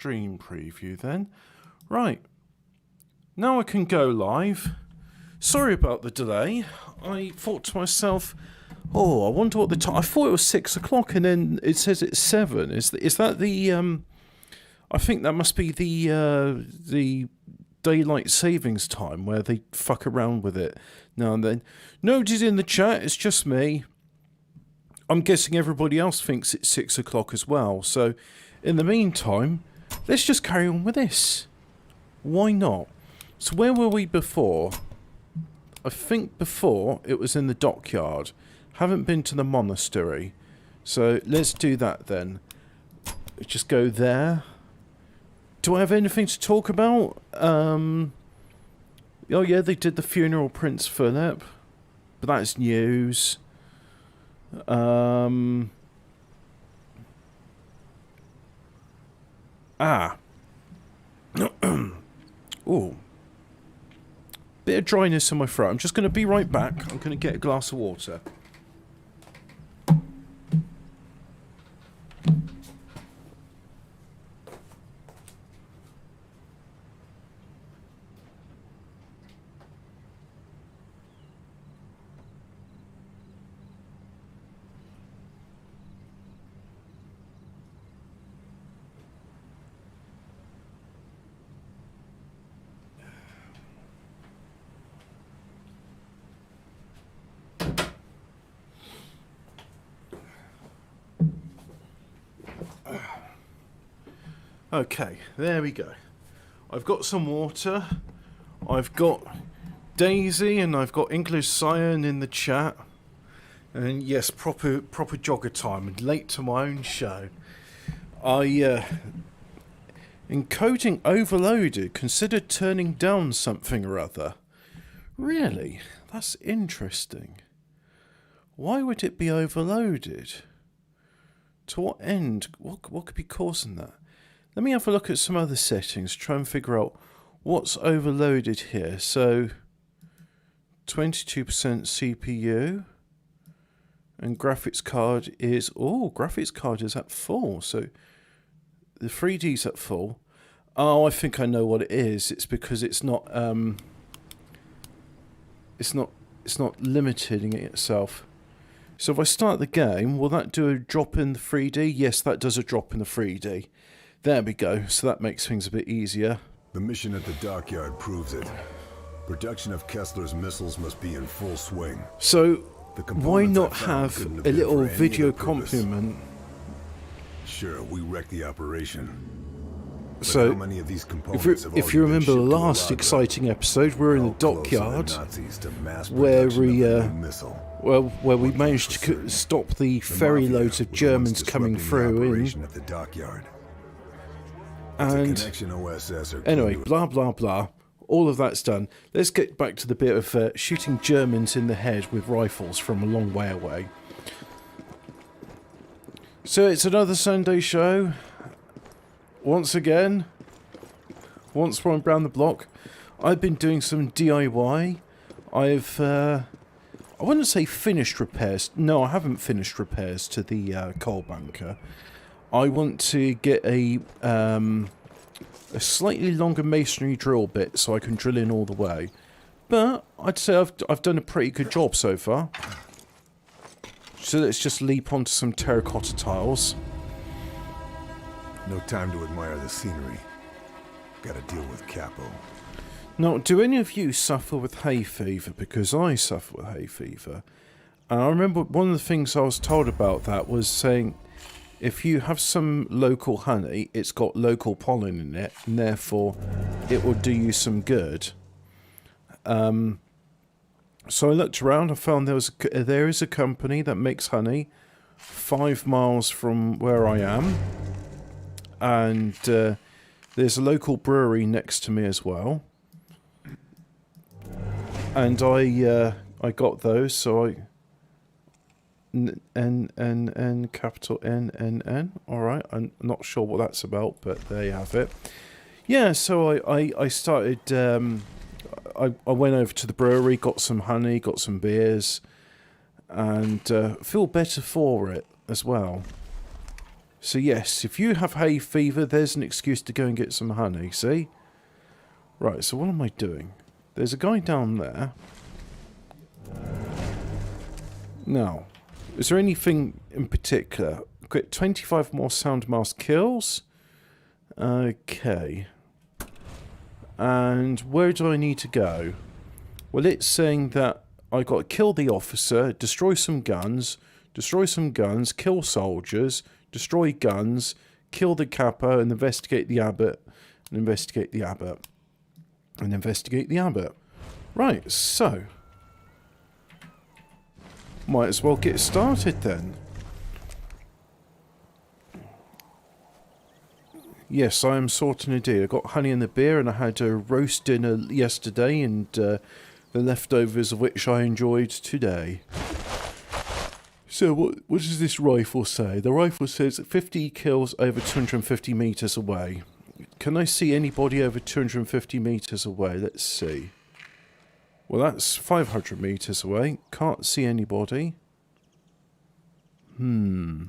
Stream preview then. Right. Now I can go live. Sorry about the delay. I thought to myself, oh, I wonder what the time... I thought it was 6 o'clock and then it says it's 7. Is that the... I think that must be the daylight savings time where they fuck around with it now and then. Nobody's in the chat, it's just me. I'm guessing everybody else thinks it's 6 o'clock as well. So, in the meantime, let's just carry on with this. Why not? So where were we before? I think before it was in the dockyard. Haven't been to the monastery. So let's do that then. Just go there. Do I have anything to talk about? Oh yeah, they did the funeral of Prince Philip. But that's news. Ooh. Bit of dryness in my throat. I'm just going to be right back. I'm going to get a glass of water. Okay, there we go. I've got some water. I've got Daisy and I've got English Cyan in the chat. And yes, proper jogger time. And late to my own show. Encoding overloaded. Consider turning down something or other. Really? That's interesting. Why would it be overloaded? To what end? What could be causing that? Let me have a look at some other settings, try and figure out what's overloaded here. So, 22% CPU, and graphics card is, graphics card is at full, so the 3D's at full. Oh, I think I know what it is. It's because it's not limiting itself. So if I start the game, will that do a drop in the 3D? Yes, that does a drop in the 3D. There we go, so that makes things a bit easier. The mission at the dockyard proves it. Production of Kessler's missiles must be in full swing. So, why not have a little video compliment? Sure, we wrecked the operation. So, if you remember the last exciting episode, we were in the dockyard, where we managed to stop the ferry loads of Germans coming through in. And anyway, blah blah blah, all of that's done. Let's get back to the bit of shooting Germans in the head with rifles from a long way away. So it's another Sunday show. Once again, once more around the block. I've been doing some DIY. I wouldn't say finished repairs. No, I haven't finished repairs to the coal bunker. I want to get a slightly longer masonry drill bit so I can drill in all the way. But I'd say I've done a pretty good job so far. So let's just leap onto some terracotta tiles. No time to admire the scenery. Gotta deal with Capo. Now, do any of you suffer with hay fever? Because I suffer with hay fever. And I remember one of the things I was told about that was saying, if you have some local honey, it's got local pollen in it, and therefore it will do you some good. So I looked around, I found there is a company that makes honey 5 miles from where I am. And there's a local brewery next to me as well. And I got those, so I... capital N. Alright, I'm not sure what that's about, but there you have it. Yeah, so I started, I went over to the brewery, got some honey, got some beers, and feel better for it as well. So yes, if you have hay fever, there's an excuse to go and get some honey, see? Right, so what am I doing? There's a guy down there. Now, is there anything in particular? Got 25 more sound mask kills. Okay. And where do I need to go? Well, it's saying that I got to kill the officer, destroy some guns, kill soldiers, destroy guns, kill the capo, and investigate the abbot, and investigate the abbot, and investigate the abbot. Right, so might as well get started then. Yes, I am sorting a deal. I got honey in the beer, and I had a roast dinner yesterday, and the leftovers of which I enjoyed today. So what does this rifle say? The rifle says 50 kills over 250 meters away. Can I see anybody over 250 meters away? Let's see. Well, that's 500 meters away. Can't see anybody. Oh,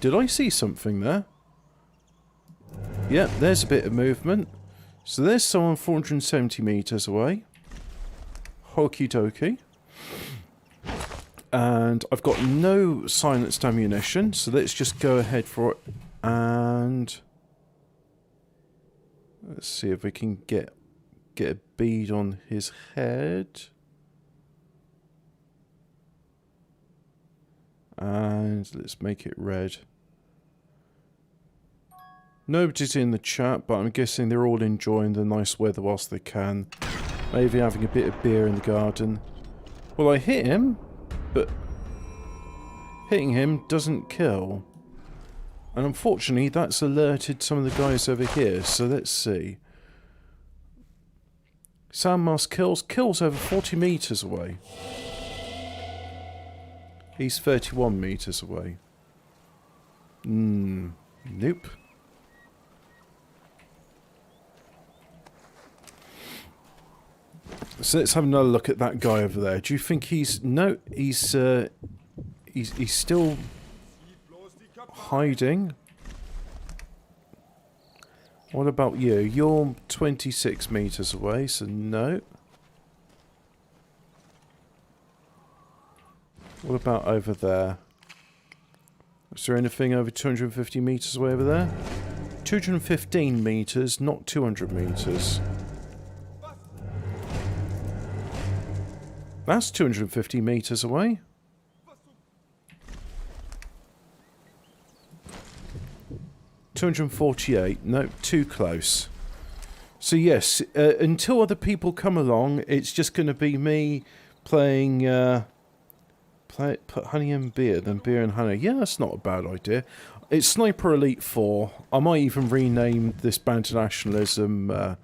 did I see something there? Yeah, there's a bit of movement. So there's someone 470 meters away. Okie dokie. And I've got no silenced ammunition, so let's just go ahead for it. And let's see if we can get a bead on his head. And let's make it red. Nobody's in the chat, but I'm guessing they're all enjoying the nice weather whilst they can. Maybe having a bit of beer in the garden. Well, I hit him, but hitting him doesn't kill. And unfortunately, that's alerted some of the guys over here, so let's see. Sandmask kills over 40 meters away. He's 31 meters away. Nope. So let's have another look at that guy over there. Do you think he's... No, he's still hiding. What about you? You're 26 meters away, so no. What about over there? Is there anything over 250 meters away over there? 215 meters, not 200 meters. That's 250 meters away. $248. No, too close. So yes, until other people come along, it's just going to be me playing. Put honey and beer, then beer and honey. Yeah, that's not a bad idea. It's Sniper Elite 4. I might even rename this Banter Nationalism.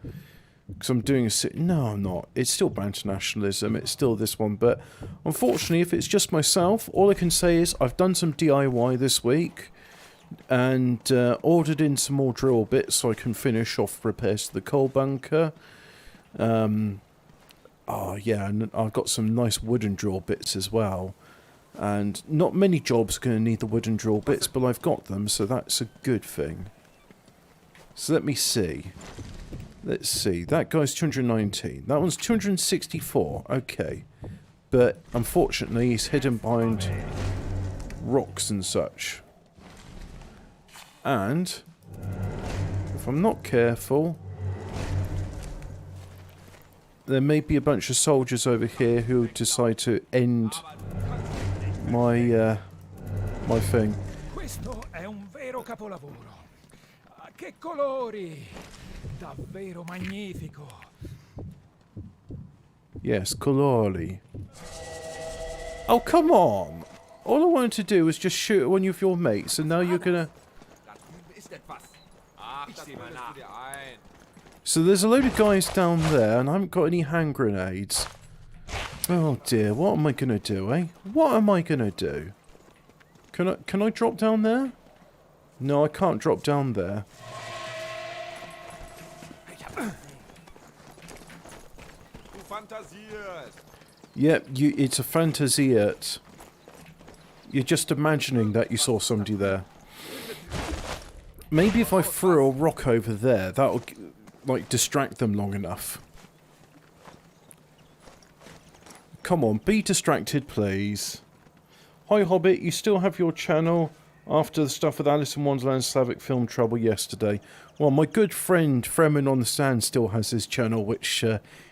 Because I'm doing a... No, I'm not. It's still Banter Nationalism. It's still this one. But unfortunately, if it's just myself, all I can say is I've done some DIY this week. And ordered in some more drill bits so I can finish off repairs to the coal bunker. Oh, yeah, and I've got some nice wooden drill bits as well. And not many jobs are going to need the wooden drill bits, but I've got them, so that's a good thing. So let me see. Let's see. That guy's 219. That one's 264. Okay. But unfortunately, he's hidden behind rocks and such. And if I'm not careful, there may be a bunch of soldiers over here who decide to end my my thing. Questo è un vero capolavoro. Che colori! Davvero magnifico. Yes, colori. Oh, come on! All I wanted to do was just shoot at one of your mates, and now you're gonna... So there's a load of guys down there, and I haven't got any hand grenades. Oh dear, what am I gonna do, eh? What am I gonna do? Can I drop down there? No, I can't drop down there. Yep, it's a fantasiert. You're just imagining that you saw somebody there. Maybe if I threw a rock over there, that'll, like, distract them long enough. Come on, be distracted, please. Hi, Hobbit. You still have your channel after the stuff with Alice in Wonderland Slavic film trouble yesterday. Well, my good friend Fremen on the Stand still has his channel, which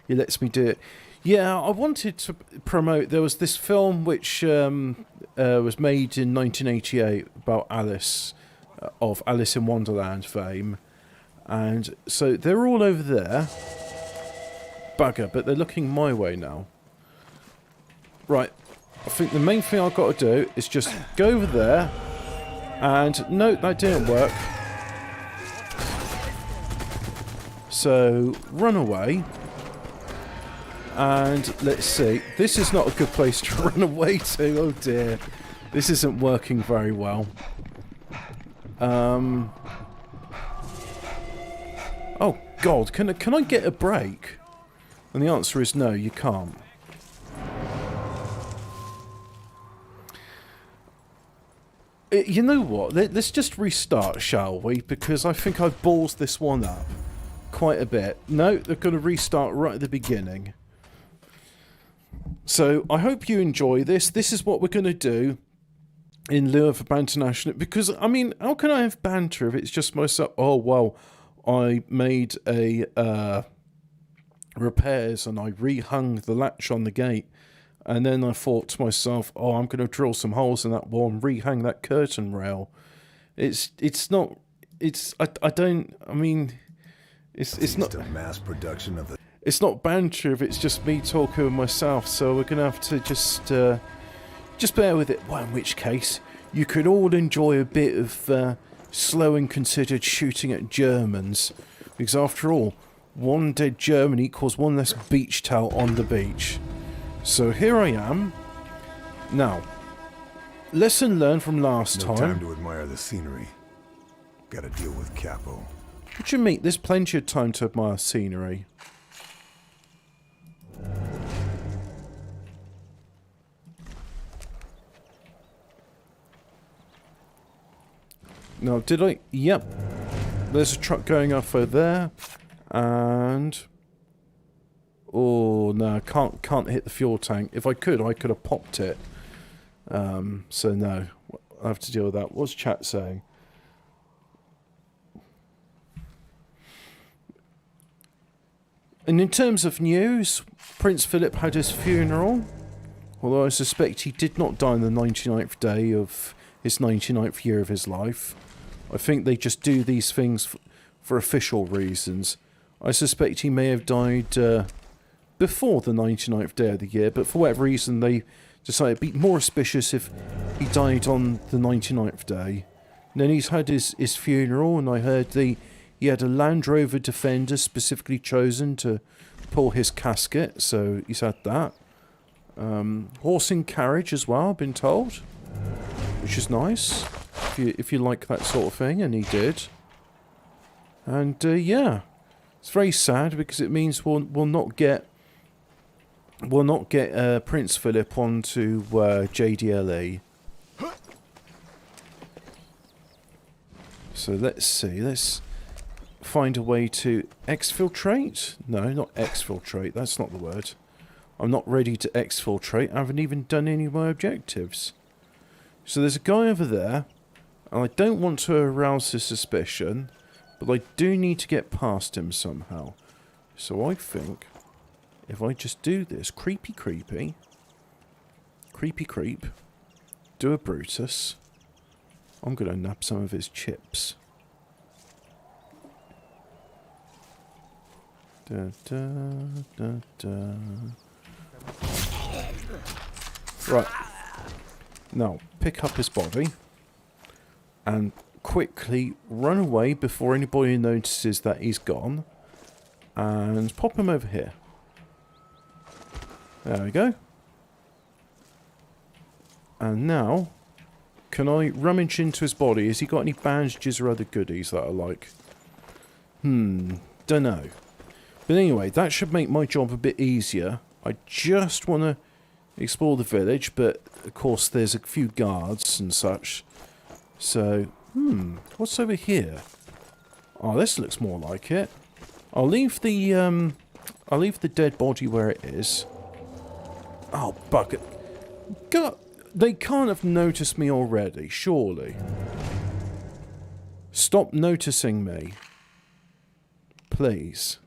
he lets me do it. Yeah, I wanted to promote... There was this film which was made in 1988 about Alice, of Alice in Wonderland fame. And so they're all over there. Bugger, but they're looking my way now. Right, I think the main thing I've got to do is just go over there. And no, that didn't work. So, run away. And let's see. This is not a good place to run away to. Oh dear. This isn't working very well. Oh God, can I get a break? And the answer is no, you can't. You know what? Let's just restart, shall we? Because I think I've ballsed this one up quite a bit. No, they're going to restart right at the beginning. So, I hope you enjoy this. This is what we're going to do in lieu of a Banter National. Because, I mean, how can I have banter if it's just myself? Oh, well, I made a repairs and I rehung the latch on the gate. And then I thought to myself, oh, I'm going to drill some holes in that wall and rehang that curtain rail. It's not, I mean, it's not a mass production of the... It's not banter if it's just me talking with myself, so we're going to have to just bear with it. Well, in which case, you could all enjoy a bit of slow and considered shooting at Germans. Because after all, one dead German equals one less beach towel on the beach. So here I am. Now, lesson learned from last No time. time to admire the scenery. Gotta deal with Capo. What do you mean? There's plenty of time to admire scenery. Now, did I... Yep. There's a truck going off over there. And... Oh, no, can't hit the fuel tank. If I could have popped it. So, no. I have to deal with that. What's chat saying? And in terms of news, Prince Philip had his funeral. Although I suspect he did not die on the 99th day of his 99th year of his life. I think they just do these things for official reasons. I suspect he may have died before the 99th day of the year, but for whatever reason they decided it'd be more auspicious if he died on the 99th day. And then he's had his funeral, and I heard he had a Land Rover Defender specifically chosen to pull his casket, so he's had that. Horse and carriage as well, I've been told, which is nice if you like that sort of thing, and he did. And yeah, it's very sad because it means we'll not get Prince Philip onto JDLE. So let's see, let's find a way to exfiltrate. No, not exfiltrate, that's not the word. I'm not ready to exfiltrate. I haven't even done any of my objectives. So there's a guy over there, and I don't want to arouse his suspicion, but I do need to get past him somehow. So I think if I just do this, creepy, do a Brutus, I'm going to nab some of his chips. Da, da, da, da. Right. Now, pick up his body and quickly run away before anybody notices that he's gone, and pop him over here. There we go. And now, can I rummage into his body? Has he got any bandages or other goodies that I like? Dunno. But anyway, that should make my job a bit easier. I just want to explore the village, but of course, there's a few guards and such. So, what's over here? Oh, this looks more like it. I'll leave the dead body where it is. Oh, bugger. God, they can't have noticed me already, surely. Stop noticing me. Please.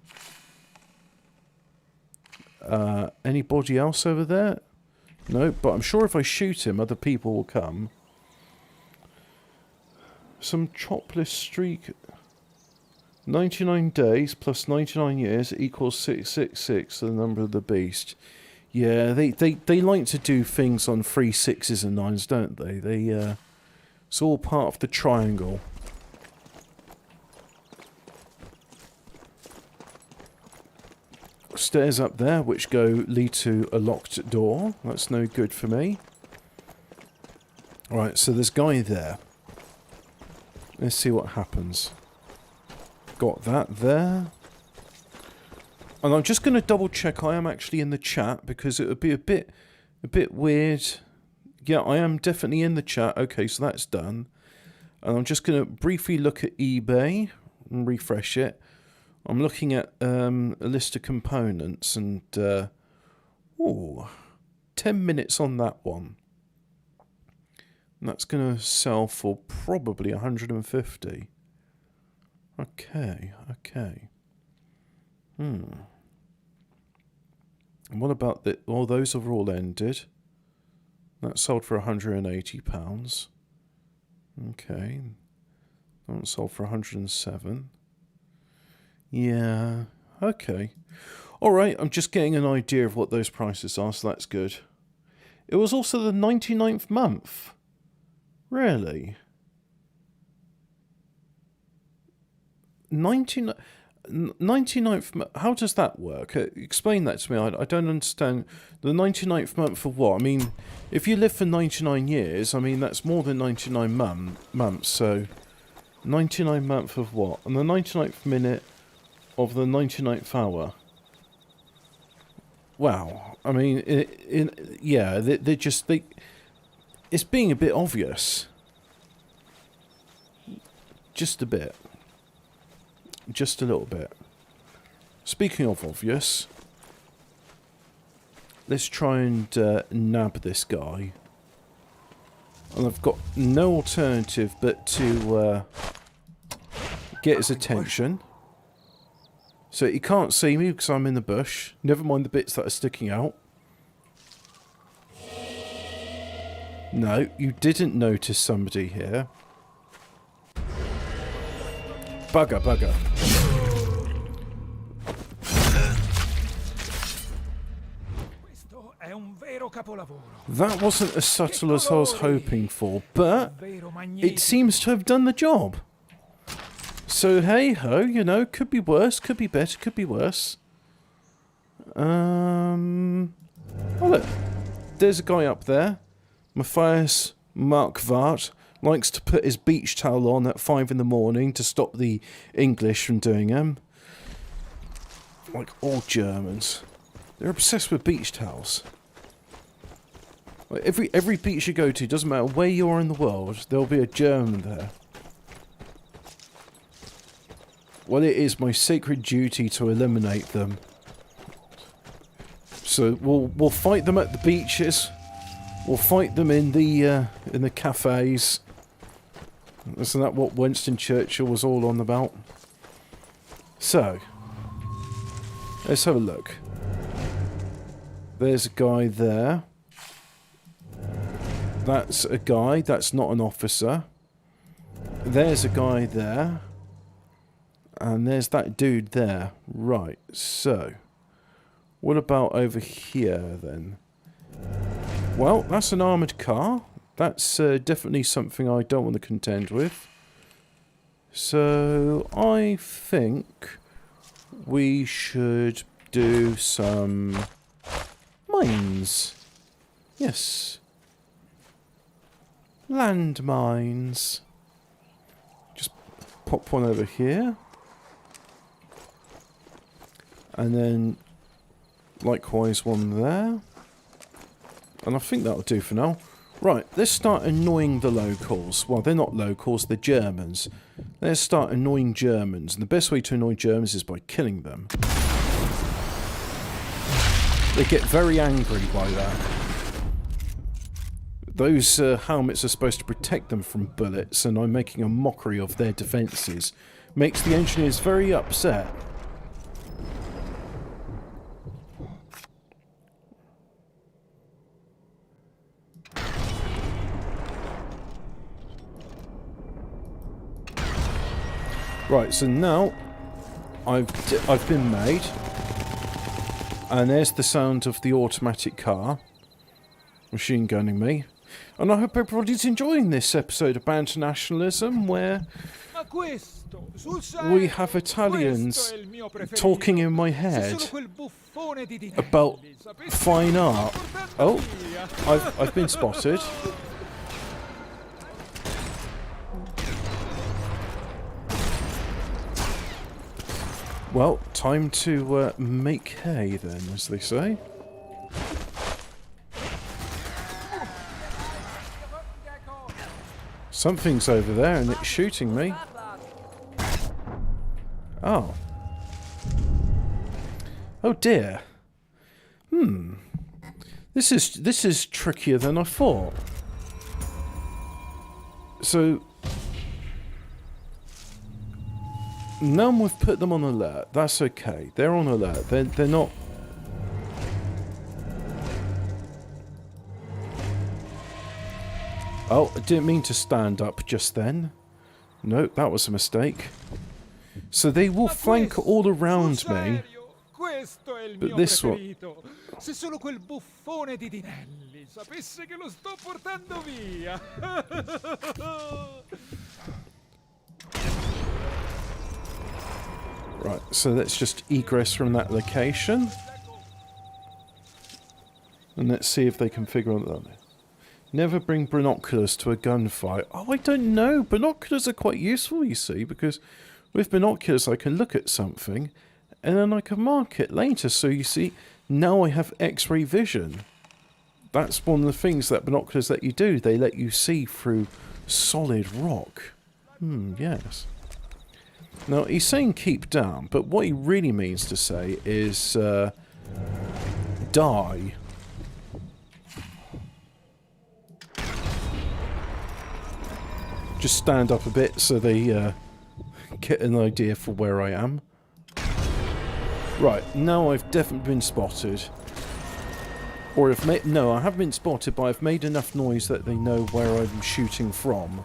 Anybody else over there? No, but I'm sure if I shoot him, other people will come. Some chopless streak. 99 days plus 99 years equals 666, the number of the beast. Yeah, they like to do things on 3 6s and 9s, don't they? It's all part of the triangle. Stairs up there, which lead to a locked door. That's no good for me. Right, so there's a guy there. Let's see what happens. Got that there. And I'm just going to double check I am actually in the chat, because it would be a bit weird. Yeah, I am definitely in the chat. Okay, so that's done. And I'm just going to briefly look at eBay and refresh it. I'm looking at a list of components, and 10 minutes on that one. And that's going to sell for probably 150. Okay. And what about the... Well, those have all ended. That sold for £180. Okay. That one sold for 107. Yeah, okay. Alright, I'm just getting an idea of what those prices are, so that's good. It was also the 99th month. Really? 99th month? How does that work? Explain that to me. I don't understand. The 99th month of what? I mean, if you live for 99 years, I mean, that's more than 99 months, so... 99 month of what? And the 99th minute... of the 99th hour. Wow. I mean, they're just... it's being a bit obvious. Just a bit. Just a little bit. Speaking of obvious, let's try and nab this guy. And I've got no alternative but to get his attention. So he can't see me because I'm in the bush. Never mind the bits that are sticking out. No, you didn't notice somebody here. Bugger. That wasn't as subtle as I was hoping for, but it seems to have done the job. So hey ho, you know, could be worse, could be better, could be worse. Oh look, there's a guy up there. Matthias Markvart likes to put his beach towel on at 5 in the morning to stop the English from doing them. Like all Germans, they're obsessed with beach towels. Like every beach you go to, doesn't matter where you are in the world, there'll be a German there. Well, it is my sacred duty to eliminate them. So we'll fight them at the beaches. We'll fight them in the cafes. Isn't that what Winston Churchill was all on about? So let's have a look. There's a guy there. That's a guy. That's not an officer. There's a guy there. And there's that dude there. Right, so... what about over here, then? Well, that's an armoured car. That's definitely something I don't want to contend with. So, I think... we should do some... mines. Yes. Landmines. Just pop one over here. And then, likewise, one there. And I think that'll do for now. Right, let's start annoying the locals. Well, they're not locals, they're Germans. Let's start annoying Germans. And the best way to annoy Germans is by killing them. They get very angry by that. Those helmets are supposed to protect them from bullets, and I'm making a mockery of their defences. Makes the engineers very upset. Right, so now I've been made, and there's the sound of the automatic car machine gunning me. And I hope everybody's enjoying this episode of Banter Nationalism, where we have Italians talking in my head about fine art. Oh, I've been spotted. Well, time to make hay then, as they say. Something's over there and it's shooting me. Oh. Oh dear. This is trickier than I thought. So now we've put them on alert. That's okay. They're on alert. They're not. Oh, I didn't mean to stand up just then. No, that was a mistake. So they will flank all around me. But this one... Se solo quel buffone di Dinelli sapesse che lo sto portando via. Right, so let's just egress from that location. And let's see if they can figure out that. Never bring binoculars to a gunfight. Oh, I don't know. Binoculars are quite useful, you see, because with binoculars I can look at something and then I can mark it later. So you see, now I have X-ray vision. That's one of the things that binoculars let you do. They let you see through solid rock. Yes. Now, he's saying keep down, but what he really means to say is die. Just stand up a bit so they get an idea for where I am. Right, now I've definitely been spotted. Or if no, I haven't been spotted, but I've made enough noise that they know where I'm shooting from.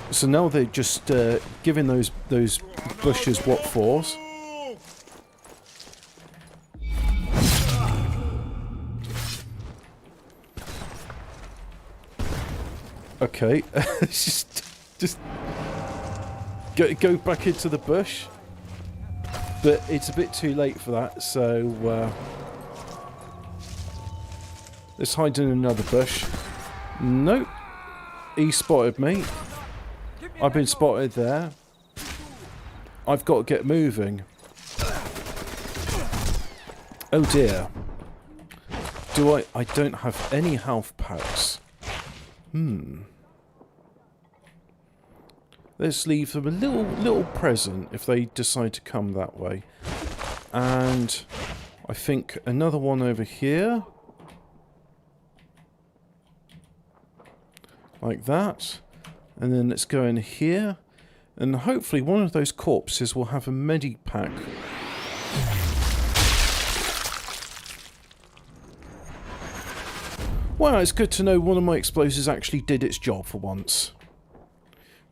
So now they're just giving those bushes what force. Okay, just go back into the bush, but it's a bit too late for that. So let's hide in another bush. Nope, he spotted me. I've been spotted there. I've got to get moving. Oh dear. I don't have any health packs. Let's leave them a little present if they decide to come that way. And I think another one over here. Like that. And then let's go in here. And hopefully one of those corpses will have a medipack. Well, it's good to know one of my explosives actually did its job for once.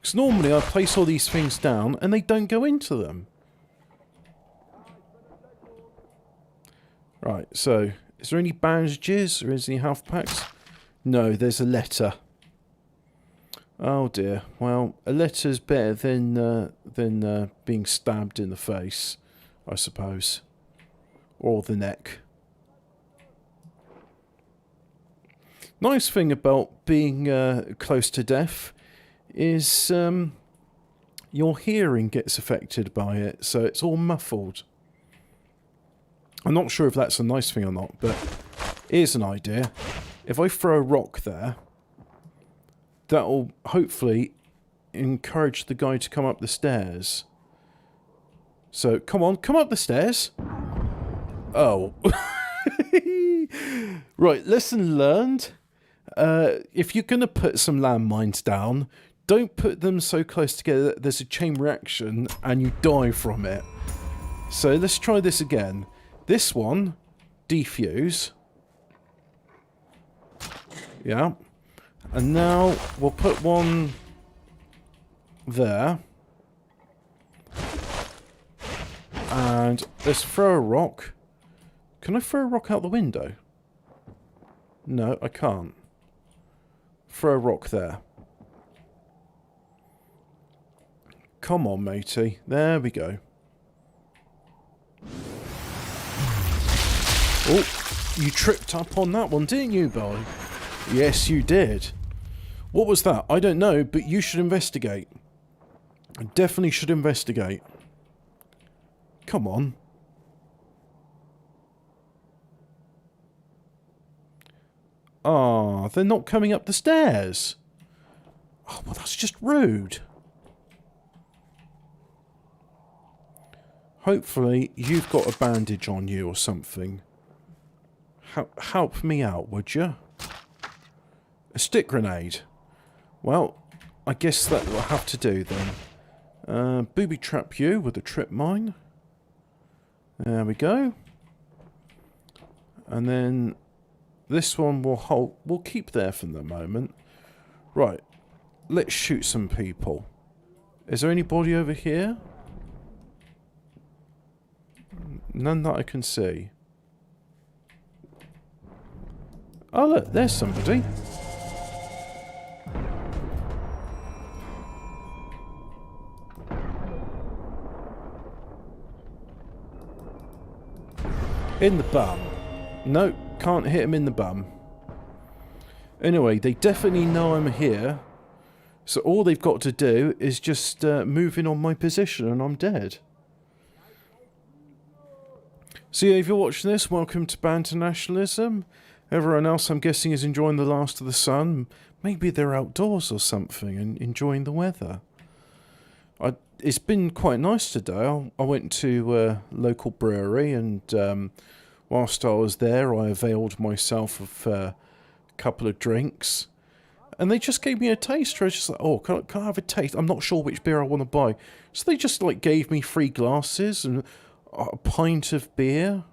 Because normally I place all these things down and they don't go into them. Right, so is there any bandages or is there any health packs? No, there's a letter. Oh dear. Well, a letter's better than being stabbed in the face, I suppose. Or the neck. Nice thing about being close to death is your hearing gets affected by it, so it's all muffled. I'm not sure if that's a nice thing or not, but Here's an idea. If I throw a rock there, that'll hopefully encourage the guy to come up the stairs. So, come on, come up the stairs. Oh. Right, lesson learned. If you're going to put some landmines down, don't put them so close together that there's a chain reaction and you die from it. So let's try this again. This one, defuse. Yeah. And now we'll put one there. And let's throw a rock. Can I throw a rock out the window? No, I can't. Throw a rock there. Come on, matey. There we go. Oh, you tripped up on that one, didn't you, boy? Yes, you did. What was that? I don't know, but you should investigate. I definitely should investigate. Come on. Ah, they're not coming up the stairs. Oh, well, that's just rude. Hopefully, you've got a bandage on you or something. Help me out, would you? A stick grenade. Well, I guess that will have to do then. Booby trap you with a trip mine. There we go. And then this one we'll keep there for the moment. Right. Let's shoot some people. Is there anybody over here? None that I can see. Oh look, there's somebody. In the bum. No, can't hit him in the bum. Anyway, they definitely know I'm here. So all they've got to do is just move in on my position and I'm dead. So yeah, if you're watching this, welcome to Banter Nationalism. Everyone else, I'm guessing, is enjoying the last of the sun. Maybe they're outdoors or something and enjoying the weather. It's been quite nice today. I went to a local brewery and whilst I was there, I availed myself of a couple of drinks. And they just gave me a taster. I was just like, oh, can I have a taste? I'm not sure which beer I want to buy. So they just like gave me 3 glasses and a pint of beer,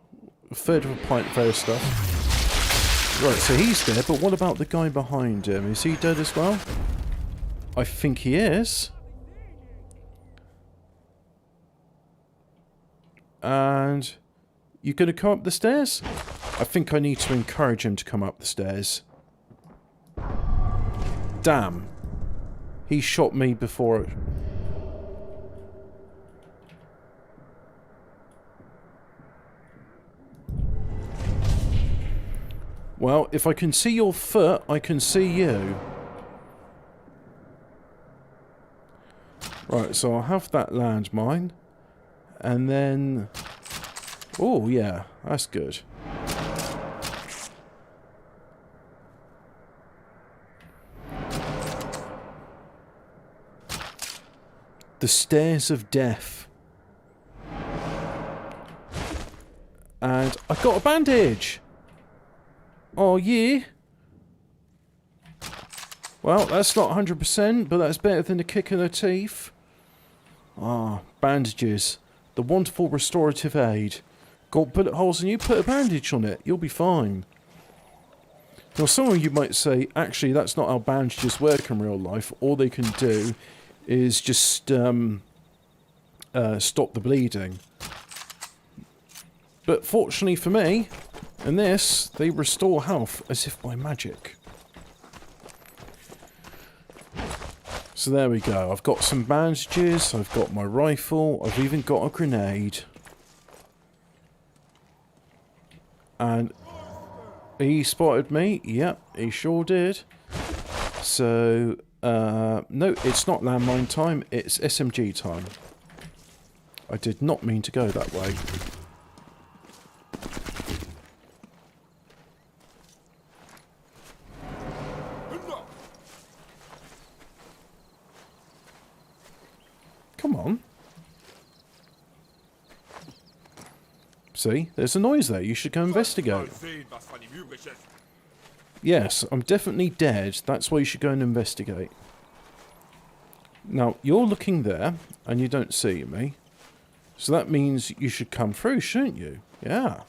a third of a pint of various stuff. Right, so he's dead, but what about the guy behind him? Is he dead as well? I think he is. And you gonna come up the stairs? I think I need to encourage him to come up the stairs. Damn. He shot me before. Well, if I can see your foot, I can see you. Right, so I'll have that landmine. And then... oh, yeah, that's good. The stairs of death. And I got a bandage! Oh, yeah. Well, that's not 100%, but that's better than a kick in the teeth. Ah, bandages. The wonderful restorative aid. Got bullet holes and you put a bandage on it. You'll be fine. Now, some of you might say, actually, that's not how bandages work in real life. All they can do is just stop the bleeding. But fortunately for me, in this, they restore health as if by magic. So there we go. I've got some bandages, I've got my rifle, I've even got a grenade. And he spotted me. Yep, he sure did. So, no, it's not landmine time, it's SMG time. I did not mean to go that way. on. See, there's a noise there. You should go investigate. Yes, I'm definitely dead. That's why you should go and investigate. Now, you're looking there, and you don't see me. So that means you should come through, shouldn't you? Yeah.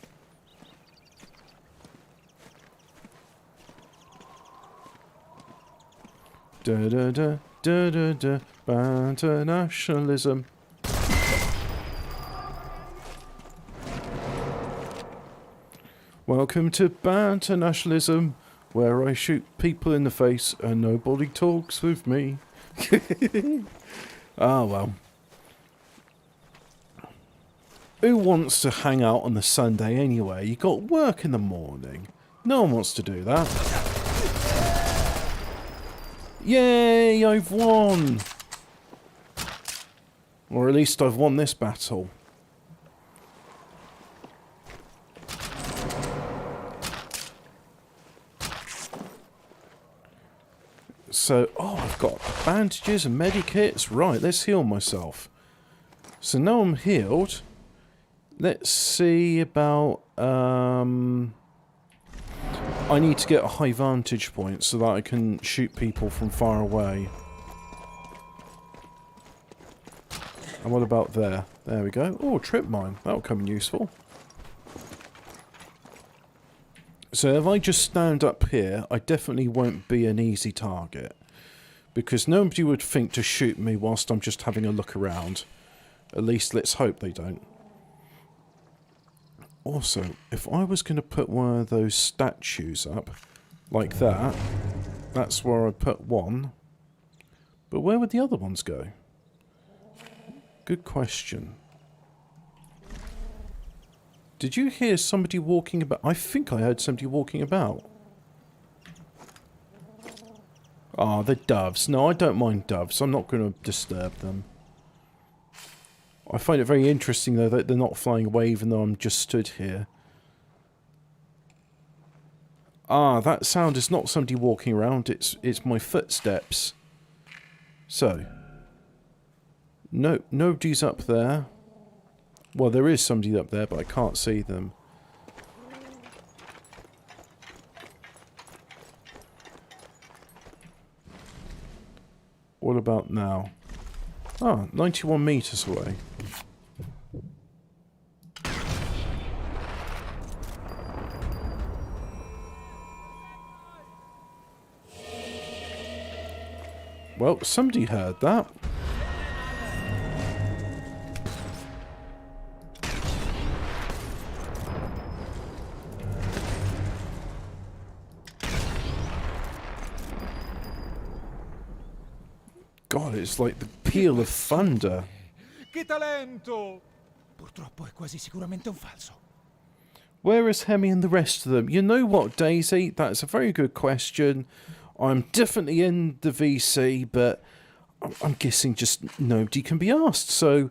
Da da da da da da. Banter nationalism. Welcome to Banter Nationalism, where I shoot people in the face and nobody talks with me. Ah, well. Who wants to hang out on the Sunday anyway? You got work in the morning. No one wants to do that. Yay, I've won! Or at least I've won this battle. So, oh, I've got bandages and medikits. Right, let's heal myself. So now I'm healed. Let's see about... I need to get a high vantage point so that I can shoot people from far away. And what about there? There we go. Oh, trip mine. That'll come in useful. So if I just stand up here, I definitely won't be an easy target. Because nobody would think to shoot me whilst I'm just having a look around. At least let's hope they don't. Also, if I was going to put one of those statues up, like that, that's where I'd put one. But where would the other ones go? Good question. Did you hear somebody walking about? I think I heard somebody walking about. Ah, the doves. No, I don't mind doves. I'm not going to disturb them. I find it very interesting, though, that they're not flying away even though I'm just stood here. Ah, that sound is not somebody walking around. It's my footsteps. So. No, nobody's up there. Well, there is somebody up there, but I can't see them. What about now? Ah, 91 meters away. Well, somebody heard that. God, it's like the peal of thunder. Che talento! Purtroppo è quasi sicuramente un falso. Where is Hemi and the rest of them? You know what, Daisy? That's a very good question. I'm definitely in the VC, but I'm guessing just nobody can be asked. So,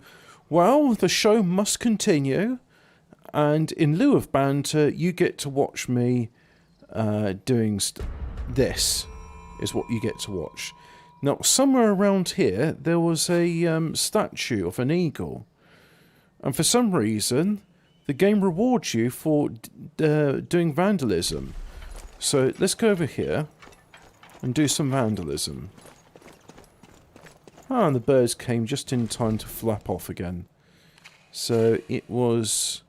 well, the show must continue. And in lieu of banter, you get to watch me doing this is what you get to watch. Now, somewhere around here, there was a statue of an eagle. And for some reason, the game rewards you for doing vandalism. So, let's go over here and do some vandalism. Ah, and the birds came just in time to flap off again. So, it was...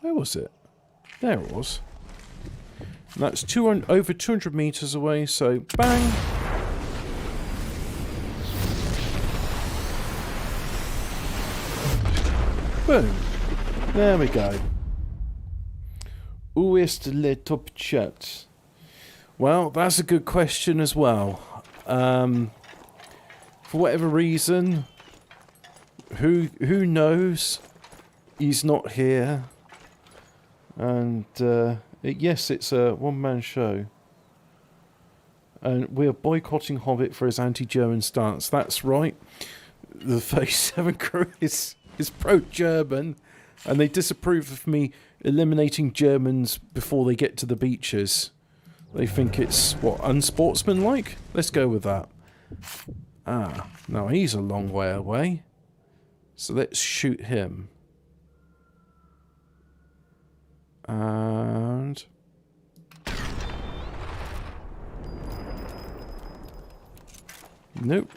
Where was it? There it was. And that's over 200 meters away, so bang! Boom. There we go. Où est le top chat? Well, that's a good question as well. For whatever reason, who knows? He's not here. And yes, it's a one-man show. And we're boycotting Hobbit for his anti-German stance. That's right. The Phase 7 crew is pro-German, and they disapprove of me eliminating Germans before they get to the beaches. They think it's, what, unsportsmanlike? Let's go with that. Ah, now he's a long way away. So let's shoot him. And... nope.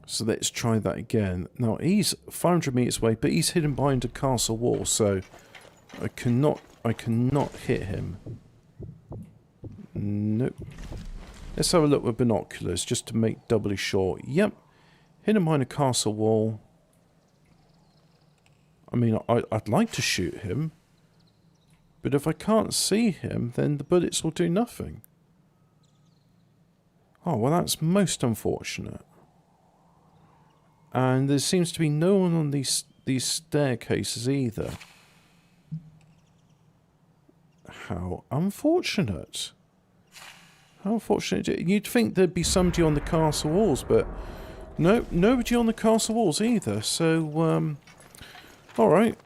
So let's try that again. Now he's 500 meters away, but he's hidden behind a castle wall, so I cannot hit him. Nope. Let's have a look with binoculars just to make doubly sure. Yep. Hidden behind a castle wall. I mean, I'd like to shoot him. But if I can't see him, then the bullets will do nothing. Oh, well, that's most unfortunate. And there seems to be no one on these staircases either. How unfortunate. How unfortunate. You'd think there'd be somebody on the castle walls, but no, nobody on the castle walls either. So, alright.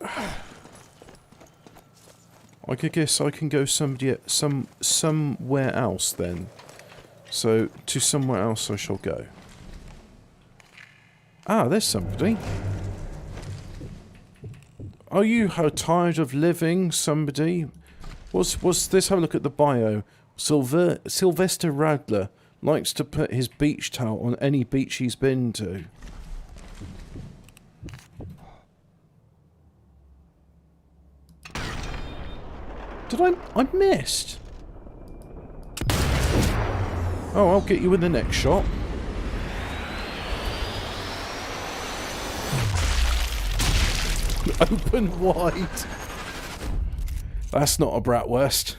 I guess I can go somewhere else then. So, to somewhere else I shall go. Ah, there's somebody. Are you tired of living, somebody? Let's have a look at the bio. Sylvester Radler likes to put his beach towel on any beach he's been to. I missed? Oh, I'll get you in the next shot. Open wide. That's not a bratwurst.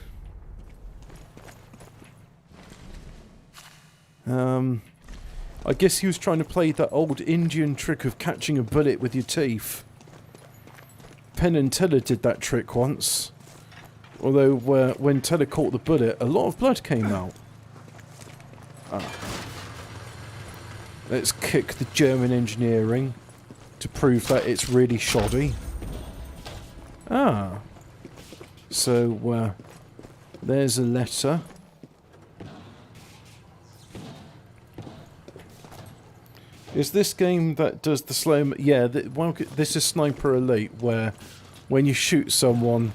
I guess he was trying to play that old Indian trick of catching a bullet with your teeth. Penn and Teller did that trick once. Although, when Teller caught the bullet, a lot of blood came out. Ah. Let's kick the German engineering to prove that it's really shoddy. Ah. So, there's a letter. Is this game that does the slow... yeah, this is Sniper Elite, where when you shoot someone,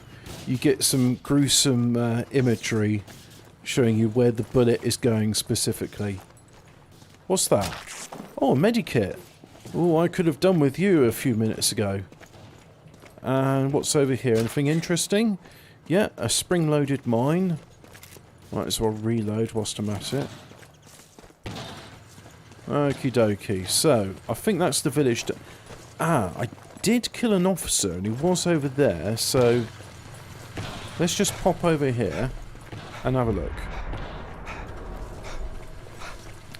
you get some gruesome imagery showing you where the bullet is going specifically. What's that? Oh, a medikit. Oh, I could have done with you a few minutes ago. And what's over here? Anything interesting? Yeah, a spring-loaded mine. Might as well reload whilst I'm at it. Okie dokie. So, I think that's the village. I did kill an officer and he was over there, so let's just pop over here and have a look.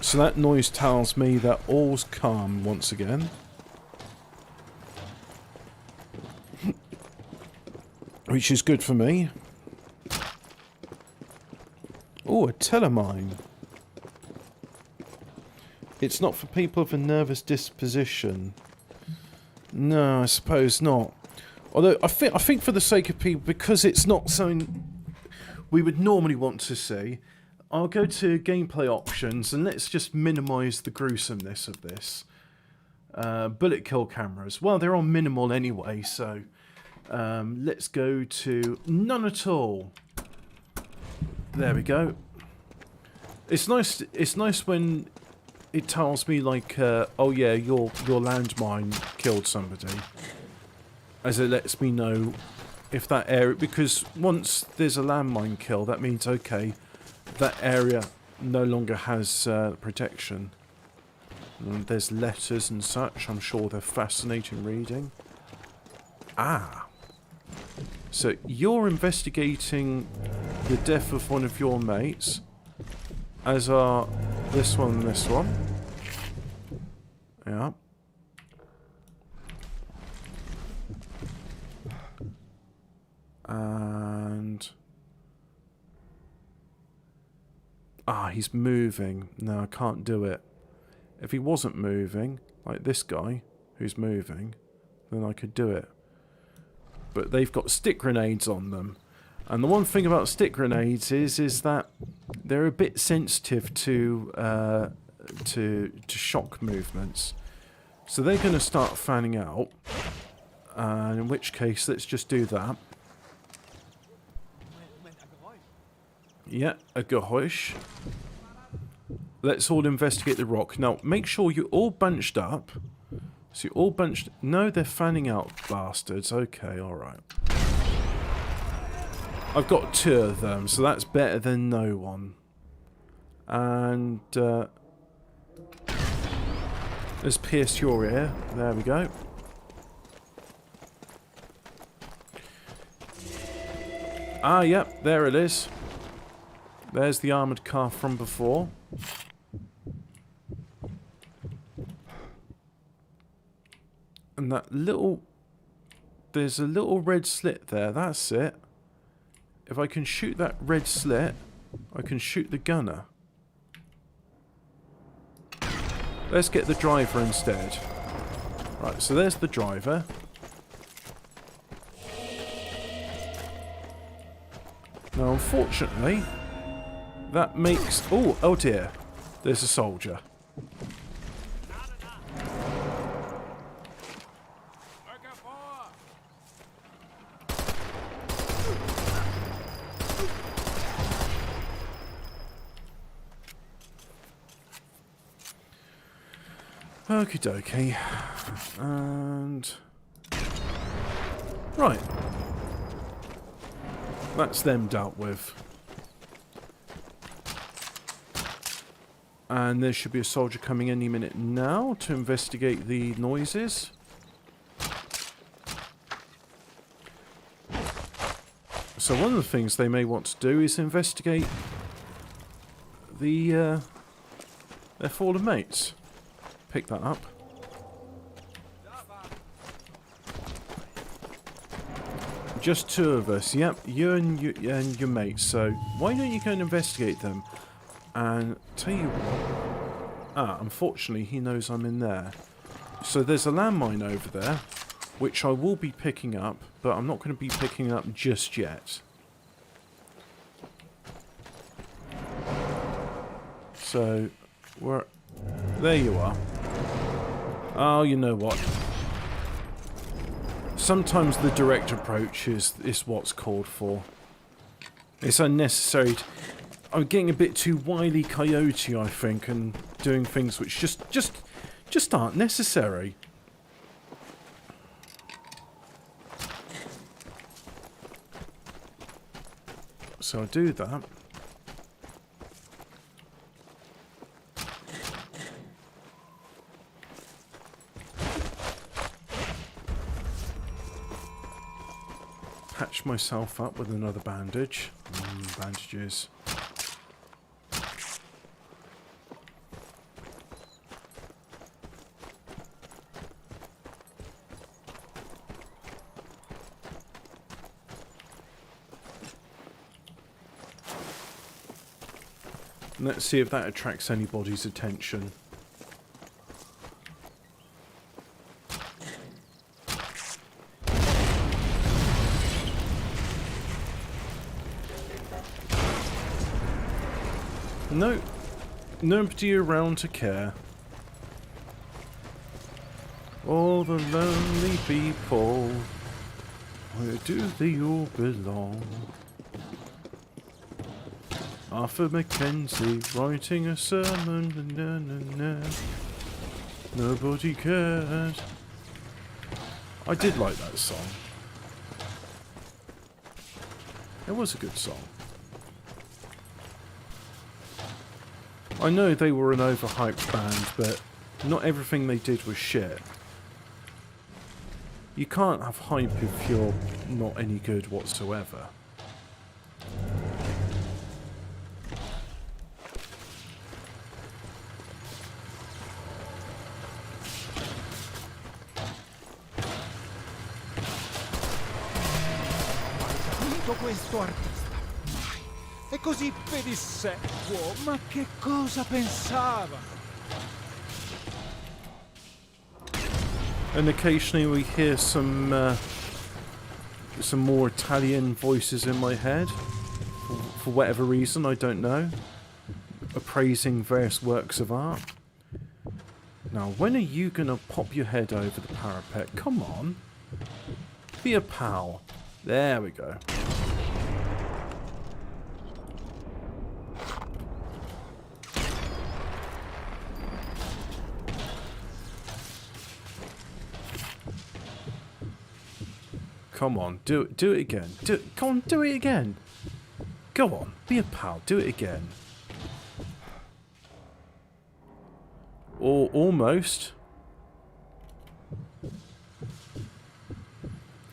So that noise tells me that all's calm once again. Which is good for me. Oh, a telemine. It's not for people of a nervous disposition. No, I suppose not. Although, I think for the sake of people, because it's not something we would normally want to see, I'll go to gameplay options and let's just minimise the gruesomeness of this. Bullet kill cameras. Well, they're on minimal anyway, so let's go to none at all. There we go. It's nice when it tells me like, oh yeah, your landmine killed somebody, as it lets me know if that area, because once there's a landmine kill, that means okay, that area no longer has protection. And there's letters and such. I'm sure they're fascinating reading. Ah, so you're investigating the death of one of your mates, as are this one and this one. Yeah. And... he's moving. No, I can't do it. If he wasn't moving, like this guy, who's moving, then I could do it. But they've got stick grenades on them. And the one thing about stick grenades is that they're a bit sensitive to shock movements. So they're going to start fanning out. And in which case, let's just do that. Yeah, a Geräusch. Let's all investigate the rock. Now, make sure you're all bunched up. So you're all bunched... No, they're fanning out, bastards. Okay, alright. I've got 2 of them, so that's better than no one. And, let's pierce your ear. There we go. Ah, yep, there it is. There's the armoured car from before. And that little... There's a little red slit there, that's it. If I can shoot that red slit, I can shoot the gunner. Let's get the driver instead. Right, so there's the driver. Now, unfortunately, that makes... Oh dear. There's a soldier. Okie dokie. And... Right. That's them dealt with. And there should be a soldier coming any minute now to investigate the noises. So one of the things they may want to do is investigate the their fallen mates. Pick that up. Just 2 of us. Yep, you and your mates. So why don't you go and investigate them? And tell you what. Ah, unfortunately, he knows I'm in there. So there's a landmine over there, which I will be picking up, but I'm not going to be picking it up just yet. So, there you are. Oh, you know what? Sometimes the direct approach is what's called for. It's unnecessary. I'm getting a bit too wily coyote, I think, and doing things which just aren't necessary. So I'll do that. Patch myself up with another bandage. Bandages. Let's see if that attracts anybody's attention. No, nobody around to care. All the lonely people, where do they all belong? Arthur Mackenzie writing a sermon, na, na, na. Nobody cared. I did like that song. It was a good song. I know they were an overhyped band, but not everything they did was shit. You can't have hype if you're not any good whatsoever. Questo artista mai è così pedissequo, ma che cosa pensava? And occasionally we hear some some more Italian voices in my head. For whatever reason, I don't know. Appraising various works of art. Now, when are you going to pop your head over the parapet? Come on. Be a pal. There we go. Come on, do it again. Come on, do it again. Go on, be a pal, do it again. Or almost.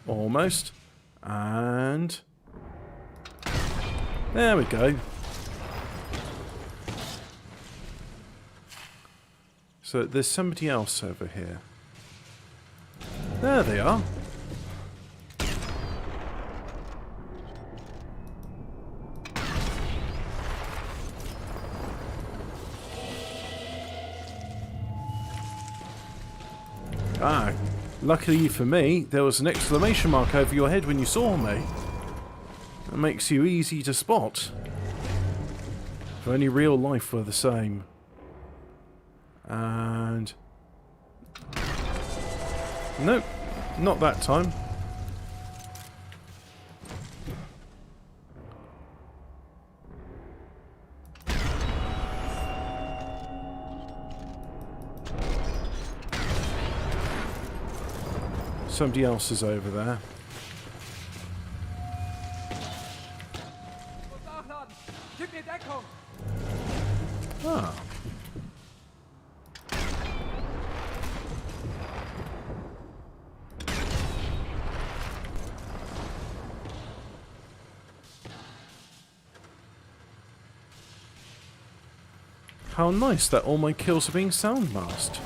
Almost. And there we go. So there's somebody else over here. There they are. Ah, luckily for me, there was an exclamation mark over your head when you saw me. That makes you easy to spot. If only real life were the same. And... nope, not that time. Somebody else is over there. Ah. How nice that all my kills are being sound masked.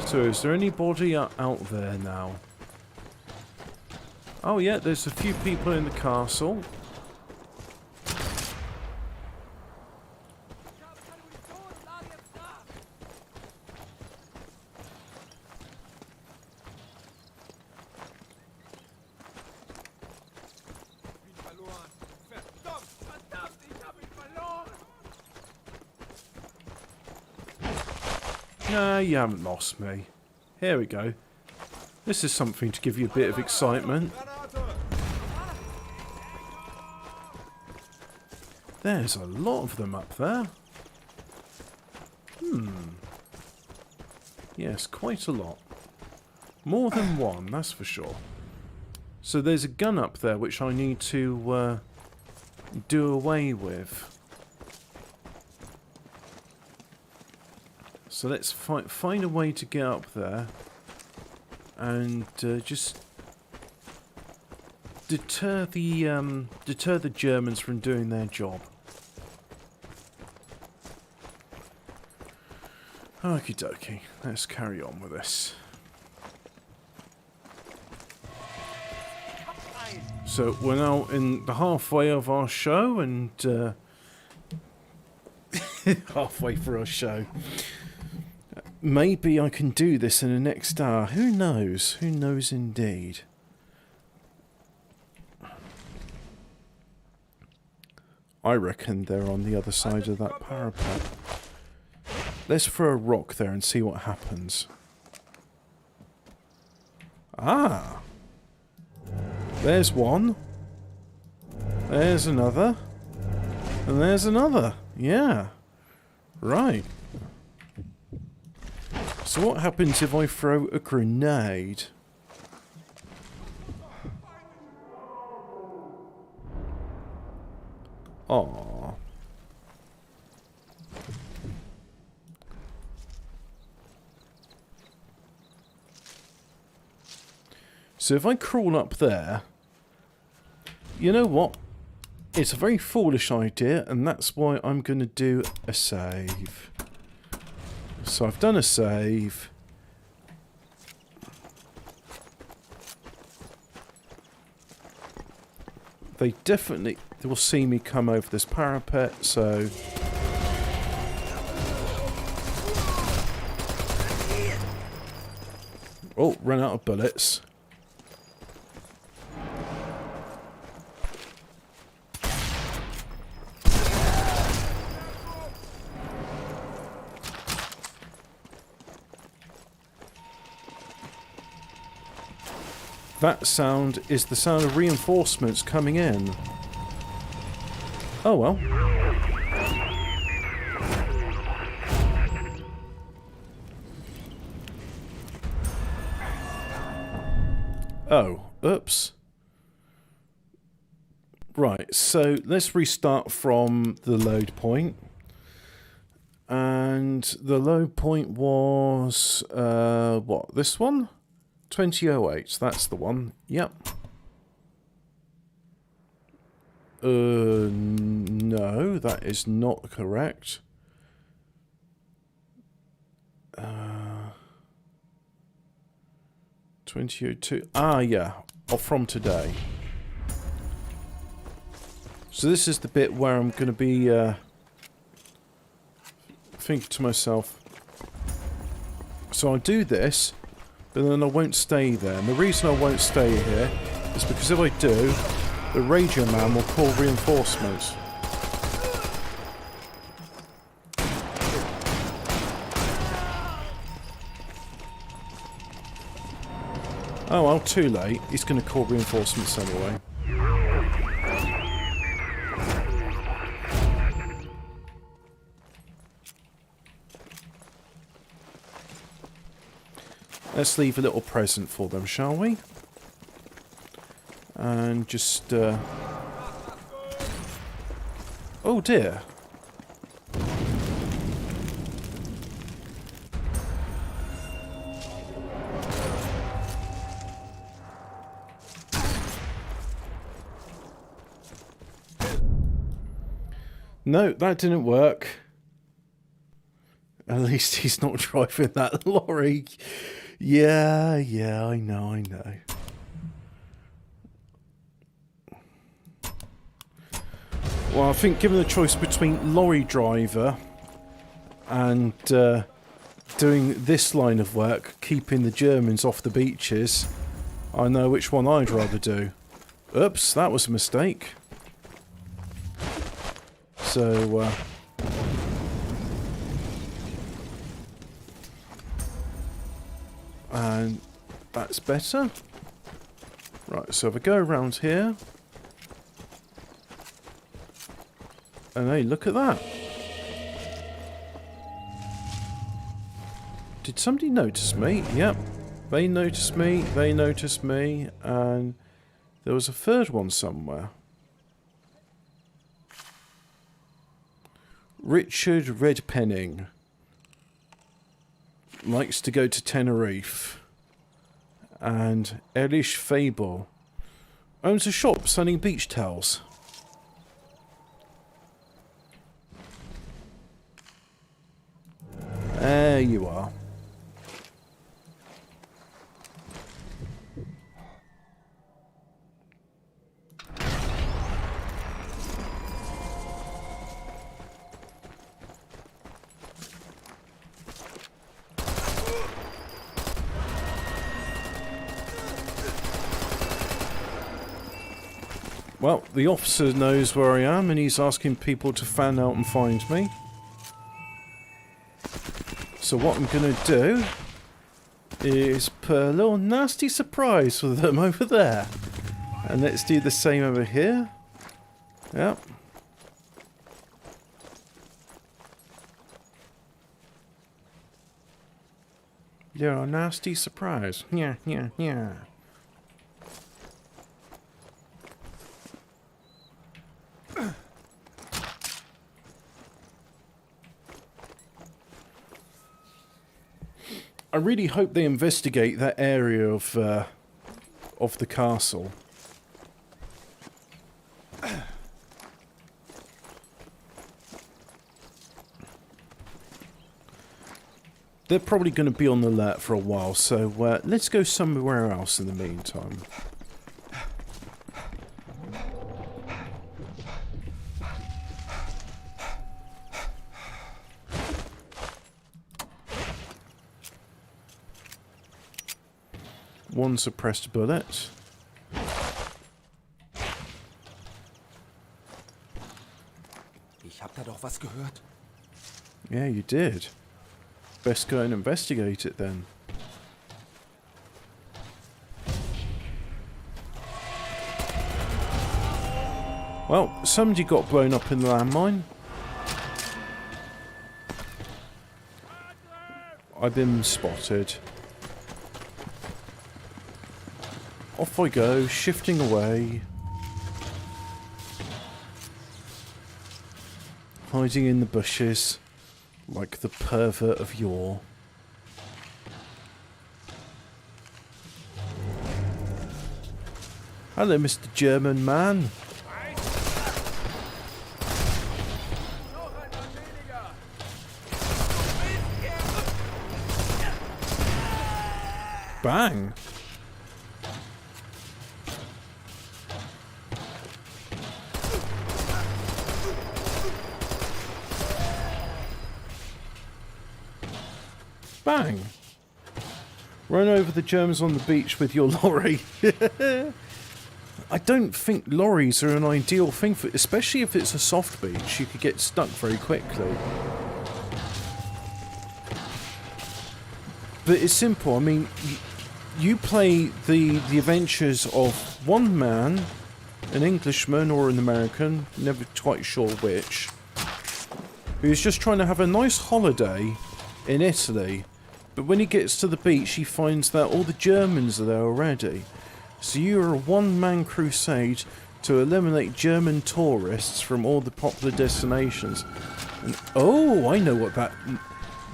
So, is there anybody out there now? Oh yeah, there's a few people in the castle. No, you haven't lost me. Here we go. This is something to give you a bit of excitement. There's a lot of them up there. Yes, quite a lot. More than one, that's for sure. So there's a gun up there which I need to do away with. So let's find a way to get up there and just deter the Germans from doing their job. Okie dokie, let's carry on with this. So we're now in the halfway of our show and halfway through our show. Maybe I can do this in the next hour. Who knows? Who knows indeed? I reckon they're on the other side of that parapet. Let's throw a rock there and see what happens. Ah! There's one. There's another. And there's another. Yeah. Right. So what happens if I throw a grenade? Aww. So if I crawl up there, you know what? It's a very foolish idea, and that's why I'm going to do a save. So I've done a save. They will see me come over this parapet, so... Oh, run out of bullets. That sound is the sound of reinforcements coming in. Oh well. Oh, oops. Right, so let's restart from the load point. And the load point was, what, this one? 2008, that's the one. Yep. No, that is not correct. 2002. Ah, yeah. Or from today. So this is the bit where I'm going to be thinking to myself, so I do this, but then I won't stay there. And the reason I won't stay here is because if I do, the radio man will call reinforcements. Oh well, too late. He's going to call reinforcements anyway. Let's leave a little present for them, shall we? And just... Oh dear. No, that didn't work. At least he's not driving that lorry. Yeah, I know. Well, I think given the choice between lorry driver and doing this line of work, keeping the Germans off the beaches, I know which one I'd rather do. Oops, that was a mistake. So, and that's better. Right, so if I go around here, and hey, look at that. Did somebody notice me? Yep. They noticed me, and there was a third one somewhere. Richard Redpenning likes to go to Tenerife. And Elish Fable owns a shop selling beach towels. There you are. Well, the officer knows where I am and he's asking people to fan out and find me. So what I'm going to do is put a little nasty surprise for them over there. And let's do the same over here. Yep. Little nasty surprise. Yeah. I really hope they investigate that area of the castle. They're probably going to be on the alert for a while, so let's go somewhere else in the meantime. one suppressed bullet. Ich hab da doch was gehört. Yeah, you did. Best go and investigate it then. Well, somebody got blown up in the landmine. I've been spotted. Off I go, shifting away. Hiding in the bushes, like the pervert of yore. Hello, Mr. German man. Bang! Bang! Run over the Germans on the beach with your lorry. I don't think lorries are an ideal thing for, especially if it's a soft beach. You could get stuck very quickly. But it's simple. I mean, you play the adventures of one man, an Englishman or an American, never quite sure which, who's just trying to have a nice holiday in Italy. But when he gets to the beach, he finds that all the Germans are there already. So you're a one-man crusade to eliminate German tourists from all the popular destinations. And, oh, I know what that...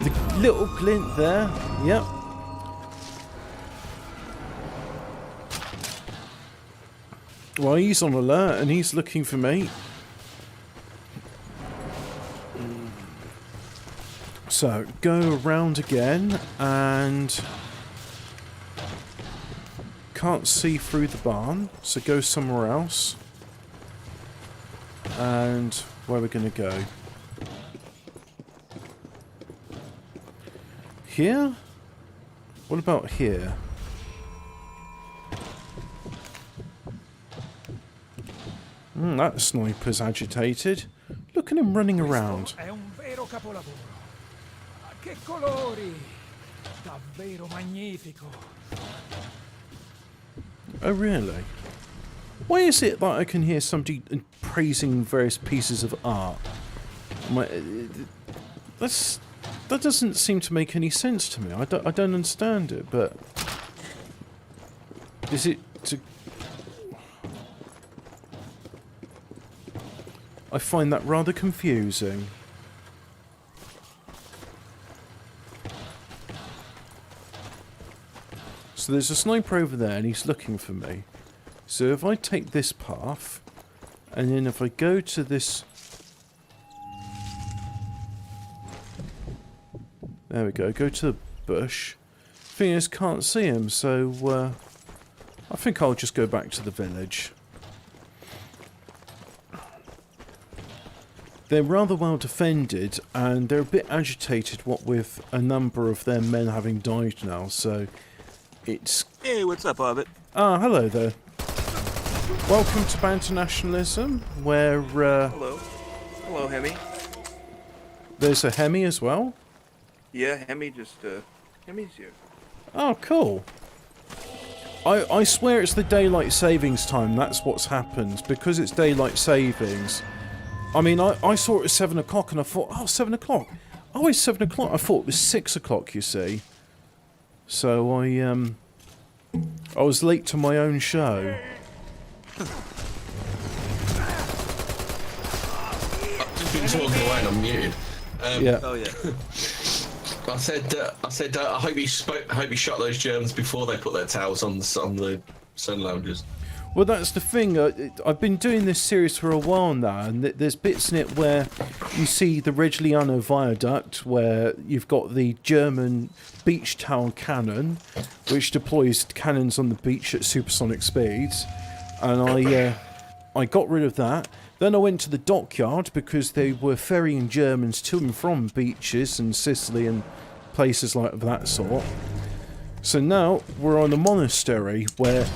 The little glint there. Yep. Well, he's on alert and he's looking for me. So, go around again and... Can't see through the barn, so go somewhere else. And where we're going to go? Here? What about here? That sniper's agitated. Look at him running around. È un vero capolavoro. Che colori! Davvero magnifico. Oh, really? Why is it that I can hear somebody praising various pieces of art? That doesn't seem to make any sense to me. I don't understand it, but... Is it to... I find that rather confusing. So there's a sniper over there and he's looking for me. So if I take this path, and then if I go to this... There we go, go to the bush. Thing is, can't see him, so I think I'll just go back to the village. They're rather well defended, and they're a bit agitated, what with a number of their men having died now, so it's... Hey, what's up, Hobbit? Ah, hello there. Welcome to Banter Nationalism, where... Hello. Hello, Hemi. There's a Hemi as well. Yeah, Hemi's here. Oh, cool. I swear it's the daylight savings time, that's what's happened. Because it's daylight savings... I mean, I saw it at 7 o'clock and I thought, oh, 7 o'clock. Oh, it's 7 o'clock. I thought it was 6 o'clock, you see. So I was late to my own show. I've just been talking away and I'm muted. Yeah. Oh, yeah. I said, I hope you shot those Germans before they put their towels on the sun loungers. Well, that's the thing. I've been doing this series for a while now, and there's bits in it where you see the Reggiano Viaduct, where you've got the German beach towel cannon, which deploys cannons on the beach at supersonic speeds, and I got rid of that. Then I went to the dockyard because they were ferrying Germans to and from beaches in Sicily and places like that sort. So now we're on a monastery where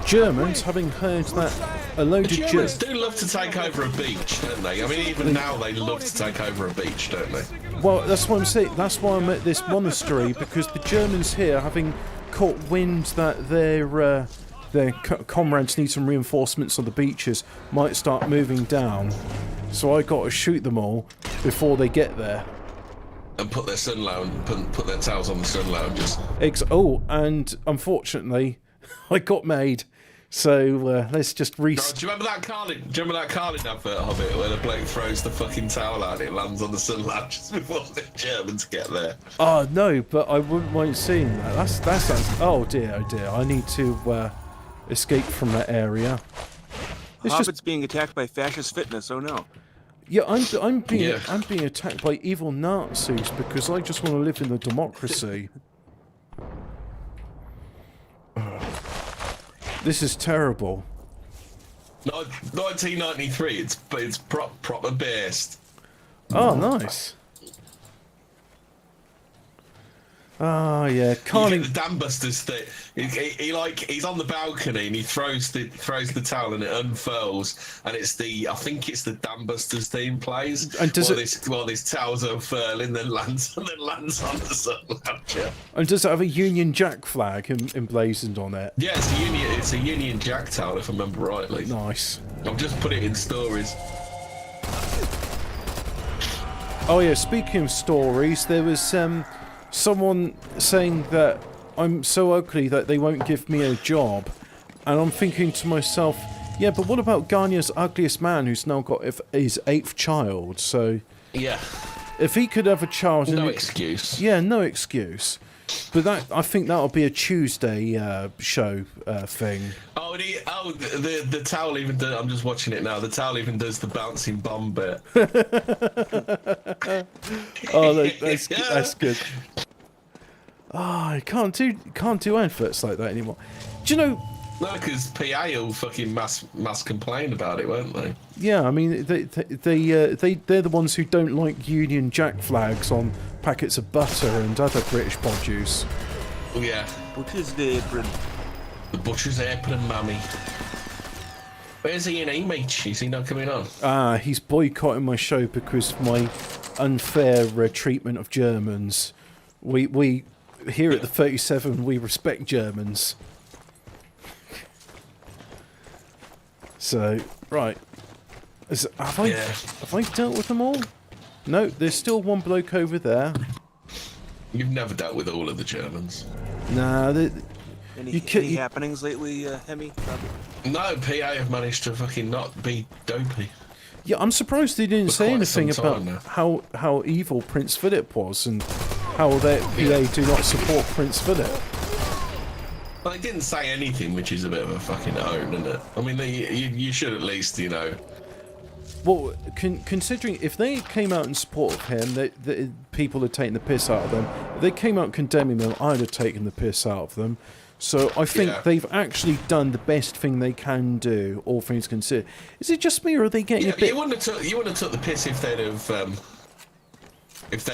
Germans, having heard that a load of Germans do love to take over a beach, don't they? I mean, even now they love to take over a beach, don't they? Well, that's what I'm saying. That's why I'm at this monastery, because the Germans here, having caught wind that their comrades need some reinforcements on the beaches, might start moving down. So I got to shoot them all before they get there. And put their sun lounge, put their towels on the sun lounges. Oh, and unfortunately, I got made. So let's just Do you remember that Carlin? Do you remember that Carlin advert of it where the bloke throws the fucking towel out and it lands on the sun lounges before the Germans get there? Oh no, but I wouldn't mind seeing that. That sounds. Oh dear, oh dear. I need to escape from that area. It's Hobbit's being attacked by fascist fitness. Oh no. Yeah, I'm being attacked by evil Nazis because I just want to live in a democracy. This is terrible. 1993. It's proper based. Oh, nice. Ah, yeah. You get the dam busters thing. He's on the balcony and he throws the towel and it unfurls and I think it's the dam busters theme plays. And while this towel's unfurling, then lands on the sun lounger. And does it have a Union Jack flag emblazoned on it? Yeah, it's a Union Jack towel if I remember rightly. Nice. I've just put it in stories. Oh yeah. Speaking of stories, there was someone saying that I'm so ugly that they won't give me a job. And I'm thinking to myself, yeah, but what about Garnia's ugliest man who's now got his 8th child? So, yeah, if he could have a child... No excuse. Yeah, no excuse. But I think that'll be a Tuesday show thing. Oh, the towel even does... I'm just watching it now. The towel even does the bouncing bomb bit. Oh, that's good. Oh, I can't do adverts like that anymore. Do you know? No, because PA will fucking mass complain about it, won't they? Yeah, I mean they're the ones who don't like Union Jack flags on packets of butter and other British produce. Oh yeah. Butcher's apron. The butcher's apron, mammy. Where's Ian Meach? Is he not coming on? He's boycotting my show because of my unfair treatment of Germans. We here at the 37 we respect Germans. So right, have I dealt with them all? No, there's still one bloke over there. You've never dealt with all of the Germans. Nah, Any happenings lately, Hemi? No, PA have managed to fucking not be dopey. Yeah, I'm surprised they didn't say anything about how evil Prince Philip was and how their PA do not support Prince Philip. Well, they didn't say anything, which is a bit of a fucking own, isn't it? I mean, you should at least, you know. Well, considering if they came out in support of him, the people had taken the piss out of them. If they came out condemning them, I'd have taken the piss out of them. So I think they've actually done the best thing they can do, all things considered. Is it just me, or are they getting a bit... You wouldn't have took the piss if they'd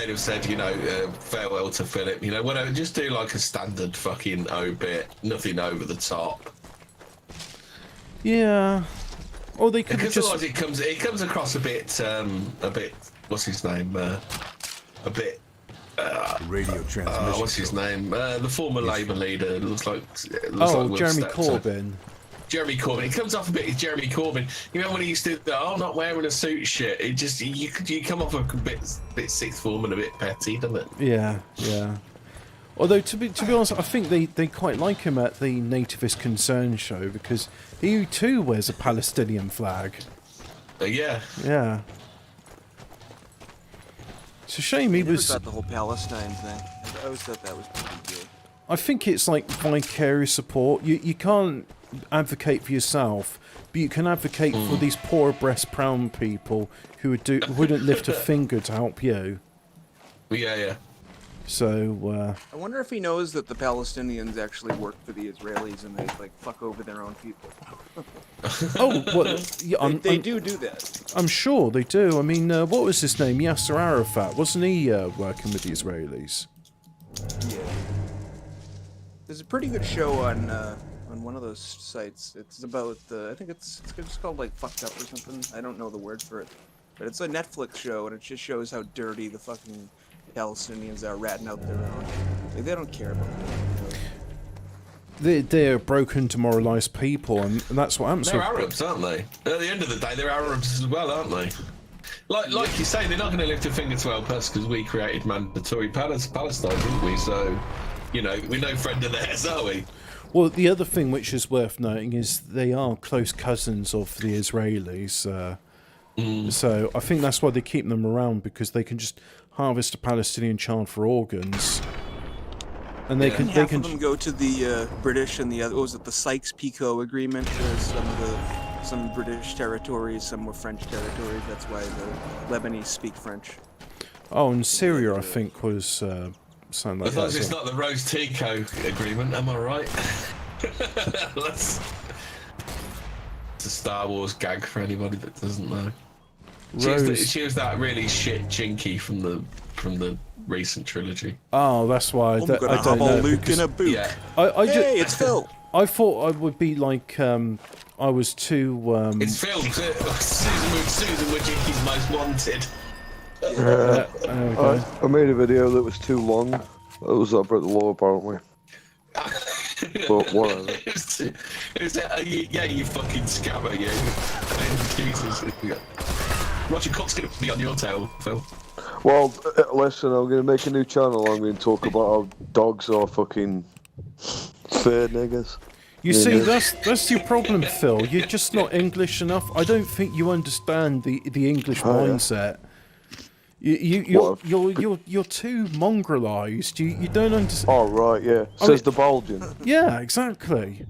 have said, you know, farewell to Philip, you know, whatever. Just do like a standard fucking obit, nothing over the top. Yeah. Or they could because just... otherwise it comes across a bit, what's his name? A bit. Radio transmission. What's his name? The former Labour leader. Looks like Jeremy Corbyn. Jeremy Corbyn. It comes off a bit as Jeremy Corbyn. You know when he used to, not wearing a suit shit. It just you come off a bit sixth form and a bit petty, doesn't it? Yeah, yeah. Although to be honest, I think they quite like him at the Nativist Concern show because he too wears a Palestinian flag. Yeah. Yeah. It's a shame he was... about the whole Palestine thing. I always thought that was pretty good. I think it's like vicarious support. You can't advocate for yourself, but you can advocate for these poor breast brown people who wouldn't lift a finger to help you. Yeah, yeah. So, I wonder if he knows that the Palestinians actually work for the Israelis and they, like, fuck over their own people. oh, well, yeah, they do that. I'm sure they do. I mean, what was his name? Yasser Arafat. Wasn't he working with the Israelis? Yeah. There's a pretty good show on one of those sites. It's about I think it's just called like Fucked Up or something. I don't know the word for it, but it's a Netflix show, and it just shows how dirty the fucking Palestinians are ratting out their own. Like, they don't care about that. They're broken, demoralised people, and that's what happens. They're Arabs, aren't they? At the end of the day, they're Arabs as well, aren't they? Like you say, they're not going to lift a finger to help us because we created mandatory Palestine, didn't we? So, you know, we're no friend of theirs, are we? Well, the other thing which is worth noting is they are close cousins of the Israelis. So I think that's why they keep them around, because they can just harvest a Palestinian child for organs. And they can half of them go to the British, and the other, what was it, the Sykes-Picot Agreement? Some British territories, some were French territories. That's why the Lebanese speak French. Oh, and Syria, I think, was something like as long as that. it's not the Rose Tico Agreement, am I right? It's a Star Wars gag for anybody that doesn't know. She was that really shit Chinky from the recent trilogy. Oh, that's why I'm gonna I don't know. Luke in a boot. Yeah. Hey, it's Phil. I thought I would be like I was too. It's Phil. Susan Wojcicki's most wanted. I made a video that was too long. It was I broke the law apparently. But whatever. Yeah, you fucking scammer, you. Jesus. Roger Cook's gonna be on your tail, Phil. Well, listen, I'm gonna make a new channel. I'm gonna talk about how dogs are fucking fair niggas. You see, that's your problem, Phil. You're just not English enough. I don't think you understand the English mindset. You're too mongrelized. You don't understand. Oh right, yeah. Says the Belgian. Yeah, exactly.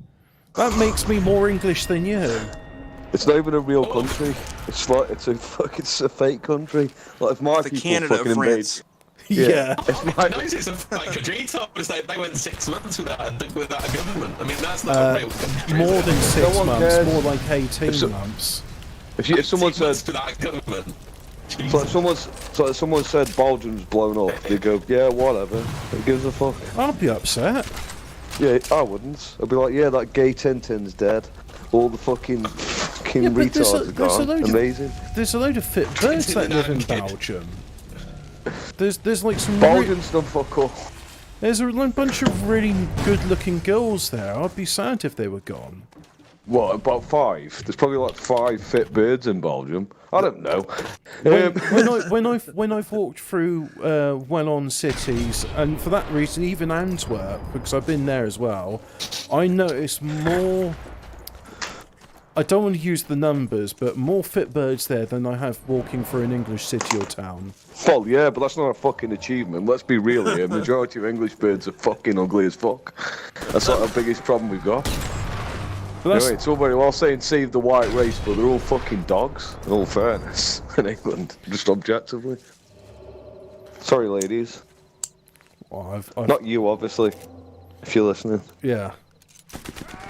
That makes me more English than you. It's not even a real country. It's like it's a fake country. Like if my The people Canada fucking of France. Yeah. If my, No, it's a fake country. He told us they went 6 months without a government. I mean, that's not a real country. More than 6 one months, cares. more like 18 months. if someone 6 said months without a government. so if someone said Belgium's blown up, they go, yeah, whatever. Who gives a fuck? I'll be upset. Yeah, I wouldn't. I'd be like, yeah, that gay Tintin's dead. All the fucking Yeah, but retards are gone. Amazing. There's a load of fit birds that live in Belgium. There's like some. Belgium's done fuck all. There's a bunch of really good-looking girls there. I'd be sad if they were gone. What, about 5? There's probably like 5 fit birds in Belgium. I don't know. When I've walked through well-on cities, and for that reason, even Antwerp, because I've been there as well, I notice more. I don't want to use the numbers, but more fit birds there than I have walking through an English city or town. Well, yeah, but that's not a fucking achievement. Let's be real here. Majority of English birds are fucking ugly as fuck. That's like the biggest problem we've got. But that's, Anyway, it's all very well saying save the white race, but they're all fucking dogs, in all fairness, in England, just objectively. Sorry, ladies. well, Not you, obviously, if you're listening. yeah.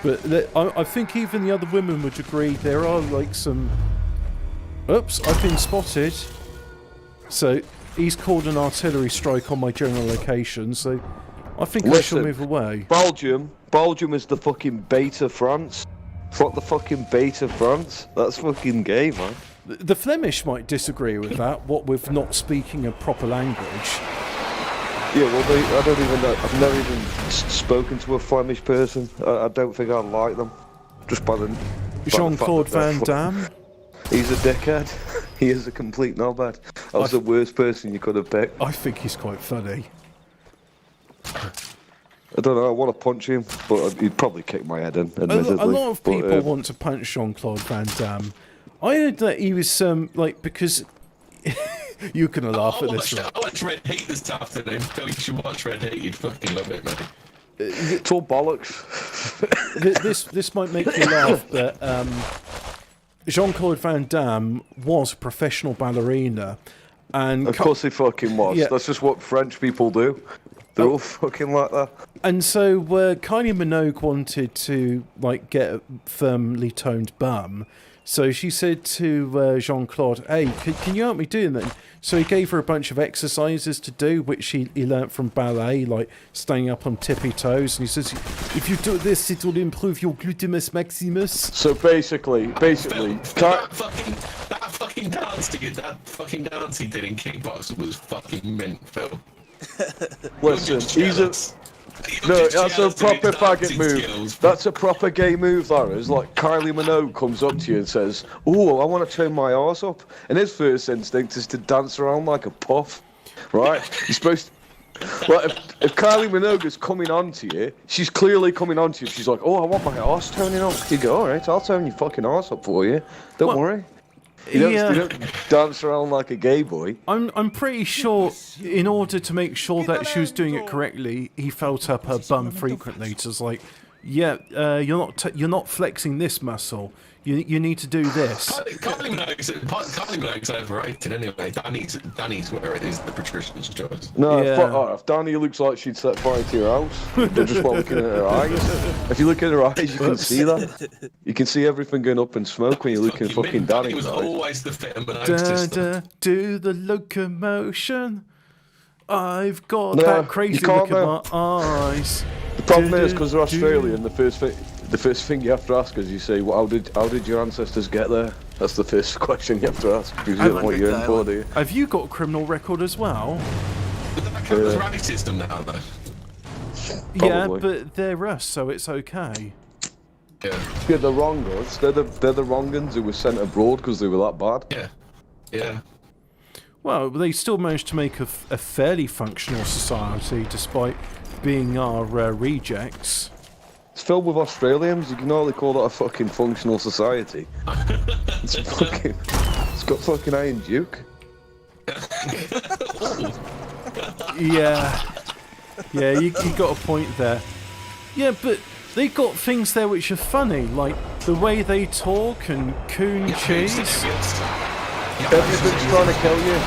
But I think even the other women would agree there are like some. Oops, I've been spotted. So he's called an artillery strike on my general location. So I think I shall move away. Belgium is the fucking beta France. It's like the fucking beta France. That's fucking gay, man. The Flemish might disagree with that. What with not speaking a proper language. Yeah, well, I don't even know. I've never even spoken to a Flemish person. I don't think I'd like them. Just by the Jean-Claude fact that Van Damme. He's a dickhead. He is a complete knobhead. That was the worst person you could have picked. I think he's quite funny. I don't know, I want to punch him, but he'd probably kick my head in, admittedly. A lot of people want to punch Jean-Claude Van Damme. I heard that he was, like, because... You're going to laugh at this, right? I watched Red Heat this afternoon. Phil, you should watch Red Heat. You'd fucking love it, mate. It's all bollocks. This might make you laugh, but Jean-Claude Van Damme was a professional ballerina. And of course he fucking was. Yeah. That's just what French people do. They're all fucking like that. And so Kylie Minogue wanted to like get a firmly toned bum. So she said to Jean-Claude, hey, can you help me do that? So he gave her a bunch of exercises to do, which he learnt from ballet, like staying up on tippy toes. And he says, if you do this, it will improve your gluteus maximus. So basically, that fucking dance he did in kickboxing was fucking mint, Phil. listen, No, that's a proper faggot move. That's a proper gay move, that is. Like, Kylie Minogue comes up to you and says, oh, I want to turn my arse up. And his first instinct is to dance around like a puff, right? You're supposed to... Well, if Kylie Minogue is coming on to you, she's clearly coming on to you. She's like, oh, I want my arse turning up. You go, all right, I'll turn your fucking arse up for you. Don't worry. You don't dance around like a gay boy. I'm pretty sure, in order to make sure that she was doing it correctly, he felt up her bum frequently. So it's like, yeah, you're not flexing this muscle. You need to do this. Kylie Minogue's overrated anyway. Danny's where it is the patrician's choice. No, Yeah. fuck off. Danny looks like she'd set fire to your house. They're just not looking at her eyes. If you look at her eyes, you can see that. You can see everything going up in smoke when you look at fucking Danny. Danny was always the fit and Do the locomotion. I've got No, that crazy you can't, look in my eyes. The problem is, because they're Australian, the first thing you have to ask is, you say, well, how did your ancestors get there? That's the first question you have to ask, because you don't know what you're in for, do you? Have you got a criminal record as well? But that count as racism now, though. Yeah, Probably. but they're us, so it's okay. Yeah. The wrong ones. They're the wrong ones who were sent abroad because they were that bad. Yeah. Well, they still managed to make a fairly functional society, despite being our rejects. It's filled with Australians. You can hardly call that a fucking functional society. It's got fucking Iron Duke. Yeah, you got a point there. Yeah, but they got things there which are funny, like the way they talk and coon cheese. Everything's trying to kill you.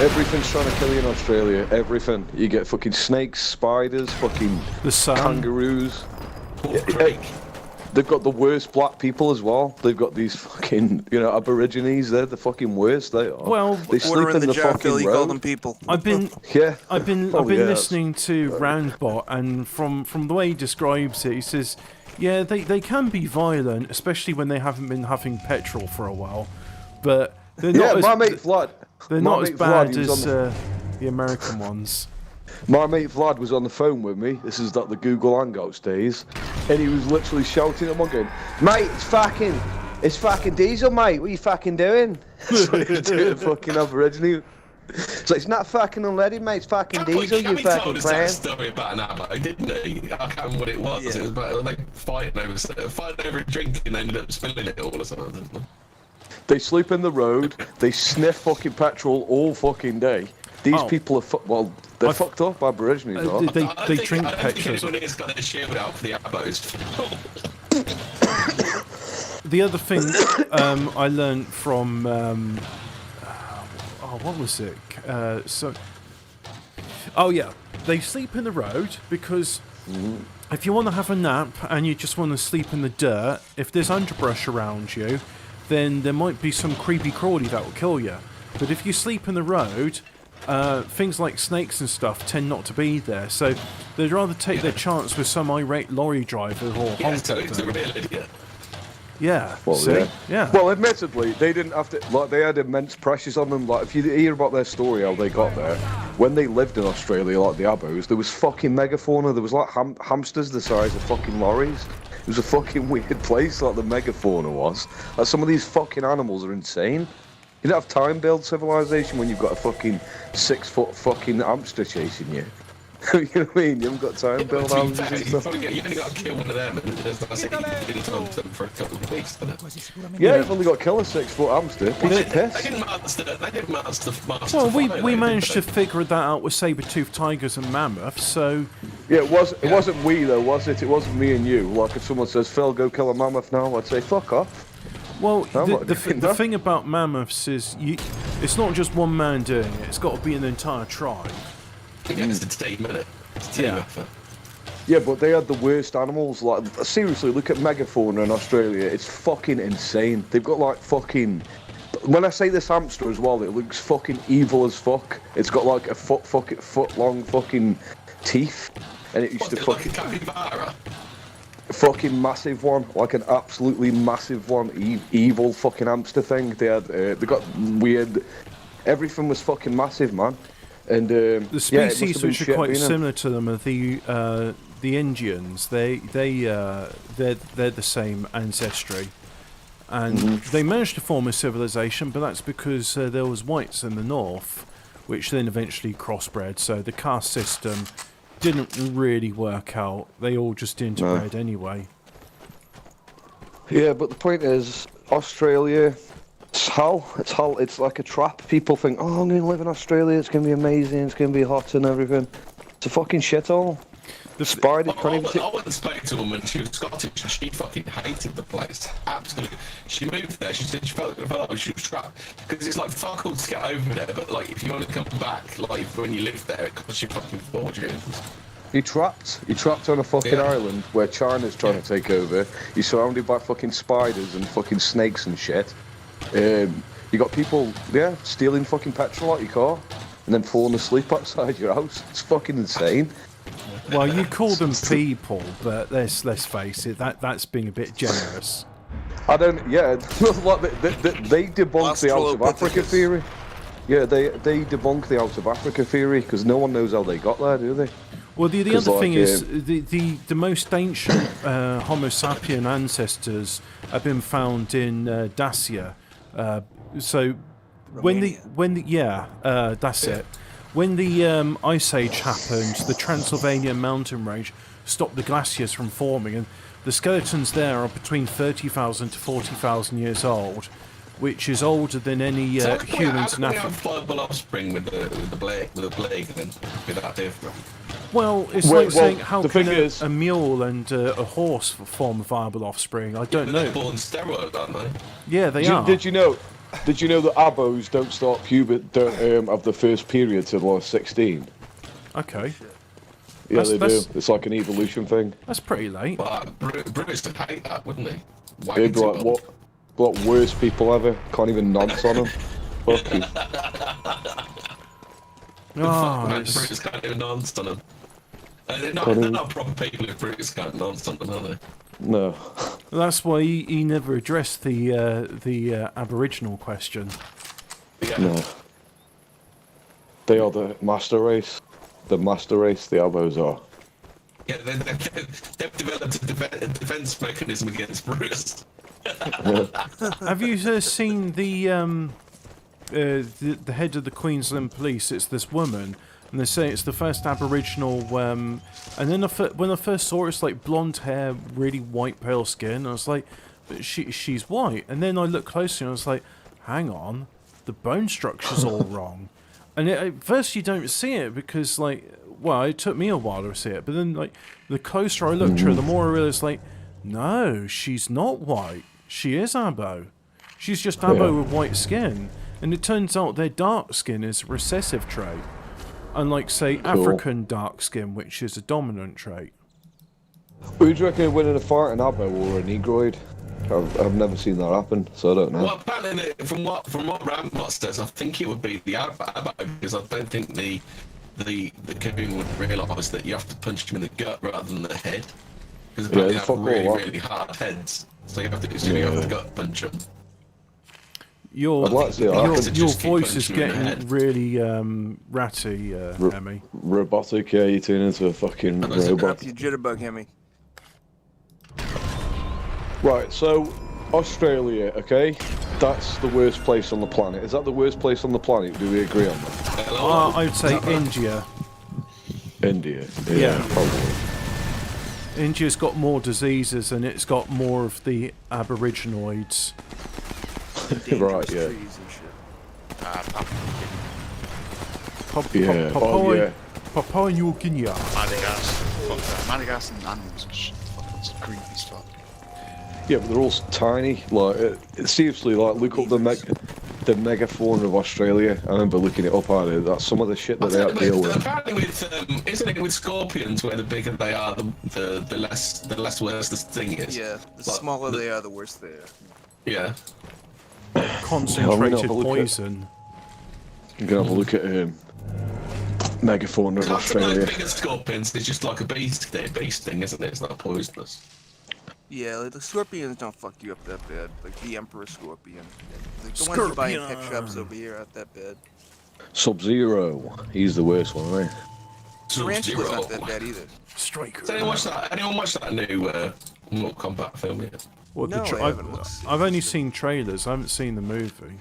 Everything's trying to kill you in Australia. Everything. You get fucking snakes, spiders, fucking The sun. kangaroos. They've got the worst black people as well. They've got these fucking, Aborigines. They're the fucking worst. They are. Well, they Order sleep in the jar, fucking Phil. You call road. them people. I've been Oh, yeah. listening to Roundbot, and from the way he describes it, he says, yeah, they can be violent, especially when they haven't been having petrol for a while, but they're not my mate Vlad. they're my not as mate bad Vlad, he was as on the American ones. My mate Vlad was on the phone with me. This is like the Google Hangouts days, and he was literally shouting at me, going, "Mate, it's fucking diesel, mate. What are you fucking doing?" So he was doing fucking Aborigine. So it's not fucking unleaded, mate. It's fucking diesel. You fucking told us clown. that story about an ammo, didn't he? I can't remember what it was. Yeah. It was about like fighting over a drink and ended up spilling it all or something. They sleep in the road. They sniff fucking petrol all fucking day. These people are they're fucked up. Aborigines are. They drink I don't think petrol. anyone here's got their shield out for the abbos. The other thing I learned from what was it? They sleep in the road because if you want to have a nap and you just want to sleep in the dirt, if there's underbrush around you, then there might be some creepy crawly that will kill you. But if you sleep in the road, things like snakes and stuff tend not to be there, so they'd rather take their chance with some irate lorry driver or honk at It's a them. real idiot. Yeah, Well, see? yeah. Well, admittedly, they didn't have to. Like, they had immense pressures on them. Like, if you hear about their story, how they got there, when they lived in Australia, like the Abos, there was fucking megafauna. There was like hamsters the size of fucking lorries. It was a fucking weird place, like the megafauna was. Like, some of these fucking animals are insane. You don't have time-build civilization when you've got a fucking 6-foot fucking hamster chasing you. You know what I mean? You haven't got time-build hamsters and You stuff. only got to kill one of them, and that's it. You've been on them for a couple of weeks, isn't it? Yeah, you've only got to kill a 6-foot hamster. Piece of They piss. didn't master Well, the we fire, managed to didn't figure that out with saber-toothed tigers and mammoths, so... Yeah, it wasn't we though, was it? It wasn't me and you. Like, if someone says, Phil, go kill a mammoth now, I'd say, fuck off. Well, I'm not doing the that. thing about mammoths is it's not just one man doing it, it's got to be an entire tribe. they? Yeah, it's a team, isn't it? It's a team Yeah. effort. Yeah, but they had the worst animals. Like, seriously, look at megafauna in Australia. It's fucking insane. They've got like fucking. When I say this hamster as well, it looks fucking evil as fuck. It's got like a foot long fucking teeth, and it used to like a fucking capybara? fucking massive one, like an absolutely massive one, evil fucking hamster thing. They got weird. Everything was fucking massive, man. And the species which are quite similar to them are the Indians. They're the same ancestry, and they managed to form a civilization, but that's because there was whites in the north, which then eventually crossbred. So the caste system didn't really work out. They all just interbred anyway. Yeah, but the point is, Australia, it's hell. It's like a trap. People think, oh, I'm going to live in Australia, it's going to be amazing, it's going to be hot and everything. It's a fucking shithole. The spider can't even I went and spoke to a woman, she was Scottish, and she fucking hated the place. Absolutely. She moved there, she said she felt like she was trapped. Because it's like fuck all to get over there, but like if you want to come back, like when you live there, it costs you fucking fortunes. You're trapped on a fucking island where China's trying to take over. You're surrounded by fucking spiders and fucking snakes and shit. You got people, stealing fucking petrol out your car and then falling asleep outside your house. It's fucking insane. Well, you call them people, but let's face it, that's being a bit generous. I don't. Yeah, they debunk the out of Africa theory. Yeah, they debunk the out of Africa theory because no one knows how they got there, do they? Well, the other thing is the most ancient Homo sapien ancestors have been found in Dacia. So that's it. When the Ice Age happened, the Transylvanian mountain range stopped the glaciers from forming, and the skeletons there are between 30,000 to 40,000 years old, which is older than any humans in Africa. How can we have viable offspring with the plague then? Be that different? Well, it's like saying how can a mule and a horse form a viable offspring? I don't know. They're born steroid, aren't they? Yeah, they are. Did you know that abos don't start don't have the first period till like 16? Okay. Yeah, they do. It's like an evolution thing. That's pretty late. But Bruce would hate that, wouldn't he? He'd be like, what worst people ever? Can't even nonce on them. Fuck you. Bruce can't even nonce on them. They're not proper people if Bruce can't nonce on them, are they? No. That's why he never addressed the Aboriginal question. Yeah. No. They are the master race. The master race, the Abos are. Yeah, they've developed a defense mechanism against Bruce. Have you seen the head of the Queensland Police? It's this woman, and they say it's the first Aboriginal. And then when I first saw her, it's like blonde hair, really white, pale skin. I was like, but she's white. And then I looked closely, and I was like, hang on, the bone structure's all wrong. And at first you don't see it because, like, well, it took me a while to see it. But then, like, the closer I looked at her, the more I realised, like, no, she's not white. She is Abo. She's just Abo with white skin. And it turns out their dark skin is a recessive trait. Unlike, say, African dark skin, which is a dominant trait. Who do you reckon would win in a fight, an Abo or a Negroid? I've never seen that happen, so I don't know. Well, apparently, from what Rambot says, I think it would be the Abo, because I don't think the coon would realise that you have to punch him in the gut rather than the head. Because they have really hard heads, so you have to gut punch them. Your voice is getting really ratty, Hemi. Robotic, yeah, you turn into a fucking robot. You jitterbug, Hemi. Right, so Australia, okay? That's the worst place on the planet. Is that the worst place on the planet? Do we agree on that? I'd say India. India, Yeah. Probably. India's got more diseases and it's got more of the Aboriginoids. Right, yeah. Papua New Guinea. Madagascar and animals and shit. It's creepy stuff. Yeah, but they're all tiny. Like, seriously, like, look up the the megafauna of Australia. I remember looking it up on it. That's some of the shit that they have to deal with. Apparently, with isn't it with scorpions, where the bigger they are, the less worse the sting is. Yeah, the smaller they are, the worse they are. Yeah. Concentrated poison. I'm gonna have a look at megafauna of Australia. The bigger scorpions is just like a bee sting, isn't it? It's not poisonous. Yeah, like the scorpions don't fuck you up that bad. Like the emperor scorpion. Like the ones you buy in pet shops over here aren't that bad. Sub-Zero. He's the worst one, right? Tarantulas aren't that bad either. Striker. Does anyone watch that new Mortal Kombat film yet? What, No, I haven't. I've only seen trailers. I haven't seen the movie.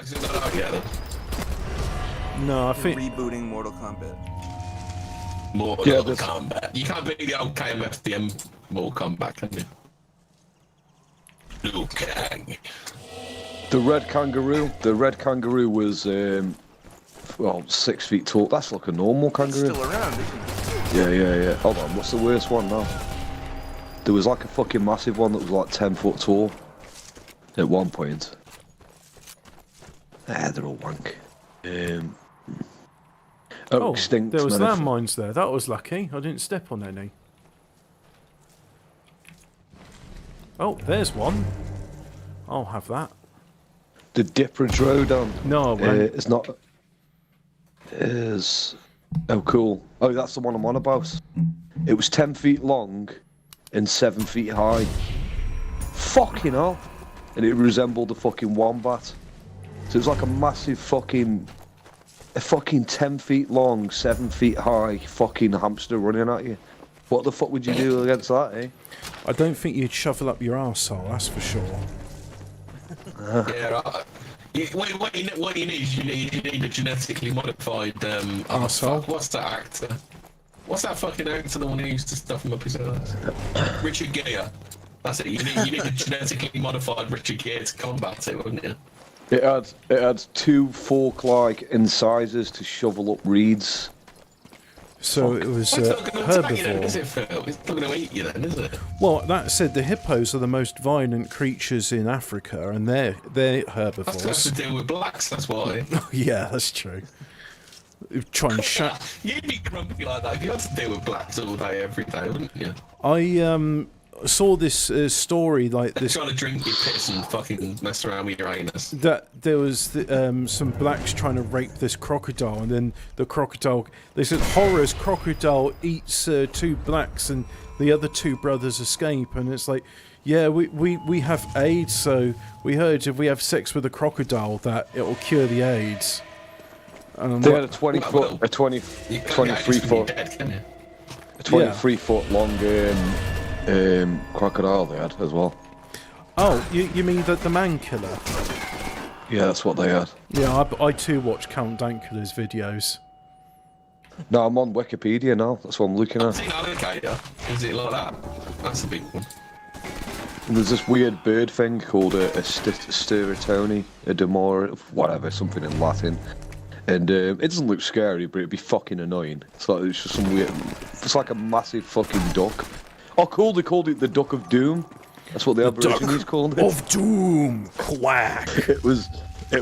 Is it not out yet, then? No, I think Rebooting Mortal Kombat. Mortal Kombat. You can't beat the old KMFDM Mortal Kombat, can you? Liu Kang. The red kangaroo was, well, 6 feet tall. That's like a normal It's kangaroo. still around, isn't it? Yeah. Hold on, what's the worst one now? There was like a fucking massive one that was like 10 foot tall at one point. They're all wank. Extinct. there was landmines there. That was lucky. I didn't step on any. Oh, there's one. I'll have that. The Diprotrodon. No, I won't. It's not. Oh, cool. Oh, that's the one I'm on about. It was 10 feet long and 7 feet high. Fucking hell. And it resembled a fucking wombat. So it was like a massive fucking 10 feet long, 7 feet high fucking hamster running at you. What the fuck would you do against that, eh? I don't think you'd shovel up your arsehole, that's for sure. Yeah, right. What you need is you need a genetically modified Arsehole? What's that actor? What's that fucking actor, the one who used to stuff him up his ass? Richard Gere. That's it. You need a genetically modified Richard Gere to combat it, wouldn't you? It had 2 fork-like incisors to shovel up reeds. So it was It's not going to attack you then, is herbivore. it, Phil? It's not going to eat you then, is it? Well, that said, the hippos are the most violent creatures in Africa, and they're That's herbivores. to deal with blacks, that's why. Yeah, that's true. Try and shut. You'd be grumpy like that if you had to deal with blacks all day, every day, wouldn't you? I saw this story like this. Trying to drink your piss and fucking mess around with your anus. That there was some blacks trying to rape this crocodile, and then the crocodile. They said horrors. Crocodile eats 2 blacks, and the other 2 brothers escape. And it's like, yeah, we have AIDS, so we heard if we have sex with a crocodile that it will cure the AIDS. They had a 20 foot, a 23 foot, a 23 foot long crocodile they had as well. Oh, you mean the man killer? Yeah, that's what they had. Yeah, I too watch Count Dankula's videos. No, I'm on Wikipedia now. That's what I'm looking at. Is it alligator? Is it like that? That's a big one. And there's this weird bird thing called a steratoni, a demora, whatever, something in Latin. And it doesn't look scary, but it'd be fucking annoying. It's just some weird. It's like a massive fucking duck. Oh, cool! They called it the Duck of Doom. That's what the Aborigines called it. Of Doom, quack. It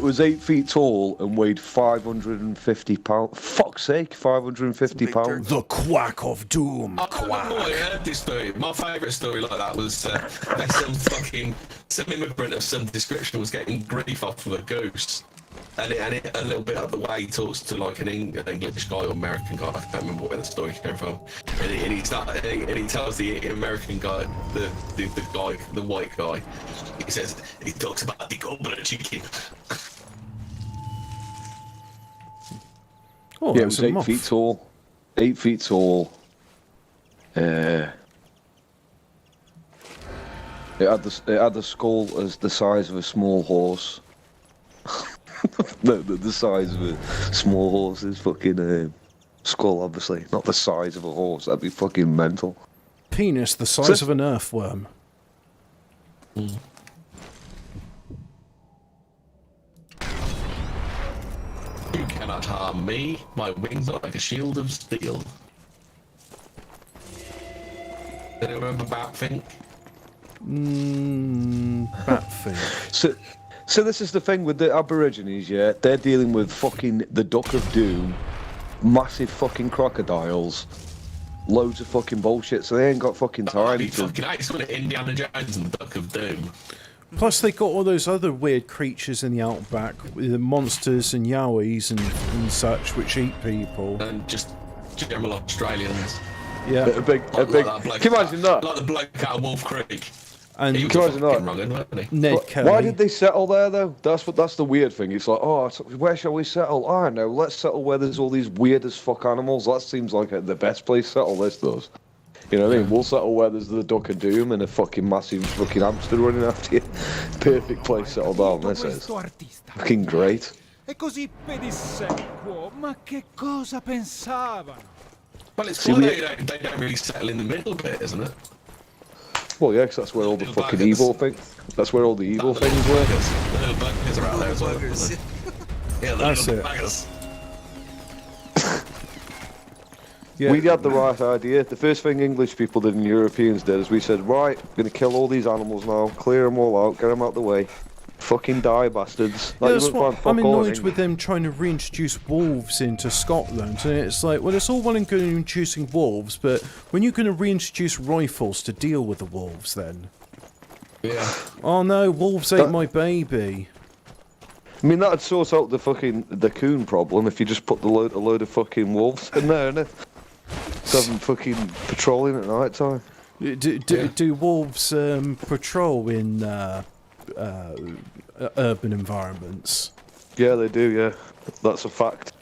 was 8 feet tall and weighed 550 pounds. Fuck's sake, 550 pounds. The quack of Doom, I don't know quack. why I heard this story. My favourite story like that was some immigrant of some description was getting grief off of a goose. And a little bit of the way he talks to like an English guy or American guy, I can't remember where the story came from. And he tells the American guy, the white guy, he talks about the Cobra chicken. Oh, Yeah, it was 8 feet tall. 8 feet tall. It had the skull as the size of a small horse. the size of a small horse's fucking skull, obviously. Not the size of a horse. That'd be fucking mental. Penis the size of an earthworm. Mm. You cannot harm me. My wings are like a shield of steel. Do you remember Batfink? Batfink. So this is the thing with the Aborigines, yeah? They're dealing with fucking the Duck of Doom, massive fucking crocodiles, loads of fucking bullshit, so they ain't got fucking time to... Fucking excellent Indiana Jones and Duck of Doom. Plus, they got all those other weird creatures in the outback, with the monsters and yowies and such, which eat people. And just general Australians. Yeah. A big... Like that bloke, Can you imagine that? Like the bloke out of Wolf Creek. And He was Can you fucking imagine that? wrong, wasn't he? Ned Kelly. Why did they settle there, though? That's the weird thing. It's like, oh, where shall we settle? I don't know, let's settle where there's all these weird as fuck animals. That seems like the best place to settle this does. You know what I mean? We'll settle where there's the Duck of Doom and a fucking massive fucking hamster running after you. Perfect place to settle down, this is. Questo artista. Fucking great. È così pedissequo, ma che cosa pensavano? Well, it's See, why we- they don't really settle in the middle bit, isn't it? Well, yeah, 'cause that's where all the Little fucking buggers. evil things... That's where all the evil The things little were. buggers. The little buggers are out there as well. Buggers. aren't they? Yeah, the That's little it. buggers. Yeah. We had the right idea. The first thing English people did and Europeans did is we said, right, we're going to kill all these animals now, clear them all out, get them out the way. Fucking die, bastards. Yeah, Like, that's you won't what find I'm fuck all in annoyed with England. them trying to reintroduce wolves into Scotland. And it's like, well, it's all well and good introducing wolves, but when you're going to reintroduce rifles to deal with the wolves, then? Yeah. Oh no, wolves ate my baby. I mean, that'd sort out the coon problem if you just put a load of fucking wolves in there, innit? So have them fucking patrolling at night time. Do wolves patrol in urban environments? Yeah, they do, yeah. That's a fact.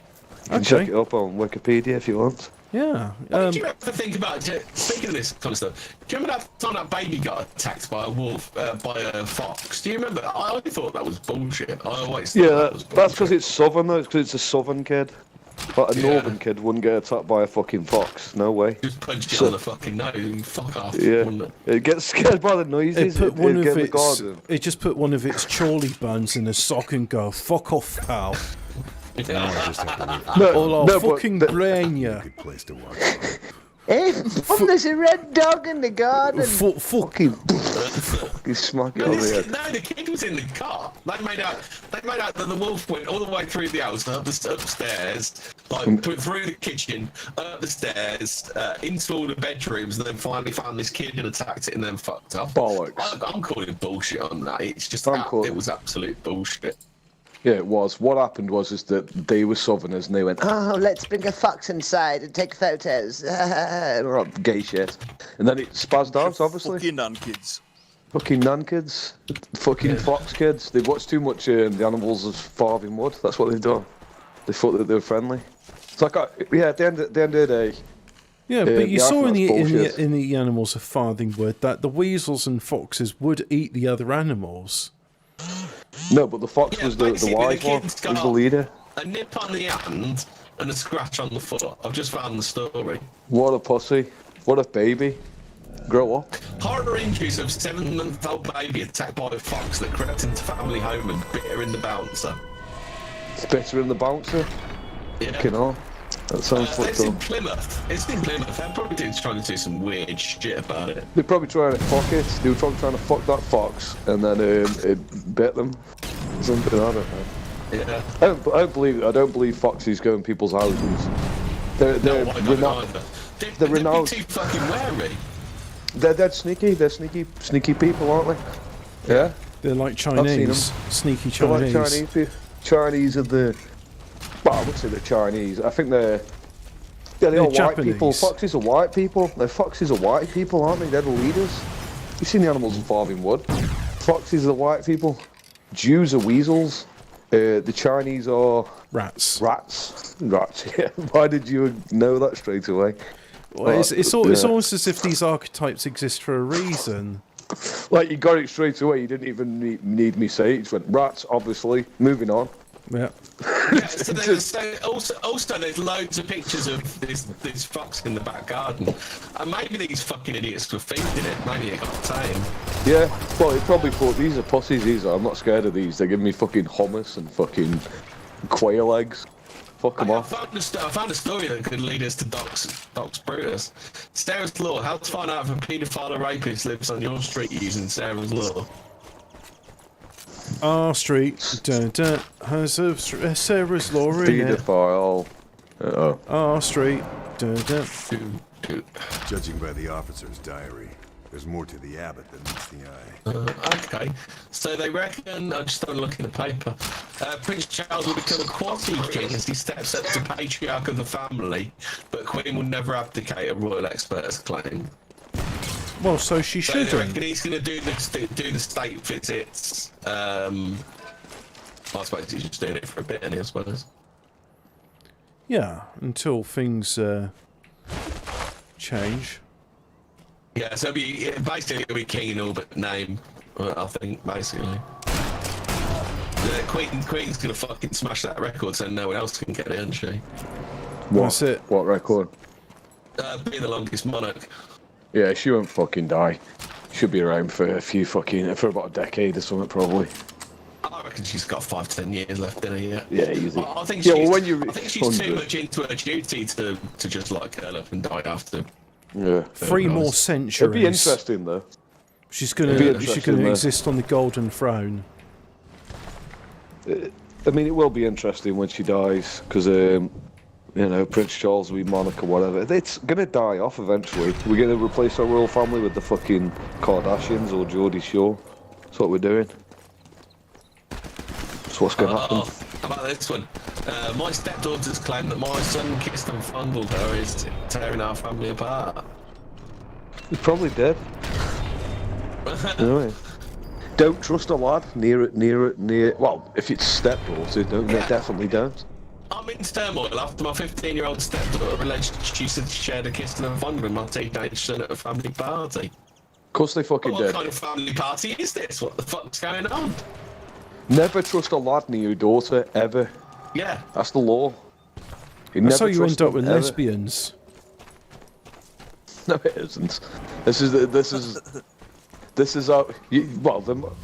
You can check Okay. it up on Wikipedia if you want. Yeah. What do you ever think about, speaking of this kind of stuff, do you remember that time that baby got attacked by a wolf, by a fox? Do you remember? I always thought that was bullshit. I always thought Yeah, that was that's because bullshit. it's southern though, it's because it's a southern kid. But a Yeah. northern kid wouldn't get attacked by a fucking fox, no way. Just punched it So- on the fucking nose and fuck off, Yeah, wouldn't it? it gets scared by the noises. It put one get of in the its. garden. It just put one of its chorley buns in a sock and go, "Fuck off, pal." Now I just have to leave. Or I'll no, but fucking the- brain you. Good place to watch. Hey, there's a red dog in the garden. Fuck. Fucking smack it on the head. No, the kid was in the car. They made out that the wolf went all the way through the house, upstairs, like through the kitchen, up the stairs, into all the bedrooms, and then finally found this kid and attacked it, and then fucked off. Bollocks. I'm calling bullshit on that. It's just calling- it was absolute bullshit. Yeah, it was. What happened was that they were southerners and they went, oh, let's bring a fox inside and take photos. Gay shit. And then it spazzed out, obviously. Fucking non-kids. Fucking nan kids. Fucking fox kids. They've watched too much The Animals of Farthing Wood. That's what they've done. They thought that they were friendly. It's like, yeah, at the end of the day, Yeah, but you the saw in argument's the bullshit. in the Animals of Farthingwood that the weasels and foxes would eat the other animals. no, but the fox Yeah, was the basically, wise the one. kid's He was got- the leader. A nip on the hand and a scratch on the foot. I've just found the story. What a pussy. What a baby. Grow up. Horror injuries of 7-month-old baby attacked by a fox that crept into family home and bit her in the bouncer. Bitter in the bouncer. Yeah. Fucking hell. That sounds It's fucked in up. Plymouth. It's in Plymouth. They're probably trying to do some weird shit about it. They're probably trying to fuck it. They were probably trying to fuck that fox and then it bit them. Something, I don't know. Yeah. I don't believe foxes go in people's houses. They're No, I don't renowned. either. they're They'd be renowned. too fucking wary. They're dead sneaky. They're sneaky people, aren't they? Yeah. They're like seen 'em. Chinese, sneaky They're like Chinese. Chinese people. Chinese are the. Well, I would say they're Chinese. I think they're. Yeah, they They're are white people. Japanese. Foxes are white people. Foxes are white people, aren't they? They're the leaders. You've seen the Animals of Farthing Wood. Foxes are white people. Jews are weasels. The Chinese are Rats. rats. Rats, yeah. Why did you know that straight away? Well, it's yeah. almost as if these archetypes exist for a reason. Like, you got it straight away. You didn't even need me say it. You just went, rats, obviously. Moving on. Yeah. Yeah, also, there's loads of pictures of this fox in the back garden. And maybe these fucking idiots were feeding it. Maybe it got tame. Yeah, well, he probably thought, these are pussies, these are. I'm not scared of these. They give me fucking hummus and fucking quail eggs. Fuck them I off. found a story that could lead us to Doc's Brutus. Sarah's Law. How to find out if a paedophile or rapist lives on your street using Sarah's Law. R Street has a Sarah's law in it. Pedophile. R Street. Judging by the officer's diary, there's more to the abbot than meets the eye. Okay, so they reckon, I just don't look in the paper, Prince Charles will become a quasi-king as he steps up to patriarch of the family, but Queen will never abdicate, a royal expert has claimed. Well, so she shouldn't. They reckon he's going to do the state visits. I suppose he's just doing it for a bit, I suppose. Yeah, until things change. Yeah, so basically it'll be king in all but name, I think, basically. The Queen's going to fucking smash that record so no one else can get it, isn't she? What's it? What record? Being the longest monarch. Yeah, she won't fucking die. She'll be around for for about a decade or something, probably. I reckon she's got 5-10 years left in her yet. Yeah, easy. I think yeah, she's, well, when you I think she's too much into her duty to just like curl up and die after. Yeah. 3 more centuries. It'd be interesting though. She's gonna exist on the golden throne. I mean, it will be interesting when she dies, because you know, Prince Charles will be monarch or whatever. It's gonna die off eventually. We're gonna replace our royal family with the fucking Kardashians or Geordie Shore. That's what we're doing. That's what's gonna happen. How about this one? My stepdaughters claim that my son kissed and fondled her is tearing our family apart. He's probably dead. Anyway. Don't trust a lad near. Well, if it's stepdaughter, definitely don't. I'm in turmoil after my 15-year-old stepdaughter alleged she said she shared a kiss and a fondle with my teenage son at a family party. Of course they fucking What did. kind of family party is this? What the fuck's going on? Never trust a lad near your daughter, ever. Yeah. That's the law. That's how you trust end up them, with ever. lesbians. No, it isn't. This is how. Well, I don't know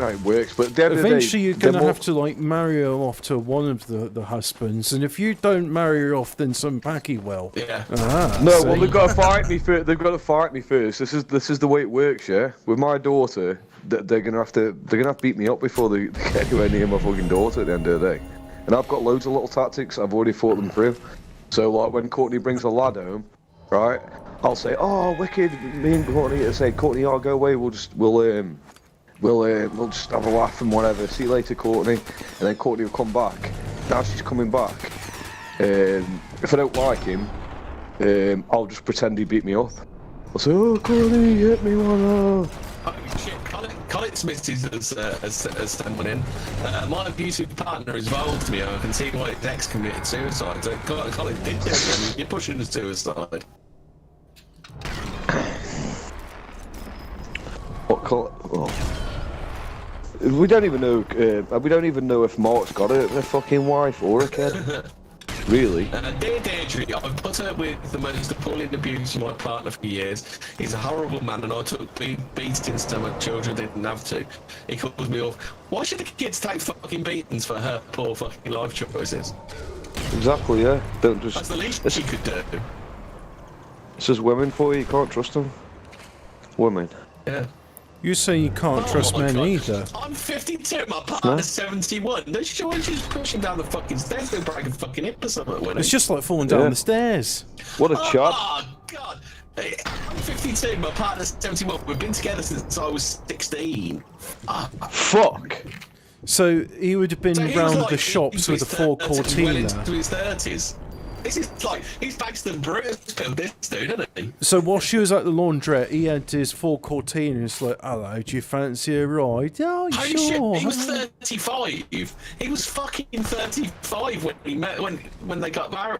how it works, but at the end Eventually, you're of the day, gonna have to like marry her off to one of the husbands, and if you don't marry her off, then some packy will. Yeah. No, well, they've got to fight me first. They've got to fight me first. This is the way it works, yeah. With my daughter, they're gonna have to beat me up before they get anywhere near my fucking daughter at the end of the day. And I've got loads of little tactics. I've already thought them through. So like when Courtney brings a lad home, right? I'll say, oh, wicked. Me and Courtney will say, Courtney, I'll go away. We'll just have a laugh and whatever. See you later, Courtney. And then Courtney will come back. Now she's coming back. If I don't like him, I'll just pretend he beat me up. I'll say, oh, Courtney, hit me one. Oh shit, Colin's missus has sent one in. My abusive partner has vowed to me, I can see why his ex committed suicide. So Colin did this, and you're pushing the suicide. We don't even know. We don't even know if Mark's got a fucking wife or a kid. Really? Dear Deirdre, I've put her with the most appalling abuse of my partner for years. He's a horrible man, and I took beatings to my children didn't have to. He calls me off. Why should the kids take fucking beatings for her poor fucking life choices? Exactly. Yeah. Don't just. That's the least she could do. This is women for you. You can't trust them. Women. Yeah. You say you can't trust my men God. either. I'm 52, my partner's 71. No, she's pushing down the fucking stairs to break a fucking hip or something. It's just like falling down the stairs. What a chap. Oh, God. I'm 52, my partner's 71. We've been together since I was 16. Fuck. So he would have been So he was round like the shops with a well Cortina. into his 30s. This is like, he's Baxter Bruce built this dude, isn't he? So while she was at the laundrette, he had his Cortina. And it's like, hello, do you fancy a ride? Oh, Holy sure. shit, he was 35. He was fucking 35 when he met, when they got married.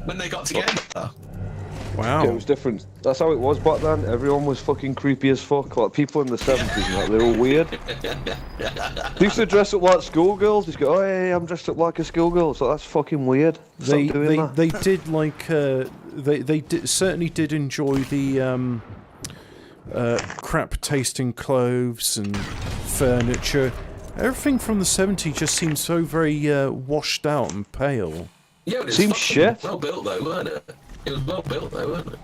When they got together. Wow. It was different. That's how it was back then. Everyone was fucking creepy as fuck. Like people in the 70s and that, they're all weird. They used to dress up like schoolgirls. Just go, oh, hey, I'm dressed up like a schoolgirl. So that's fucking weird. They did like certainly did enjoy the crap tasting clothes and furniture. Everything from the 70s just seems so very washed out and pale. Yeah, but Seems shit. Well built though, weren't it? It was well built though, wasn't it?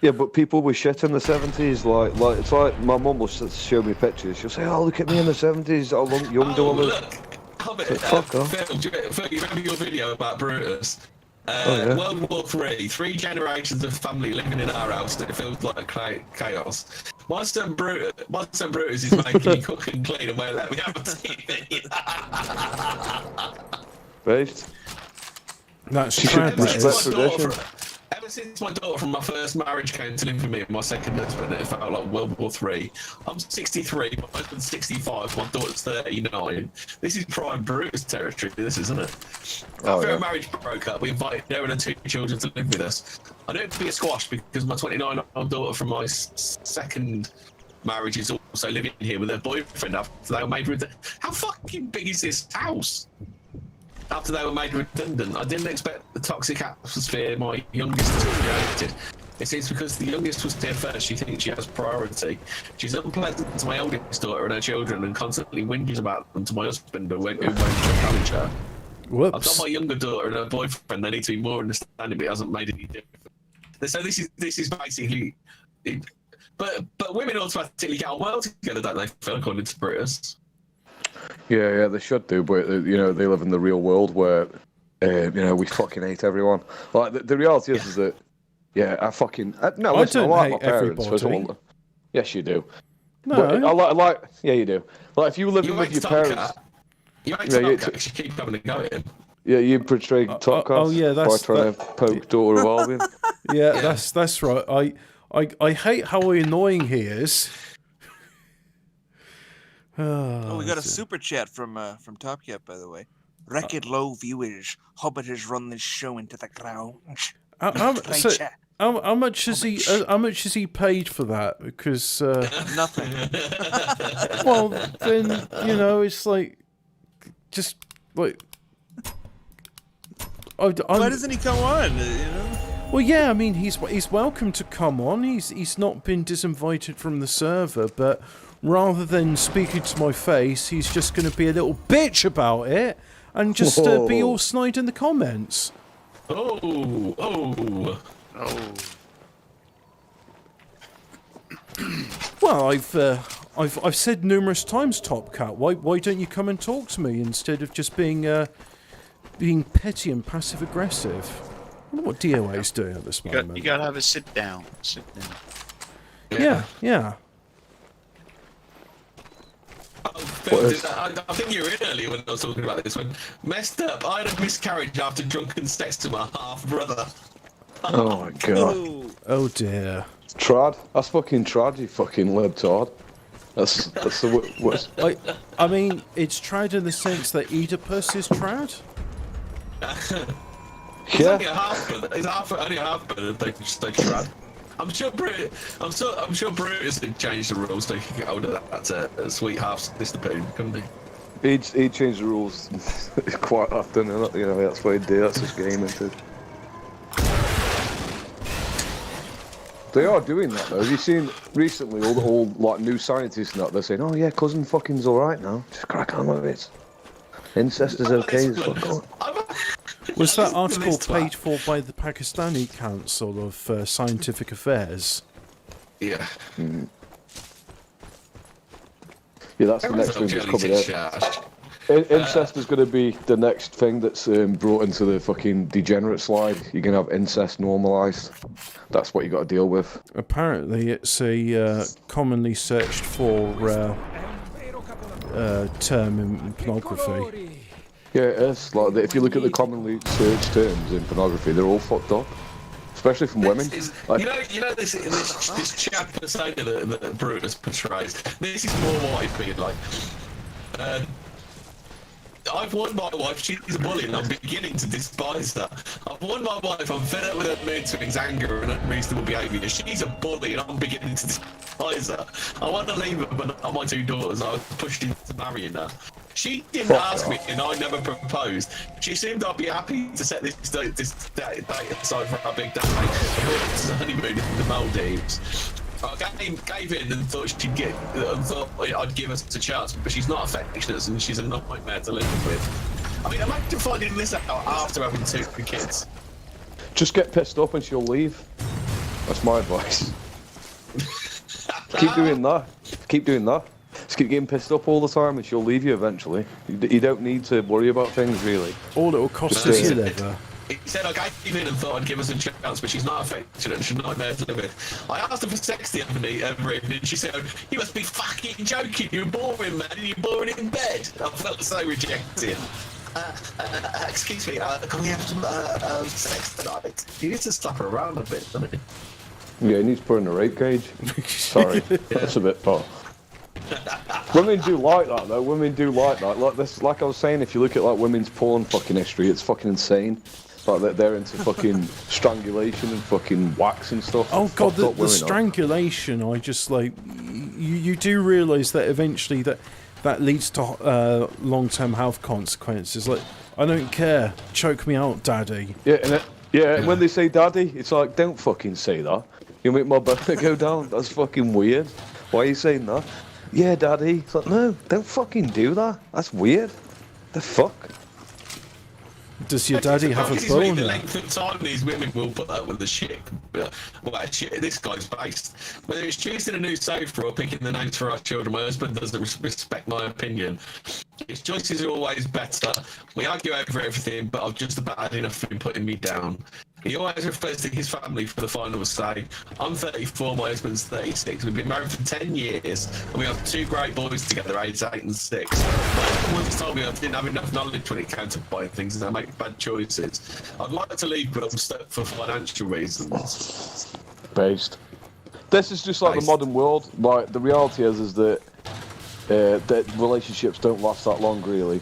Yeah, but people were shit in the 70s. Like it's like my mum will show me pictures. She'll say, "Oh, look at me in the 70s. How young do I look?" Look, Fuck off. Phil, you remember your video about Brutus? Yeah. World War three generations of family living in our house, and it feels like chaos. My son Brutus is making me cook and clean and won't let me have a TV. Based. That's She should trad, that respect is. tradition. Ever since my daughter from my first marriage came to live with me and my second husband, it felt like World War III. I'm 63, my husband's 65, my daughter's 39. This is prime Brutus territory, this isn't it? After our marriage broke up, we invited her and her 2 children to live with us. I knew it would be a squash because my 29-year-old daughter from my second marriage is also living here with her boyfriend after they were made redundant. How fucking big is this house? After they were made redundant, I didn't expect the toxic atmosphere my youngest has created. It seems because the youngest was there first, she thinks she has priority. She's unpleasant to my oldest daughter and her children and constantly whinges about them to my husband who won't challenge her. Whoops. I've got my younger daughter and her boyfriend, they need to be more understanding, but it hasn't made any difference. So this is basically... But women automatically get on well together, don't they, Phil, according to Brutus? Yeah, they should do, but you know they live in the real world where you know we fucking hate everyone. Like the reality is that no. Listen, I don't like hate my parents. everybody. Yes, you do. No. But I like. Yeah, you do. Like if you were living with your parents. You ain't Tomcat, you keep having a go at him. Yeah, you portray Tomcat by trying to poke daughter of Albion. Yeah, that's right. I hate how annoying he is. Oh, we got a super chat from Top Cat, by the way. Record low viewers. Hobbit has run this show into the ground. How much is he? How much is he paid for that? Because Nothing. well, then you know it's like just like. Why doesn't he come on? You know. Well, yeah, I mean he's welcome to come on. He's not been disinvited from the server, but rather than speaking to my face, he's just going to be a little bitch about it and just be all snide in the comments. Oh. Well, I've said numerous times, Top Cat. Why don't you come and talk to me instead of just being petty and passive aggressive? I wonder what DOA is doing at this moment. You gotta have a sit down. Yeah. I think you were in earlier when I was talking about this one. Messed up. I had a miscarriage after drunken sex to my half brother. Oh my god. Oh dear. Trad. That's fucking trad, you fucking libtard. That's the worst. I mean, it's trad in the sense that Oedipus is trad. He's only a half brother. He's only a half brother. They trad. I'm sure Brutus had changed the rules so he could get hold of that sweet half sister poon, couldn't he? He changed the rules quite often, and you know that's what he did. That's his game, isn't it? They are doing that though. Have you seen recently all like new scientists and that? They're saying, "Oh yeah, cousin fucking's all right now. Just crack on with it. Incest is okay." Was that article paid for by the Pakistani Council of Scientific Affairs? Yeah. Mm. Yeah, that's the next thing that's coming out. Incest is going to be the next thing that's brought into the fucking degenerate slide. You're going to have incest normalised. That's what you got to deal with. Apparently, it's a commonly searched for term in pornography. Yeah, it is. Like, if you look at the commonly searched terms in pornography, they're all fucked up. Especially from women. You know this chap persona that Brutus portrays. This is more what I've been like. I've won my wife, she's a bully and I'm beginning to despise her. I've won my wife, I'm fed up with her mood swings, anger and unreasonable behaviour. She's a bully and I'm beginning to despise her. I want to leave her but not my 2 daughters. I was pushed into marrying her. She didn't ask me and I never proposed. She seemed I'd be happy to set this date aside for our big day. It's a honeymoon in the Maldives. I gave in and thought I'd give us a chance, but she's not affectionate and she's a nightmare to live with. I mean, imagine finding this out after having 2 kids. Just get pissed off and she'll leave. That's my advice. Keep doing that. Keep doing that. Just keep getting pissed up all the time and she'll leave you eventually. You don't need to worry about things, really. All it'll cost is your liver. He said I gave in and thought I'd give us a chance, but she's not affectionate and she's not there to live with. I asked her for sex the other evening and she said, "You must be fucking joking, you're boring, man, and you're boring in bed." I felt so rejected. Excuse me, can we have some sex tonight? He needs to slap her around a bit, doesn't he? Yeah, he needs to put in a rape cage. Sorry, that's a bit poor. Women do like that though. Women do like that. Like this, like I was saying, if you look at like women's porn fucking history, it's fucking insane. Like they're into fucking strangulation and fucking wax and stuff. Oh god, the strangulation! I just like you do realise that eventually that leads to long-term health consequences. Like, I don't care, choke me out, daddy. Yeah, and when they say daddy, it's like, don't fucking say that. You make my boner go down. That's fucking weird. Why are you saying that? Yeah, daddy. It's like, no, don't fucking do that. That's weird. The fuck? Does your daddy have a boner? The length of time these women will put up with the shit. Well, shit, this guy's based. Whether it's choosing a new sofa or picking the names for our children, my husband doesn't respect my opinion. His choices are always better. We argue over everything, but I've just about had enough of him putting me down. He always refers to his family for the final say. I'm 34, my husband's 36. We've been married for 10 years, and we have 2 great boys together, aged 8 and 6. My husband once told me I didn't have enough knowledge when it came to buying things, and I make bad choices. I'd like to leave, but I'm stuck for financial reasons. Based. This is just like the modern world. Like, the reality is that that relationships don't last that long, really.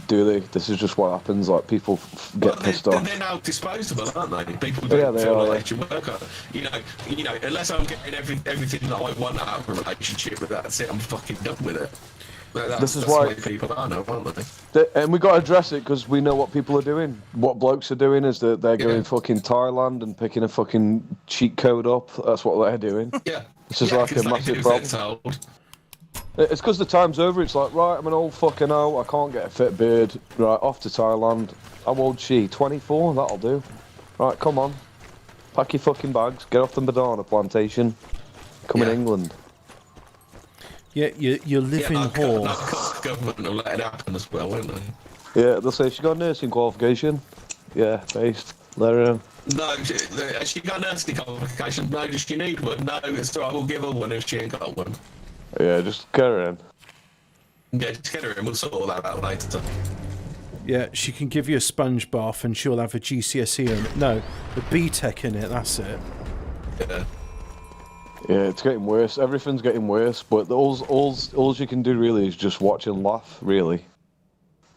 Do they? This is just what happens. Like, people get pissed off. They're now disposable, aren't they? People don't feel like they should work on it. You know, unless I'm getting everything that I want out of a relationship, but that's it. I'm fucking done with it. This is why people are now, aren't they? And we got to address it because we know what people are doing. What blokes are doing is that they're going fucking Thailand and picking a fucking cheat code up. That's what they're doing. Yeah. This is like a massive problem. It's because the time's over. It's like, right, I'm an old fucker now. I can't get a fit beard. Right, off to Thailand. How old's she? 24? That'll do. Right, come on. Pack your fucking bags. Get off the banana plantation. Come in England. Yeah, you're living whore. Government will let it happen as well, won't they? Yeah, they'll say, she got a nursing qualification. Yeah, based. Let her in. No, she got a nursing qualification. No, does she need one? No, it's alright, we'll give her one if she ain't got one. Yeah, just get her in. Yeah, just get her in, we'll sort all that out later. Yeah, she can give you a sponge bath and she'll have a GCSE in it. No, the BTEC in it, that's it. Yeah. Yeah, it's getting worse. Everything's getting worse, but all you can do really is just watch and laugh, really.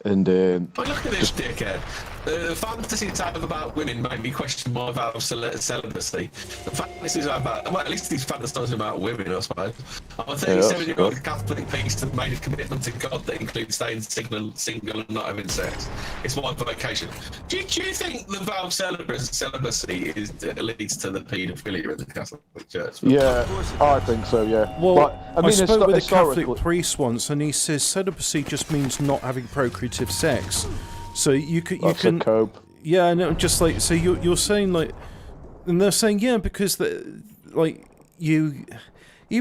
And look at this dickhead. The fantasy type about women made me question my vow of celibacy. The fantasies about, well, at least he's fantasizing about women, I suppose. I'm a 37-year-old Catholic priest that made a commitment to God that includes staying single and not having sex. It's my vocation. Do you think the vow of celibacy leads to the paedophilia in the Catholic Church? Yeah, I think so, yeah. Well, I spoke with a Catholic priest once, and he says celibacy just means not having procreative sex. So you can cope. Yeah, no, just like, so you're saying like, and they're saying because he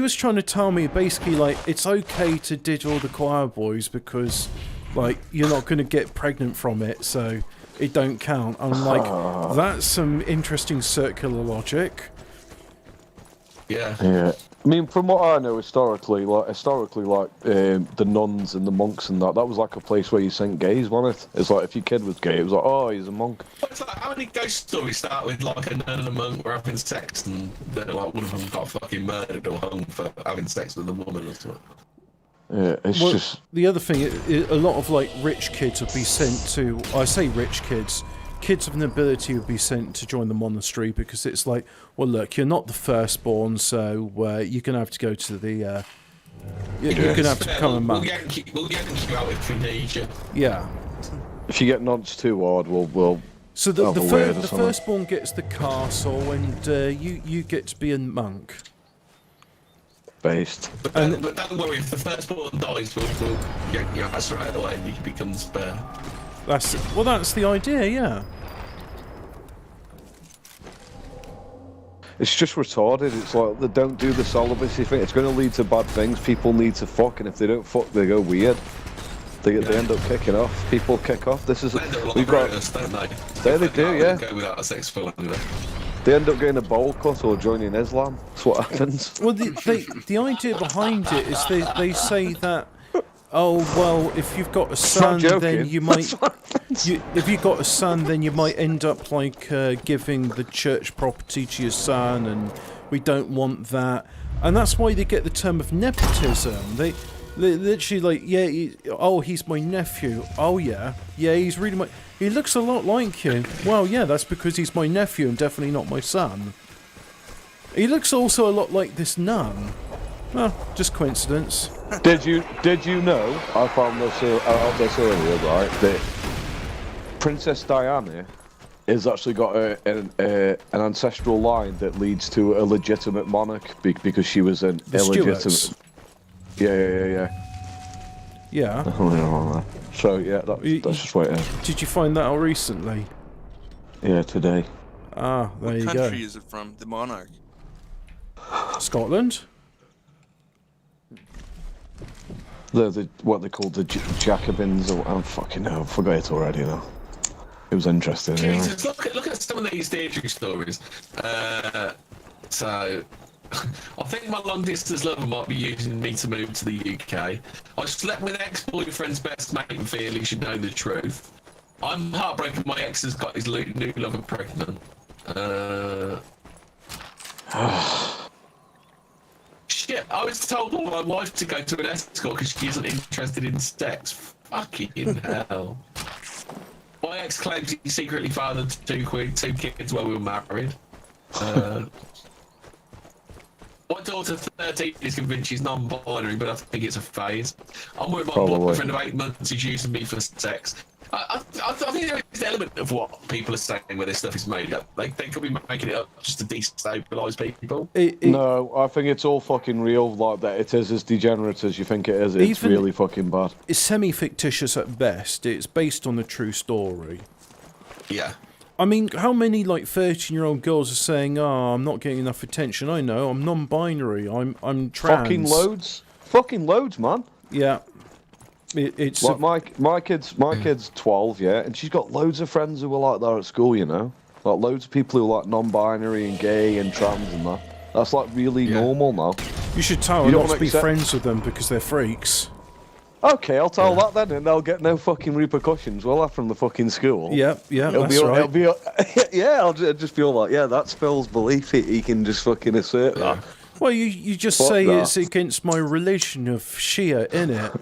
was trying to tell me basically like it's okay to diddle the choir boys because like you're not going to get pregnant from it, so it don't count. I'm like, that's some interesting circular logic. Yeah. I mean, from what I know, historically, the nuns and the monks and that was like a place where you sent gays, wasn't it? It's like if your kid was gay, it was like, oh, he's a monk. It's like, how many ghost stories start with like a nun and a monk were having sex and then like one of them got fucking murdered or hung for having sex with a woman or something? Yeah, it's just the other thing. A lot of like rich kids would be sent to. I say rich kids. Kids of nobility would be sent to join the monastery because it's like, well, look, you're not the firstborn, so you're gonna have to go to the. You're gonna have to become a monk. We'll get you out if we need you. Yeah. If you get nudged too hard, we'll. So the firstborn gets the castle, and you get to be a monk. Based. But don't worry, if the firstborn dies, we'll get you out straight away, and you can become the spare. That's the idea, yeah. It's just retarded. It's like they don't do the celibacy thing. It's going to lead to bad things. People need to fuck, and if they don't fuck, they go weird. They end up kicking off. People kick off. This is we've got. Don't they? There they do, yeah. Go without a sex film anyway. They end up getting a bowl cut or joining Islam. That's what happens. Well, the idea behind it is they say that, oh well, if you've got a son, then you might. If you've got a son, then you might end up like giving the church property to your son, and we don't want that. And that's why they get the term of nepotism. They literally like, yeah, he's my nephew. Oh yeah, he's really my. He looks a lot like you. Well, yeah, that's because he's my nephew and definitely not my son. He looks also a lot like this nun. Well, just coincidence. Did you know? I found this out this earlier, right? That Princess Diana has actually got an ancestral line that leads to a legitimate monarch because she was an illegitimate. Yeah. Yeah. So yeah, that's just what it is. Did you find that out recently? Yeah, today. Ah, there you go. What country is it from? The monarch. Scotland. The what they called the Jacobins, or I fucking know, I forgot it already now. It was interesting. Jesus, look at some of these Deirdre stories. So, I think my long distance lover might be using me to move to the UK. I slept with ex-boyfriend's best mate and feel he should know the truth. I'm heartbroken my ex has got his new lover pregnant. Shit, I was told by my wife to go to an escort because she isn't interested in sex. Fucking hell. My ex claims he secretly fathered two kids while we were married. My daughter, 13, is convinced she's non-binary, but I think it's a phase. I'm with my boyfriend of 8 months who's using me for sex. I think there is an element of what people are saying where this stuff is made up. They could be making it up just to destabilise people. No, I think it's all fucking real like that. It is as degenerate as you think it is. It's really fucking bad. It's semi-fictitious at best. It's based on a true story. Yeah. I mean, how many like 13-year-old girls are saying, "Oh, I'm not getting enough attention. I know, I'm non-binary. I'm trans." Fucking loads, man. Yeah. It's like my kid's 12, yeah, and she's got loads of friends who are like that at school, you know, like loads of people who are like non-binary and gay and trans and that. That's like really normal now. You should tell her not to be friends with them because they're freaks. Okay, I'll tell that then, and they'll get no fucking repercussions, will I, from the fucking school? Yeah, that's right. I'll just feel like, yeah, that's Phil's belief. He can just fucking assert that. Well, you just say it's against my religion of Shia, innit?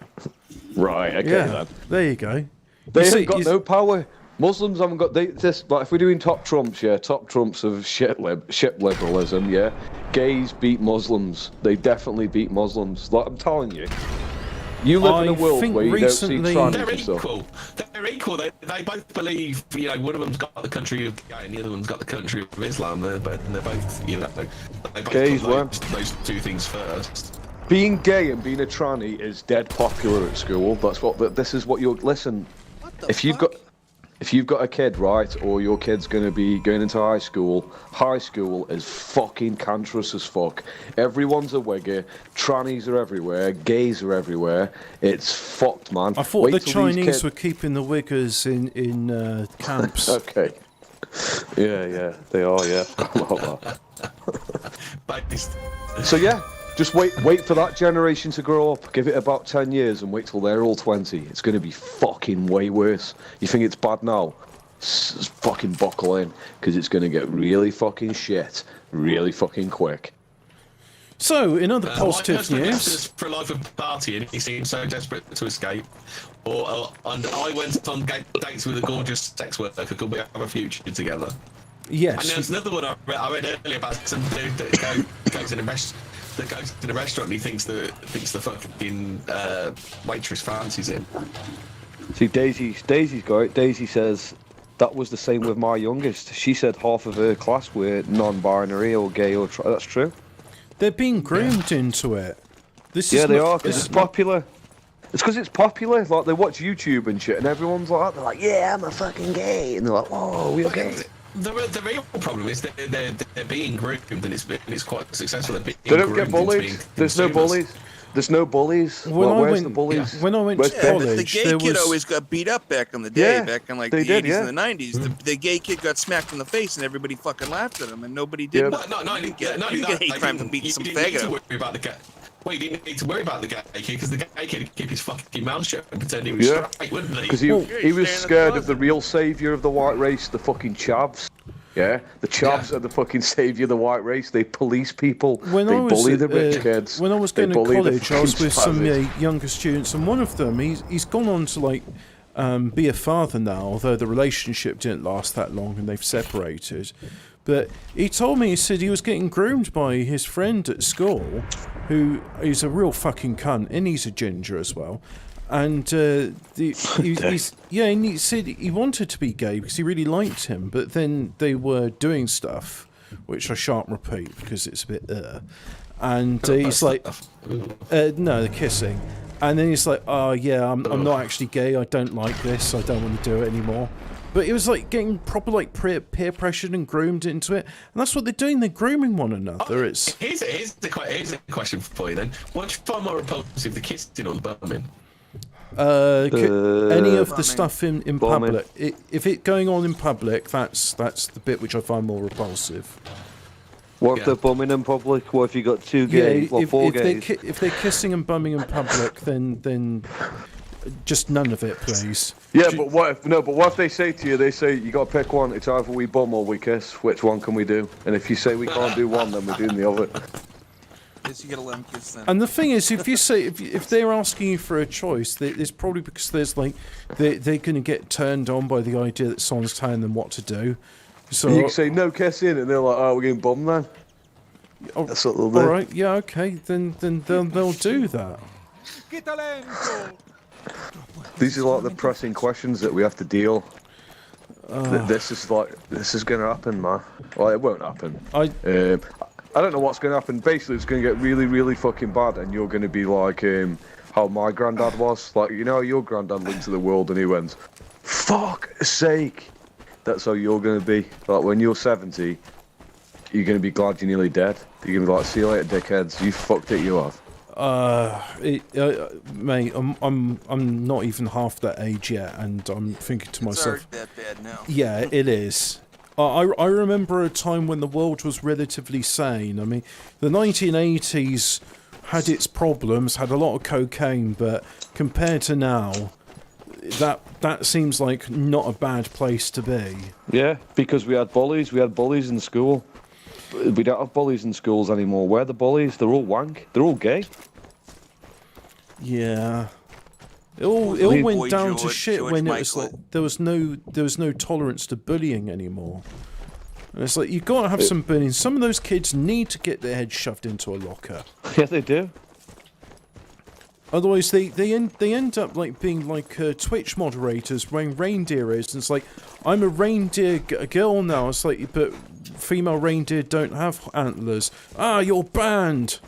Right, okay then. There you go. They haven't got no power. Muslims haven't got this. Like, if we're doing top trumps of shit liberalism, yeah. Gays beat Muslims. They definitely beat Muslims. Like, I'm telling you. You live in a world where you don't see trans and stuff. They're equal. They both believe, you know, one of them's got the country of gay and the other one's got the country of Islam. They're both, you know, they both gays put those two things first. Being gay and being a tranny is dead popular at school. That's what. This is what you're. Listen, if you've got a kid, right, or your kid's going to be going into high school is fucking cancerous as fuck. Everyone's a wigger. Trannies are everywhere. Gays are everywhere. It's fucked, man. I thought the Chinese were keeping the wiggers in camps. Okay. Yeah, they are. Yeah. So yeah. Just wait for that generation to grow up. Give it about 10 years and wait till they're all 20. It's going to be fucking way worse. You think it's bad now? Fucking buckle in, because it's going to get really fucking shit, really fucking quick. So, in other positive news... for a life of party and he seemed so desperate to escape. And I went on dates with a gorgeous sex worker. Could we have a future together? Yes. And there's another one I read earlier about some dude that goes in a restaurant. That goes to the restaurant and he thinks the fucking waitress fancies him. See, Daisy's got it. Daisy says that was the same with my youngest. She said half of her class were non-binary or gay or that's true. They're being groomed into it. They are, because it's popular. It's because it's popular. Like, they watch YouTube and shit, and everyone's like, they're like, yeah, I'm a fucking gay, and they're like, whoa, we're gay. The real problem is that they're being groomed, and it's quite successful. They don't get bullied. There's no bullies. There's no bullies. Where's the bullies? When I went to Yeah, college, the gay there kid was... always got beat up back in the day, Yeah, back in like they the did, 80s yeah. and the 90s. The gay kid got smacked in the face, and everybody fucking laughed at him, and nobody did. Yeah. No, you get hate crime for beating some faggot up. Worry about the guy. Well, you didn't need to worry about the gay kid because the gay kid would keep his fucking mouth shut and pretend he was straight, wouldn't he? Because he was scared of the real saviour of the white race, the fucking chavs. Yeah, the chavs are the fucking saviour of the white race. They police people. They bully the rich kids. When I was going to college, I was with some spazzes. younger students, and one of them, he's gone on to like be a father now, although the relationship didn't last that long and they've separated. But he told me, he said he was getting groomed by his friend at school, who is a real fucking cunt, and he's a ginger as well. And and he said he wanted to be gay because he really liked him, but then they were doing stuff, which I shan't repeat because it's a bit and he's like, no, the kissing. And then he's like, oh yeah, I'm not actually gay, I don't like this, I don't want to do it anymore. But it was like getting proper like peer pressured and groomed into it, and that's what they're doing. They're grooming one another. Here's a question for you then. What do you find more repulsive, the kissing or the bumming? Any of the stuff in public. If it going on in public, that's the bit which I find more repulsive. What if they're bumming in public? What if you got two gays, four gays? If they're kissing and bumming in public, then just none of it, please. Yeah, but what if they say to you, you got to pick one. It's either we bum or we kiss. Which one can we do? And if you say we can't do one, then we're doing the other. Yes, you gotta let them kiss them. And the thing is, if you say if they're asking you for a choice, it's probably because there's like they're going to get turned on by the idea that someone's telling them what to do. So you can say no kissing, and they're like, "Oh, we're getting bummed then." That's what they'll do. All right, yeah, okay, then they'll do that. ¡Qué talento! These are like the pressing questions that we have to deal. This is going to happen, man. Well, it won't happen. I don't know what's going to happen. Basically, it's going to get really, really fucking bad, and you're going to be like how my granddad was. Like, you know, your granddad looked to the world and he went, "Fuck's sake." That's how you're going to be. Like, when you're 70, you're going to be glad you're nearly dead. You're going to be like, "See you later, dickheads. You fucked it, you have." Mate, I'm not even half that age yet, and I'm thinking to myself, that bad now. yeah, it is. I remember a time when the world was relatively sane. I mean, the 1980s had its problems, had a lot of cocaine, but compared to now, that seems like not a bad place to be. Yeah, because we had bullies in school. We don't have bullies in schools anymore. Where are the bullies? They're all wank. They're all gay. Yeah. It all went down to shit when it was like there was no tolerance to bullying anymore. And it's like you've got to have some bullying. Some of those kids need to get their heads shoved into a locker. Yeah, they do. Otherwise, they end up like being like Twitch moderators wearing reindeer ears, and it's like, I'm a reindeer girl now. It's like, but female reindeer don't have antlers. Ah, you're banned.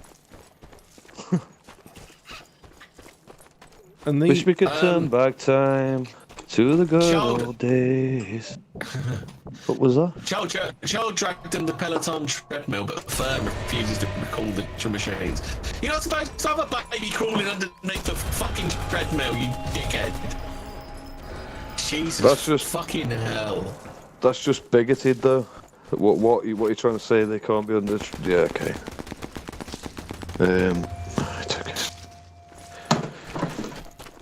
And Wish we could turn back time to the good old days. What was that? Joel dragged in the Peloton treadmill, but the firm refuses to recall the machines. You're not supposed to have a baby crawling underneath the fucking treadmill, you dickhead. Jesus, That's just fucking hell. That's just bigoted, though. What are you trying to say? They can't be under? Yeah, okay. Right, okay.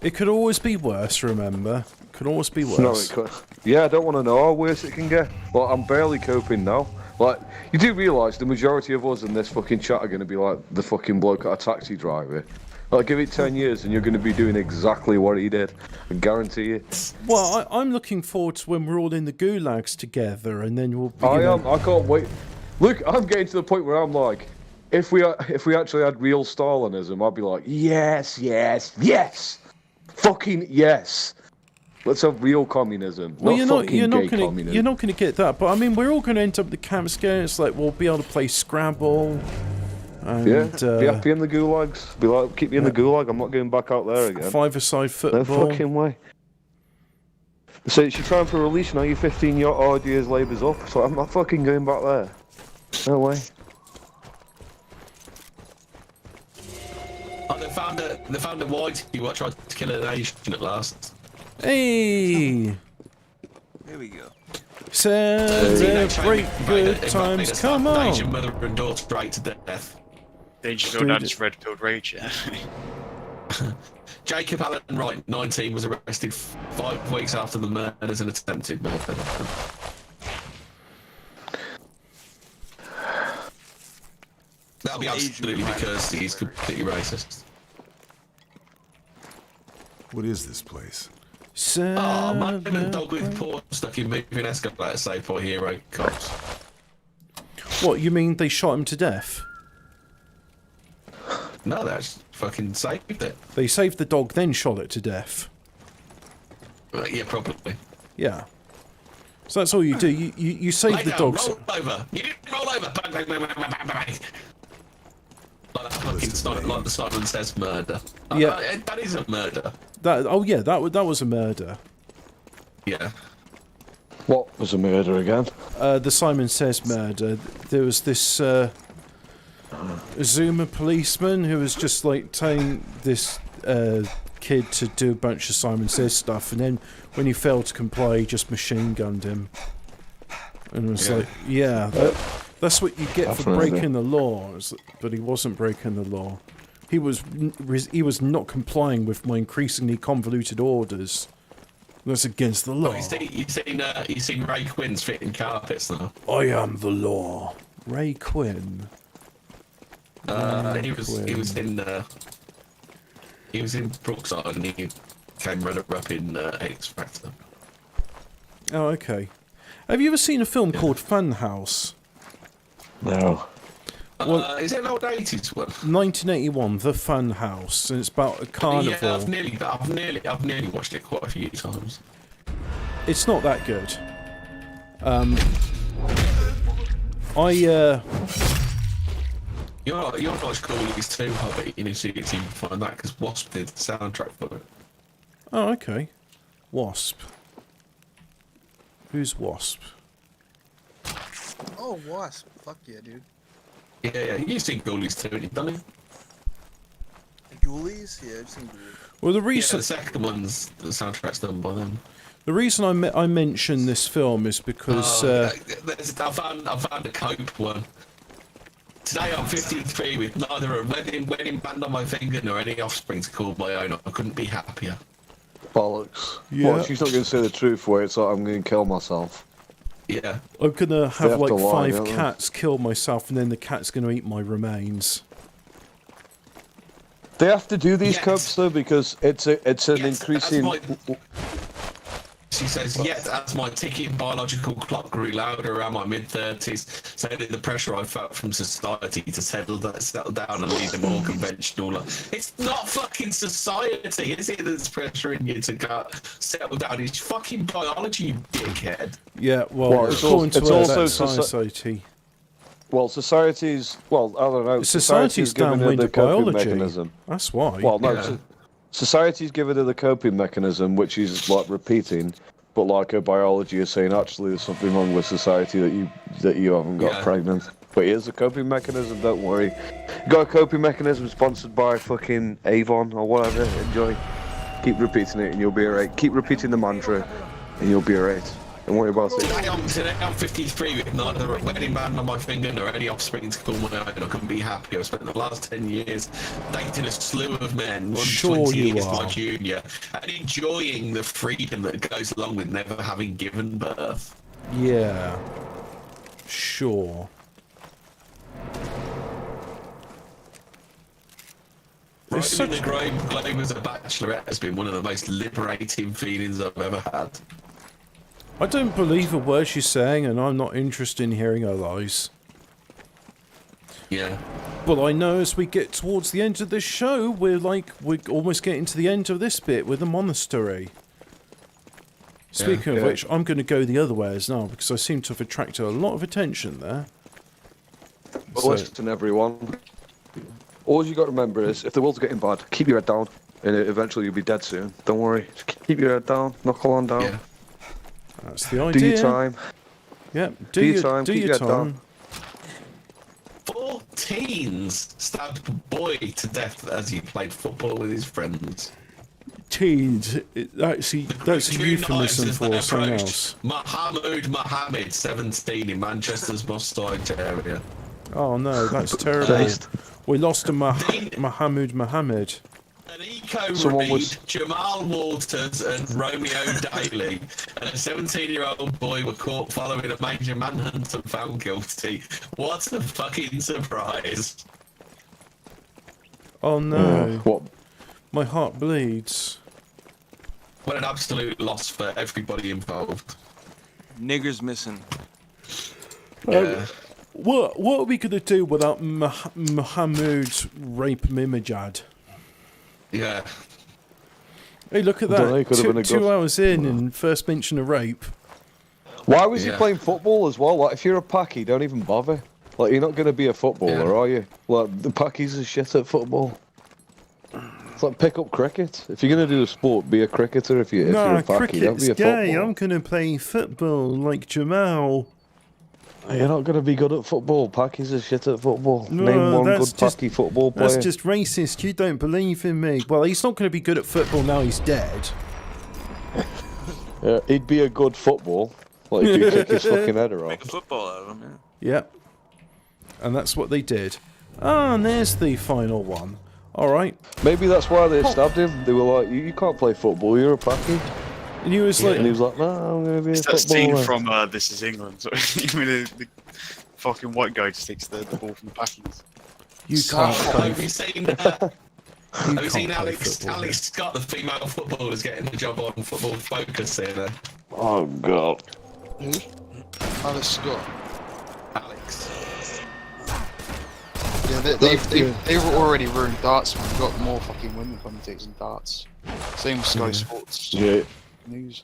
It could always be worse, remember? It could always be worse. No, it could. Yeah, I don't want to know how worse it can get. Well, I'm barely coping now. Like, you do realise the majority of us in this fucking chat are going to be like the fucking bloke at a taxi driver. Like, give it 10 years and you're going to be doing exactly what he did. I guarantee you. Well, I'm looking forward to when we're all in the gulags together, and then we'll be... I can't wait. Look, I'm getting to the point where I'm like, if we actually had real Stalinism, I'd be like, yes, yes, yes! Fucking yes! Let's have real communism, not communism. You're not gonna get that, but I mean, we're all gonna end up at the camp scale. It's like we'll be able to play Scrabble. And, be happy in the gulags. Be like, keep me in the gulag. I'm not going back out there again. Five-a-side football. No fucking way. So she's trying for release now. You're 15 odd years labour's up. So I'm not fucking going back there. No way. Oh, they found a white who tried to kill an Asian at last. Hey! Here we go. Celebrate good times, come on! Asian mother and daughter straight to death. Danger Zone adds red pilled rage, yeah. Jacob Allen Wright, 19, was arrested 5 weeks after the murders and attempted murder. That'll be absolutely because he's completely racist. What is this place? Oh, man and dog with paw stuck in moving escalator saved by hero cops. What, you mean they shot him to death? No, they just fucking saved it. They saved the dog, then shot it to death. Yeah, probably. Yeah. So that's all you do. You save the dog. Roll over. You didn't roll over. Bang, bang, bang, bang, bang, bang. Like that fucking like the Simon Says murder. Yeah. That is a murder. Yeah, that was a murder. Yeah. What was a murder again? The Simon Says murder. There was this Zoomer policeman who was just like telling this kid to do a bunch of Simon Says stuff, and then when he failed to comply, he just machine gunned him. And it was like, yeah, that's what you get for breaking the law. But he wasn't breaking the law. He was not complying with my increasingly convoluted orders. That's against the law. Oh, you've seen Ray Quinn's fitting carpets now. I am the law. Ray Quinn. He was in Brookside and he came runner-up in X Factor. Oh, okay. Have you ever seen a film called Fun House? No. Is it an old 80s one? 1981, The Fun House, and it's about a carnival. Yeah, I've nearly watched it quite a few times. It's not that good. You're not cool these two, Hobby. You need to see find that because Wasp did the soundtrack for it. Oh, okay. Wasp. Who's Wasp? Oh, Wasp. Fuck yeah, dude. Yeah, you've seen Ghoulies too, haven't you? Ghoulies? Yeah, I've seen Ghoulies. Well, the reason the second one's the soundtrack's done by them. The reason I mention this film is because I found a Cope one. Today I'm 53 with neither a wedding band on my finger nor any offspring to call my own. I couldn't be happier. Bollocks. Yeah. What, she's not going to say the truth where it's like I'm going to kill myself. Yeah. I'm going to have like lie, 5 cats kill myself and then the cat's going to eat my remains. They have to do these copes though because it's an increasing. She says, "Yet as my ticking biological clock grew louder around my mid-30s, so did the pressure I felt from society to settle down and lead a more conventional life." It's not fucking society, is it? That's pressuring you to settle down. It's fucking biology, you dickhead. Yeah, well it's also society. Well, society's. Well, I don't know. Society's downwind of biology. Mechanism. That's why. Well, no. Society's given her the coping mechanism, which is like repeating, but like her biology is saying, actually, there's something wrong with society that you haven't got pregnant. But here's a coping mechanism. Don't worry. You got a coping mechanism sponsored by fucking Avon or whatever. Enjoy. Keep repeating it, and you'll be alright. Keep repeating the mantra, and you'll be alright. Don't worry about it. Today I'm 53 with neither a wedding band on my finger nor any offspring to call my own. I couldn't be happier. I've spent the last 10 years dating a slew of men, one sure 20 you years are. my junior, and enjoying the freedom that goes along with never having given birth. Yeah. Sure. Riding the globe as a bachelorette has been one of the most liberating feelings I've ever had. I don't believe a word she's saying, and I'm not interested in hearing her lies. Yeah. But I know as we get towards the end of this show, we're almost getting to the end of this bit with the monastery. Speaking of which, I'm going to go the other way as now, because I seem to have attracted a lot of attention there. But listen, everyone. All you got to remember is, if the world's getting bad, keep your head down, and eventually you'll be dead soon. Don't worry. Just keep your head down, knuckle on down. Yeah. That's the idea. Do your time. Yep. Do your time. Do Keep your your head time. down. 4 teens stabbed a boy to death as he played football with his friends. Teens. That's a euphemism for something else. Mahmoud Mohammed, 17, in Manchester's Mustard area. Oh no, that's terrible. Based. We lost a Mahmoud Mohammed. An Eco Someone Reed, was- Jamal Walters and Romeo Daly and a 17-year-old boy were caught following a major manhunt and found guilty. What a fucking surprise. Oh no. What? My heart bleeds. What an absolute loss for everybody involved. Niggers missing. Yeah. What are we gonna do without Mohammed's rape Mimajad? Yeah. Hey, look at Dunno, that. could have been a Two good- hours in and first mention of rape. Why was he Yeah. playing football as well? Like, if you're a packie, don't even bother. Like, you're not going to be a footballer, Yeah. are you? Like, the packies are shit at football. It's like pick up cricket. If you're going to do a sport, be a cricketer. If you're a Nah, packy, don't cricket's be a gay. footballer. I'm gonna play football like Jamal. You're not going to be good at football. Packies are shit at football. No, Name one that's good just- packy football player. That's just racist. You don't believe in me. Well, he's not going to be good at football now he's dead. Yeah, he'd be a good football. Like, if you kick his fucking head off. Make a football out of him, yeah. Yep. And that's what they did. Ah, and there's the final one. All right. Maybe that's why they stabbed him. They were like, you can't play football, you're a packy. And he was like, And he was like, no, I'm going to be a It's that scene footballer. from This Is England. So, the fucking white guy just takes the ball from the packies. you can't play. Have you seen that? Have you can't seen play Alex football. Scott, the female footballers, getting the job on Football Focus here? Oh, God. Who? Alex Scott. Alex. Yeah, they were already ruined darts, man. We've got more fucking women commentators in darts. Same with Sky Sports Yeah. News.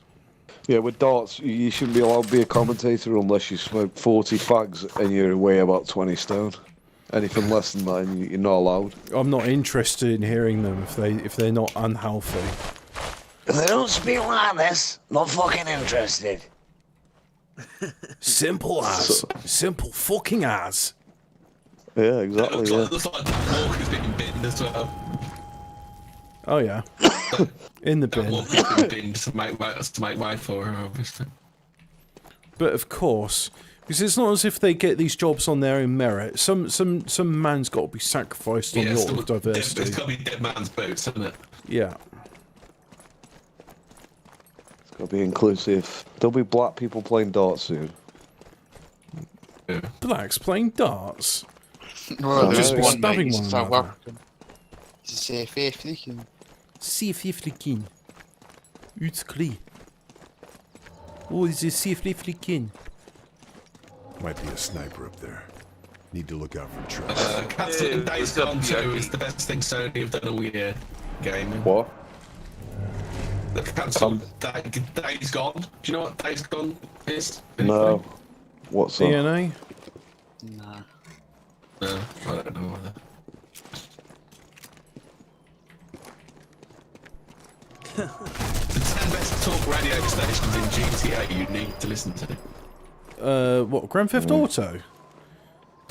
Yeah, with darts, you shouldn't be allowed to be a commentator unless you smoke 40 fags and you weigh about 20 stone. Anything less than that, and you're not allowed. I'm not interested in hearing them if they're not unhealthy. If they don't speak like this, not fucking interested. Simple as. Simple fucking as. Yeah, exactly. Looks Yeah. like Dan Walker's been binned as well. Oh yeah. In the Dan bin. Walker's been binned to make way for her, obviously. But of course, because it's not as if they get these jobs on their own merit. Some man's got to be sacrificed on the altar of diversity. It's got to be dead man's boots, isn't it? Yeah. It's got to be inclusive. There'll be black people playing darts soon. Yeah. Blacks playing darts. Well, Or there's just one stabbing mate, one he's South another. African. He's a flicken. Safely flicking. Utskli. Oh, is it safely flicking? Might be a sniper up there. Need to look out for traps. Cancelling Days Gone 2 is the best thing Sony have done all year. Gaming. What? The cancelled Days Gone. Do you know what Days Gone is? No. What's that? DNA? Nah. No, I don't know either. The 10 best talk radio stations in GTA you need to listen to. What, Grand Theft Auto?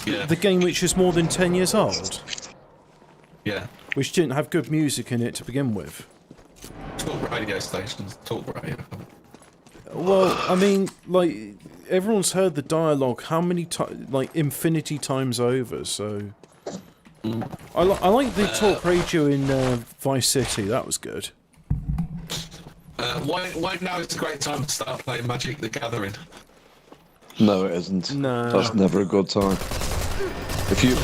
Yeah. The game which is more than 10 years old? Yeah. Which didn't have good music in it to begin with. Talk radio stations. Talk radio. Well, I mean, like, everyone's heard the dialogue how many times, like, infinity times over, so... I like the talk radio in Vice City, that was good. Why now is a great time to start playing Magic the Gathering? No, it isn't. No. That's never a good time. If you're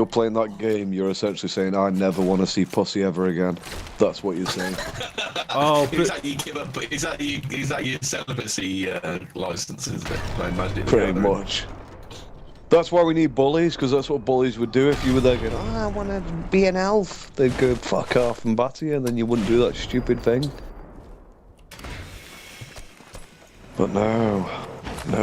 playing that game, you're essentially saying, I never want to see pussy ever again. That's what you're saying. Oh, Is but that you give up? Is that your celibacy license? Is it playing Magic? the Pretty Gathering? much. That's why we need bullies, because that's what bullies would do if you were there going, I want to be an elf. They'd go fuck off and batter you, and then you wouldn't do that stupid thing. But no,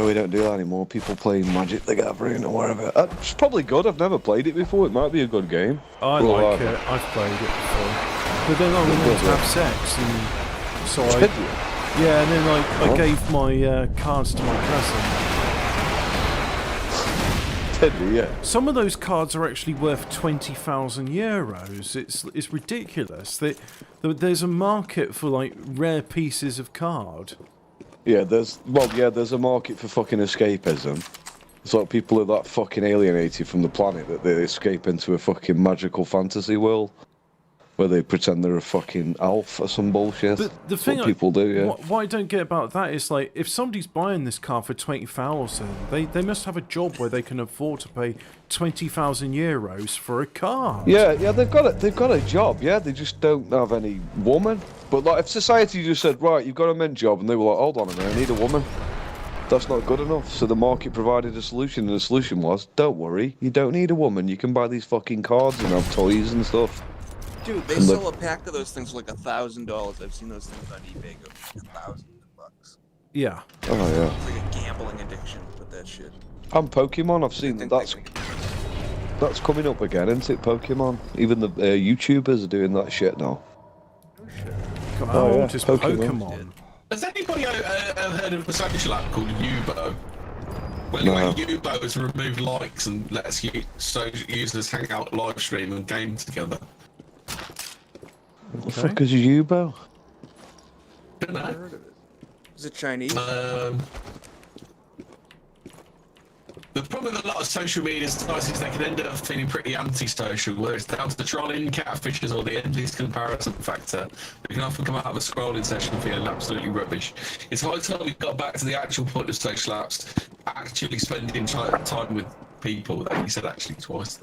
we don't do that anymore. People play Magic the Gathering or whatever. It's probably good. I've never played it before. It might be a good game. I Well, like it. I've played it before. But then I went to have sex, and so Did I... you? Yeah, and then I gave my cards to my cousin. Yeah. Some of those cards are actually worth 20,000 euros. It's ridiculous. There's a market for like rare pieces of card. Yeah, there's a market for fucking escapism. It's like people are that fucking alienated from the planet that they escape into a fucking magical fantasy world where they pretend they're a fucking elf or some bullshit. But the thing people do, yeah. What I don't get about that is, like, if somebody's buying this car for 20,000, they must have a job where they can afford to pay 20,000 euros for a car. Yeah, they've got a job, yeah, they just don't have any woman. But like, if society just said, right, you've got a men job, and they were like, hold on a minute, I need a woman. That's not good enough. So the market provided a solution, and the solution was, don't worry, you don't need a woman. You can buy these fucking cards and have toys and stuff. Dude, they sell a pack of those things for like $1,000. I've seen those things on eBay go for $1,000. Yeah. Oh yeah. It's like a gambling addiction with that shit. And Pokemon, I've seen that's coming up again, isn't it? Pokemon. Even the YouTubers are doing that shit now. God, how old is Pokemon? Has anybody heard of a social app called Yubo? Well, No. anyway, Yubo has removed likes and lets users hang out, live stream, and game together. What the fuck is a Yubo? Don't know. Heard of it. Is it Chinese? The problem with a lot of social media sites is they can end up feeling pretty antisocial, whether it's down to the trolling, catfishes, or the endless comparison factor. They can often come out of a scrolling session feeling absolutely rubbish. It's high time we got back to the actual point of social apps, actually spending time with people. That you said actually twice.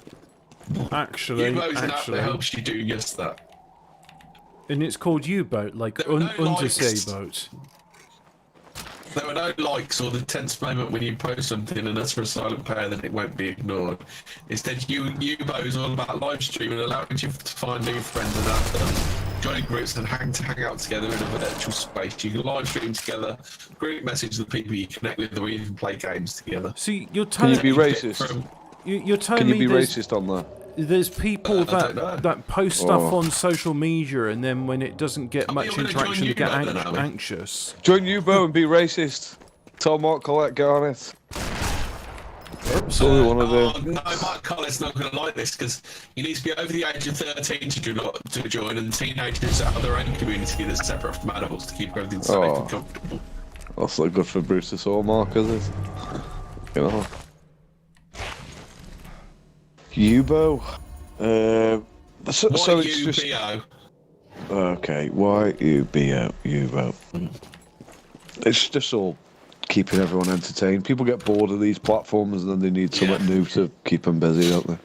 Actually, Yubo's an app that helps you do just that. And it's called U-boat, like There were no undersea likes. boat. There were no likes or the tense moment when you post something and that's for a silent pair, then it won't be ignored. Instead, Yubo is all about live streaming, allowing you to find new friends and have join groups and hang out together in a virtual space. You can live stream together, group message the people you connect with, or even play games together. See, you're Can you telling be racist? you're telling Can you me be there's, racist on there? there's people I don't know. that post stuff on social media, and then when it doesn't get much you're gonna interaction, join they get Yubo then, are we? anxious. Join Yubo and be racist. Tell Mark Collette Garnett. That's all we want to do. No, Mark Collett's not going to like this because you need to be over the age of 13 to join, and teenagers have their own community that's separate from adults to keep everything safe and comfortable. That's not good for Brutus or Mark, is it? You know. Yubo. So it's just. Okay, Y-U-B-O, Yubo. It's just all keeping everyone entertained. People get bored of these platforms and then they need something new to keep them busy, don't they?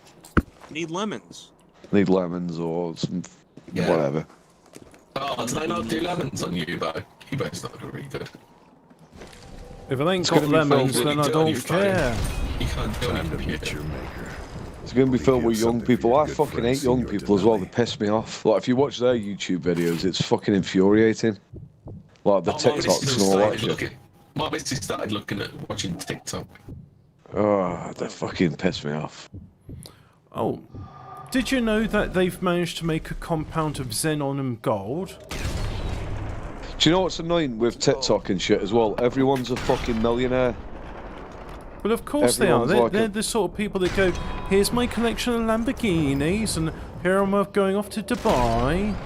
Need lemons. Need lemons or some whatever. Oh, do they not do lemons on Yubo? Yubo's not really good. If it ain't It's got gonna be lemons, filled then with- I on don't your phone. care. You can't do anything with Meet your it. maker. It's going to be filled with young something people. your I good fucking friend hate young Senor people as well. They Denali. piss me off. Like, if you watch their YouTube videos, it's fucking infuriating. Like, the TikToks and all that shit. My missus started looking at watching TikTok. Oh, they fucking piss me off. Oh, did you know that they've managed to make a compound of xenon and gold? Do you know what's annoying with TikTok and shit as well? Everyone's a fucking millionaire. Well, of course they are. Everyone's like They're a- the sort of people that go, here's my collection of Lamborghinis, and here I'm going off to Dubai.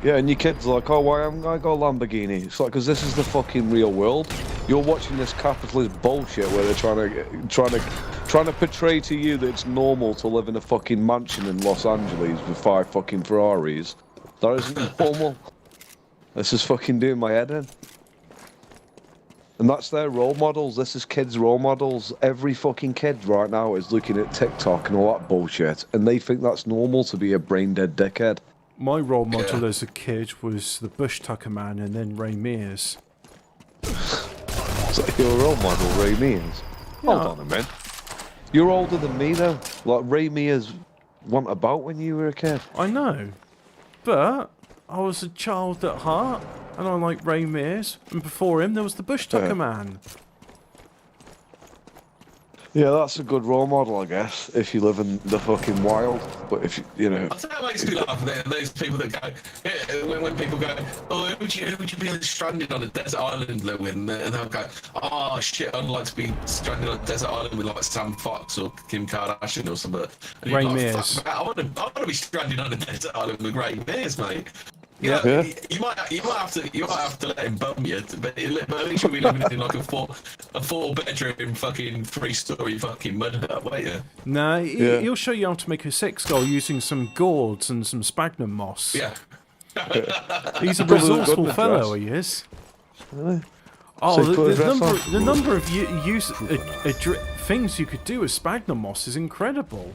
Yeah, and your kids are like, oh, why haven't I got a Lamborghini? It's like, because this is the fucking real world. You're watching this capitalist bullshit where they're trying to portray to you that it's normal to live in a fucking mansion in Los Angeles with 5 fucking Ferraris. That isn't normal. This is fucking doing my head in. And that's their role models. This is kids' role models. Every fucking kid right now is looking at TikTok and all that bullshit, and they think that's normal to be a brain-dead dickhead. My role model as a kid was the Bush Tucker Man and then Ray Mears. Is that your role model, Ray Mears? Hold on a minute. You're older than me, though. Like, Ray Mears wasn't about when you were a kid. I know, but I was a child at heart, and I like Ray Mears, and before him there was the Bush Tucker Man. Yeah, that's a good role model, I guess, if you live in the fucking wild. But if you know, I tell you what makes me laugh. Those people that go, when people go, oh, who would you be stranded on a desert island with? And they'll go, oh shit, I'd like to be stranded on a desert island with like Sam Fox or Kim Kardashian or something. And Ray you're like, Mears. fuck, man, I want to be stranded on a desert island with Ray Mears, mate. Yeah. You know, you might have to let him bum you, but at least you'll be living in like a four bedroom fucking 3-story fucking mud hut, won't you? No, he'll show you how to make a sex doll using some gourds and some sphagnum moss. Yeah. He's a resourceful fellow, he is. Oh, the number of things you could do with sphagnum moss is incredible.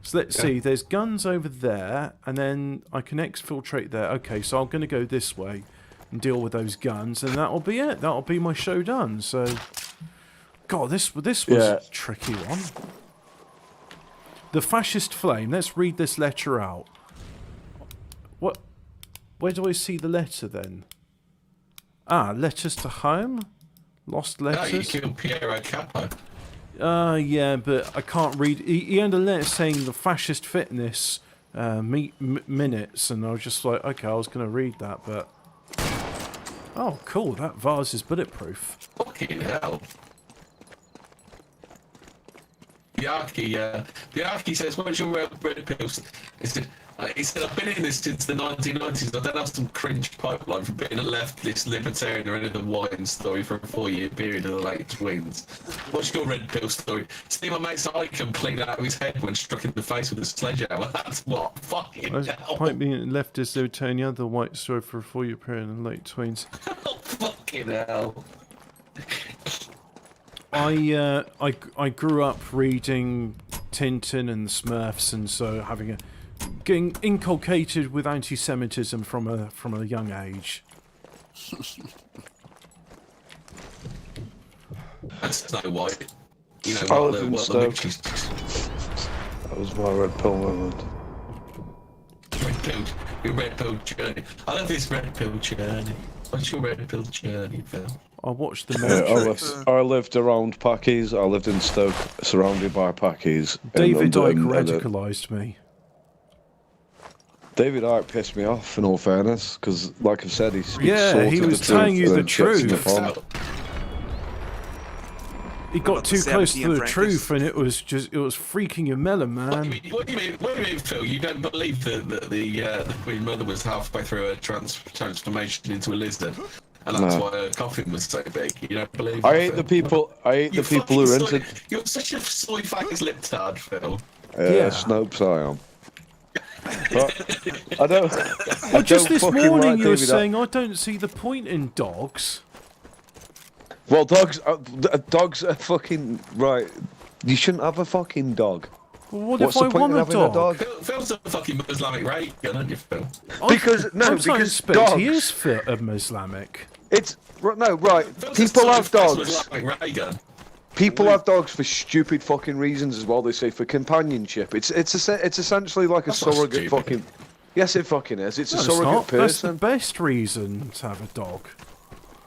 So let's see, there's guns over there, and then I can exfiltrate there. Okay, so I'm going to go this way and deal with those guns, and that'll be it. That'll be my show done. So, God, this was a tricky one. The fascist flame. Let's read this letter out. What? Where do I see the letter then? Ah, letters to home? Lost letters? No, you killed Piero Capo. Yeah, but I can't read. He had a letter saying the fascist fitness minutes, and I was just like, okay, I was going to read that, but... Oh, cool, that vase is bulletproof. Fucking hell. Biarki says, what's your red pills? He said, I've been in this since the 1990s. I don't have some cringe pipeline from being a leftist libertarian or any of the wine story for a 4-year period of the late tweens. What's your red pill story? See my mate's eye completely out of his head when struck in the face with a sledgehammer. That's what? Fucking hell. Pipe being leftist libertarian, the white story for a 4-year period in the late tweens. Oh, fucking hell. I grew up reading Tintin and the Smurfs, and so getting inculcated with anti-Semitism from a young age. That's Snow White. You know I what live in the Stoke. witches. That was my red pill moment. Your red pill journey. I love this red pill journey. What's your red pill journey, Phil? I watched the Matrix. I lived around Packies. I lived in Stoke, surrounded by Packies. David Icke radicalised me. David Icke pissed me off, in all fairness, because, like I've said, he speaks he was telling you the truth. He got too close to the truth, and it was freaking your melon, man. What do you mean, Phil? You don't believe that the Queen Mother was halfway through her transformation into a lizard, and that's why her coffin was so big? You don't believe? I hate the people. I hate the people who are into. You're such a soy fags libtard, Phil. Yeah, Snopes I am. But I don't. Well, just this morning you were saying I don't see the point in dogs. Well, dogs are fucking right. You shouldn't have a fucking dog. Well, what What's if the I point want in a having dog? Phil's a fucking Islamic Reagan, aren't you, Phil? Because dogs. He is Islamic. It's no right. People have dogs. Reagan. People have dogs for stupid fucking reasons as well. They say for companionship. It's essentially like a surrogate fucking. Yes, it fucking is. It's a surrogate person. That's the best reason to have a dog.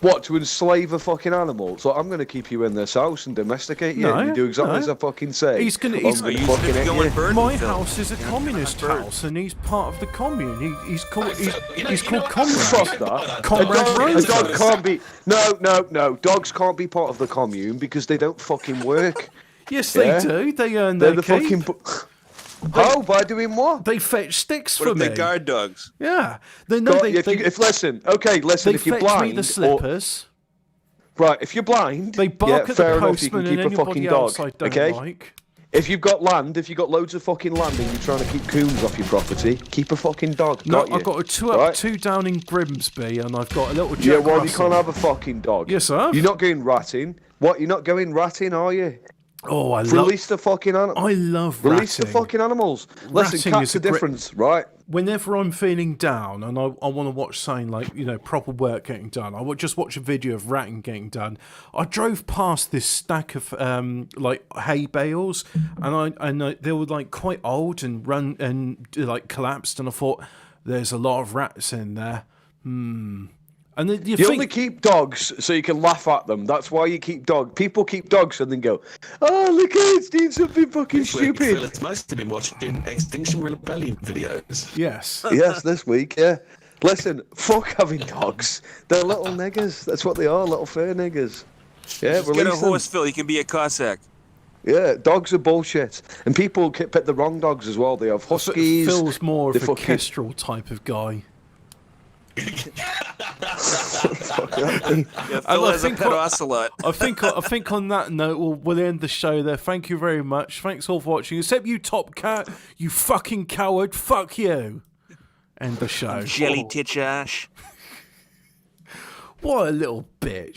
What, to enslave a fucking animal? So I'm going to keep you in this house and domesticate you. And you do exactly as I fucking say. He's going to. My house is a communist house, and he's part of the commune. He's called Comrade. Fuck that. Comrade A dog can't be. No. Dogs can't be part of the commune because they don't fucking work. Yes, they do. They earn their keep. How? By doing what? They fetch sticks for me. What if they guard dogs? Yeah. Listen. If you're blind, me the slippers. Right. If you're blind, they bark at fair the enough. You can postman keep a fucking dog. Okay. Like. If you've got land, if you've got loads of fucking land and you're trying to keep coons off your property, keep a fucking dog. No, I've got a 2 up, 2 down in Grimsby, and I've got a little Jack Yeah, well, Russell. you can't have a fucking dog. Yes, sir. You're not going ratting. What? You're not going ratting, are you? Oh, Release the fucking animals. I love Release ratting. the fucking animals. Listen, cats are different, right? Whenever I'm feeling down and I want to watch something like, proper work getting done, I would just watch a video of ratting getting done. I drove past this stack of hay bales, and they were like quite old and collapsed, and I thought there's a lot of rats in there. And then You only keep dogs so you can laugh at them. That's why you keep dogs. People keep dogs and then go, "Oh, look at it, it's doing something fucking stupid." Phil's mostly been watching Extinction Rebellion videos. Yes. Yes, this week, yeah. Listen, fuck having dogs. They're little niggers. That's what they are, little fur niggers. Yeah, Just get a release them. horse, Phil. You can be a Cossack. Yeah, dogs are bullshit. And people pick the wrong dogs as well. They have huskies. Phil's more of they a fucking- kestrel type of guy. Yeah, Phil has a pet ocelot. I think on that note, we'll end the show there. Thank you very much. Thanks all for watching. Except you, Top Cat, you fucking coward. Fuck you. End the show. Jelly titch ash. What a little bitch.